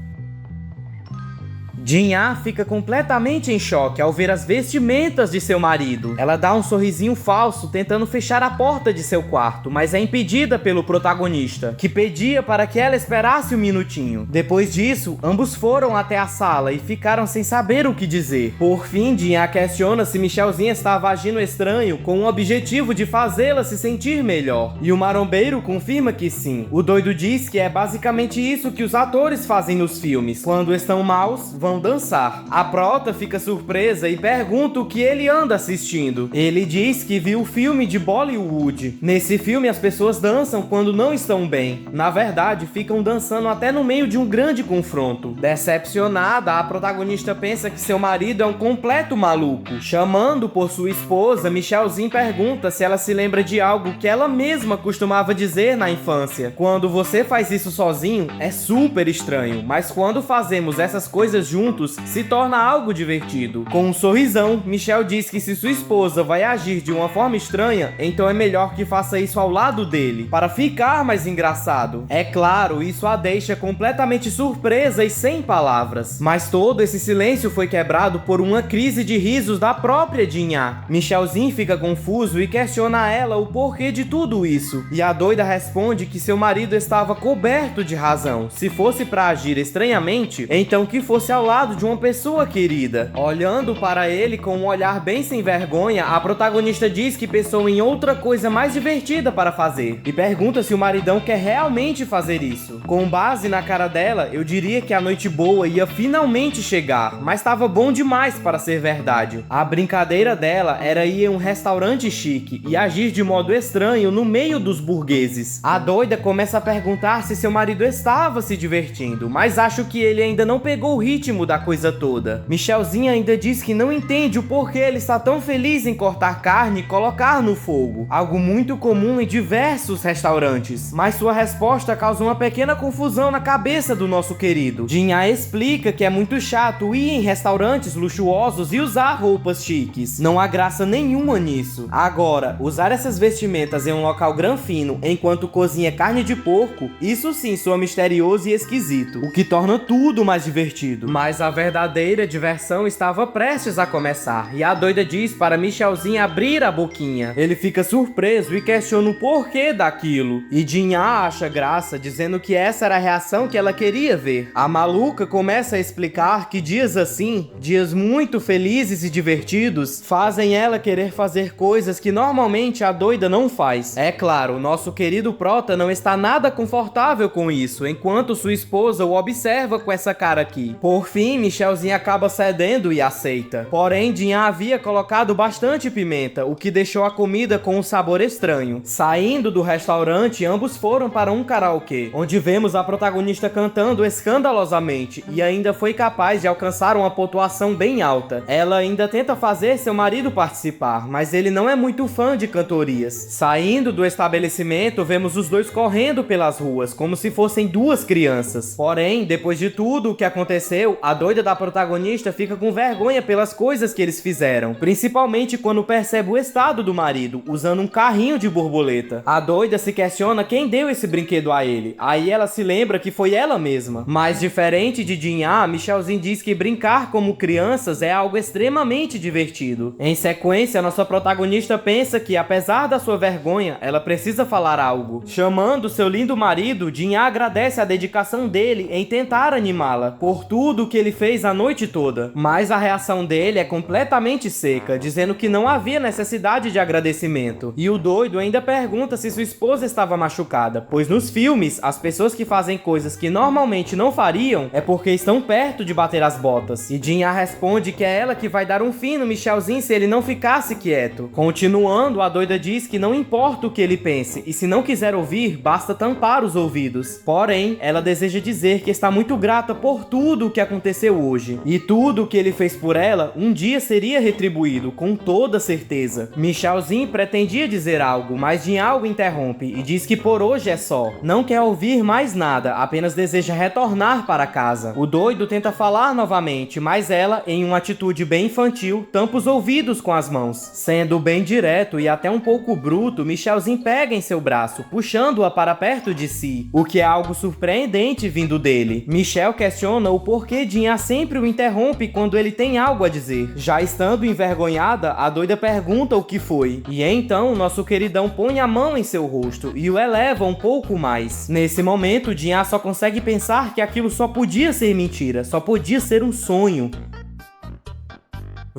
Speaker 2: Jinha fica completamente em choque ao ver as vestimentas de seu marido. Ela dá um sorrisinho falso tentando fechar a porta de seu quarto, mas é impedida pelo protagonista, que pedia para que ela esperasse um minutinho. Depois disso, ambos foram até a sala e ficaram sem saber o que dizer. Por fim, Jinha questiona se Michelzinho estava agindo estranho com o objetivo de fazê-la se sentir melhor. E o marombeiro confirma que sim. O doido diz que é basicamente isso que os atores fazem nos filmes. Quando estão maus, vão dançar. A prota fica surpresa e pergunta o que ele anda assistindo. Ele diz que viu o filme de Bollywood. Nesse filme as pessoas dançam quando não estão bem. Na verdade, ficam dançando até no meio de um grande confronto. Decepcionada, a protagonista pensa que seu marido é um completo maluco. Chamando por sua esposa, Michelzinho pergunta se ela se lembra de algo que ela mesma costumava dizer na infância. Quando você faz isso sozinho, é super estranho, mas quando fazemos essas coisas juntos, se torna algo divertido. Com um sorrisão, Michel diz que se sua esposa vai agir de uma forma estranha, então é melhor que faça isso ao lado dele, para ficar mais engraçado. É claro, isso a deixa completamente surpresa e sem palavras. Mas todo esse silêncio foi quebrado por uma crise de risos da própria Jinha. Michelzinho fica confuso e questiona a ela o porquê de tudo isso. E a doida responde que seu marido estava coberto de razão. Se fosse para agir estranhamente, então que fosse ao lado de uma pessoa querida. Olhando para ele com um olhar bem sem vergonha, a protagonista diz que pensou em outra coisa mais divertida para fazer e pergunta se o maridão quer realmente fazer isso. Com base na cara dela, eu diria que a noite boa ia finalmente chegar, mas estava bom demais para ser verdade. A brincadeira dela era ir em um restaurante chique e agir de modo estranho no meio dos burgueses. A doida começa a perguntar se seu marido estava se divertindo, mas acho que ele ainda não pegou o ritmo da coisa toda. Michelzinho ainda diz que não entende o porquê ele está tão feliz em cortar carne e colocar no fogo, algo muito comum em diversos restaurantes, mas sua resposta causa uma pequena confusão na cabeça do nosso querido. Jinha explica que é muito chato ir em restaurantes luxuosos e usar roupas chiques, não há graça nenhuma nisso. Agora, usar essas vestimentas em um local granfino enquanto cozinha carne de porco, isso sim soa misterioso e esquisito, o que torna tudo mais divertido. Mas Mas a verdadeira diversão estava prestes a começar, e a doida diz para Michelzinho abrir a boquinha. Ele fica surpreso e questiona o porquê daquilo. E Jinha acha graça, dizendo que essa era a reação que ela queria ver. A maluca começa a explicar que dias assim, dias muito felizes e divertidos, fazem ela querer fazer coisas que normalmente a doida não faz. É claro, o nosso querido prota não está nada confortável com isso, enquanto sua esposa o observa com essa cara aqui. Por fim, Michelzinho acaba cedendo e aceita. Porém, Jinha havia colocado bastante pimenta, o que deixou a comida com um sabor estranho. Saindo do restaurante, ambos foram para um karaokê, onde vemos a protagonista cantando escandalosamente e ainda foi capaz de alcançar uma pontuação bem alta. Ela ainda tenta fazer seu marido participar, mas ele não é muito fã de cantorias. Saindo do estabelecimento, vemos os dois correndo pelas ruas, como se fossem duas crianças. Porém, depois de tudo o que aconteceu, a doida da protagonista fica com vergonha pelas coisas que eles fizeram, principalmente quando percebe o estado do marido, usando um carrinho de borboleta. A doida se questiona quem deu esse brinquedo a ele, aí ela se lembra que foi ela mesma. Mas diferente de Jinha, Michelzinho diz que brincar como crianças é algo extremamente divertido. Em sequência, nossa protagonista pensa que, apesar da sua vergonha, ela precisa falar algo. Chamando seu lindo marido, Jinha agradece a dedicação dele em tentar animá-la por tudo que ele fez a noite toda. Mas a reação dele é completamente seca, dizendo que não havia necessidade de agradecimento. E o doido ainda pergunta se sua esposa estava machucada, pois nos filmes, as pessoas que fazem coisas que normalmente não fariam é porque estão perto de bater as botas. E Jinha responde que é ela que vai dar um fim no Michelzinho se ele não ficasse quieto. Continuando, a doida diz que não importa o que ele pense, e se não quiser ouvir, basta tampar os ouvidos. Porém, ela deseja dizer que está muito grata por tudo o que aconteceu hoje. E tudo o que ele fez por ela, um dia seria retribuído, com toda certeza. Michelzinho pretendia dizer algo, mas Jinha o interrompe e diz que por hoje é só. Não quer ouvir mais nada, apenas deseja retornar para casa. O doido tenta falar novamente, mas ela, em uma atitude bem infantil, tampa os ouvidos com as mãos. Sendo bem direto e até um pouco bruto, Michelzinho pega em seu braço, puxando-a para perto de si, o que é algo surpreendente vindo dele. Michel questiona o porquê Jinha sempre o interrompe quando ele tem algo a dizer. Já estando envergonhada, a doida pergunta o que foi, e então nosso queridão põe a mão em seu rosto e o eleva um pouco mais. Nesse momento, Jinha só consegue pensar que aquilo só podia ser mentira, só podia ser um sonho.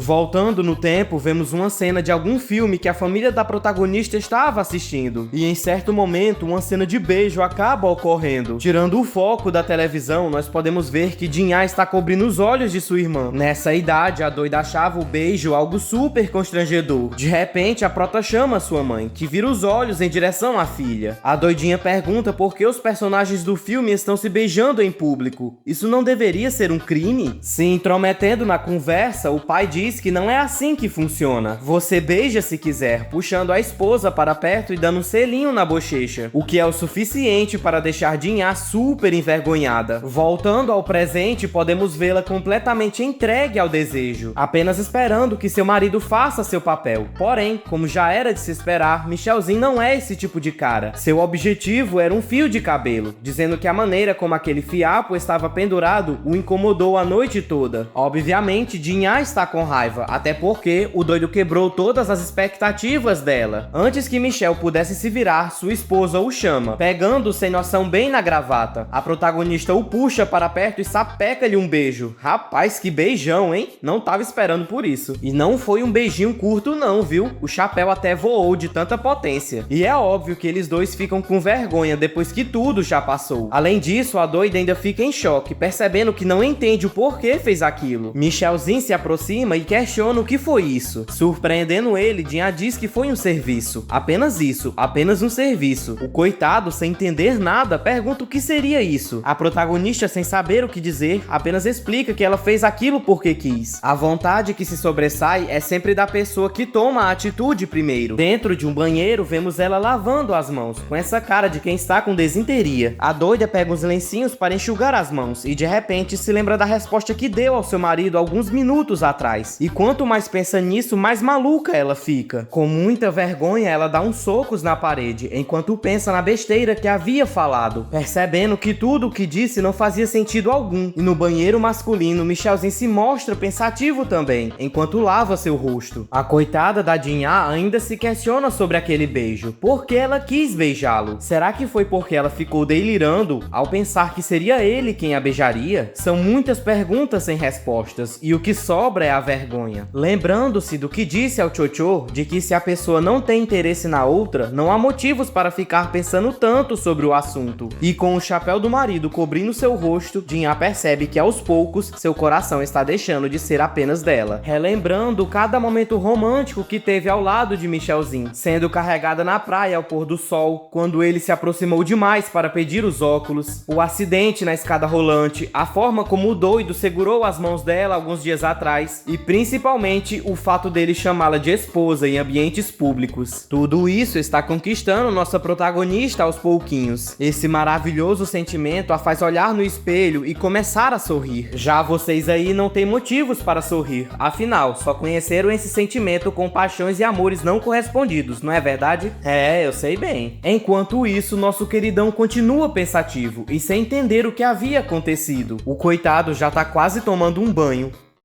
Speaker 2: Voltando no tempo, vemos uma cena de algum filme que a família da protagonista estava assistindo, e em certo momento uma cena de beijo acaba ocorrendo. Tirando o foco da televisão, nós podemos ver que Jinha está cobrindo os olhos de sua irmã. Nessa idade, a doida achava o beijo algo super constrangedor. De repente, a prota chama sua mãe, que vira os olhos em direção à filha. A doidinha pergunta por que os personagens do filme estão se beijando em público. Isso não deveria ser um crime? Se intrometendo na conversa, o pai diz que não é assim que funciona. Você beija se quiser, puxando a esposa para perto e dando um selinho na bochecha, o que é o suficiente para deixar Jinha super envergonhada. Voltando ao presente, podemos vê-la completamente entregue ao desejo, apenas esperando que seu marido faça seu papel. Porém, como já era de se esperar, Michelzinho não é esse tipo de cara. Seu objetivo era um fio de cabelo, dizendo que a maneira como aquele fiapo estava pendurado o incomodou a noite toda. Obviamente, Jinha está com raiva, até porque o doido quebrou todas as expectativas dela. Antes que Michel pudesse se virar, sua esposa o chama, pegando sem noção bem na gravata. A protagonista o puxa para perto e sapeca-lhe um beijo. Rapaz, que beijão, hein? Não tava esperando por isso. E não foi um beijinho curto não, viu? O chapéu até voou de tanta potência. E é óbvio que eles dois ficam com vergonha depois que tudo já passou. Além disso, a doida ainda fica em choque, percebendo que não entende o porquê fez aquilo. Michelzinho se aproxima e questiona o que foi isso. Surpreendendo ele, Jinha diz que foi um serviço. Apenas isso, apenas um serviço. O coitado, sem entender nada, pergunta o que seria isso. A protagonista, sem saber o que dizer, apenas explica que ela fez aquilo porque quis. A vontade que se sobressai é sempre da pessoa que toma a atitude primeiro. Dentro de um banheiro, vemos ela lavando as mãos, com essa cara de quem está com desinteria. A doida pega uns lencinhos para enxugar as mãos e de repente se lembra da resposta que deu ao seu marido alguns minutos atrás. mais. E quanto mais pensa nisso, mais maluca ela fica. Com muita vergonha, ela dá uns socos na parede, enquanto pensa na besteira que havia falado, percebendo que tudo o que disse não fazia sentido algum. E no banheiro masculino, Michelzinho se mostra pensativo também, enquanto lava seu rosto. A coitada da Jinha ainda se questiona sobre aquele beijo. Por que ela quis beijá-lo? Será que foi porque ela ficou delirando ao pensar que seria ele quem a beijaria? São muitas perguntas sem respostas, e o que sobra é a vergonha. Lembrando-se do que disse ao Chocho, de que se a pessoa não tem interesse na outra, não há motivos para ficar pensando tanto sobre o assunto. E com o chapéu do marido cobrindo seu rosto, Jinha percebe que aos poucos seu coração está deixando de ser apenas dela, relembrando cada momento romântico que teve ao lado de Michelzinho, sendo carregada na praia ao pôr do sol, quando ele se aproximou demais para pedir os óculos, o acidente na escada rolante, a forma como o doido segurou as mãos dela alguns dias atrás e principalmente o fato dele chamá-la de esposa em ambientes públicos. Tudo isso está conquistando nossa protagonista aos pouquinhos. Esse maravilhoso sentimento a faz olhar no espelho e começar a sorrir. Já vocês aí não têm motivos para sorrir, afinal, só conheceram esse sentimento com paixões e amores não correspondidos, não é verdade? É, eu sei bem. Enquanto isso, nosso queridão continua pensativo e sem entender o que havia acontecido. O coitado já tá quase tomando um banho,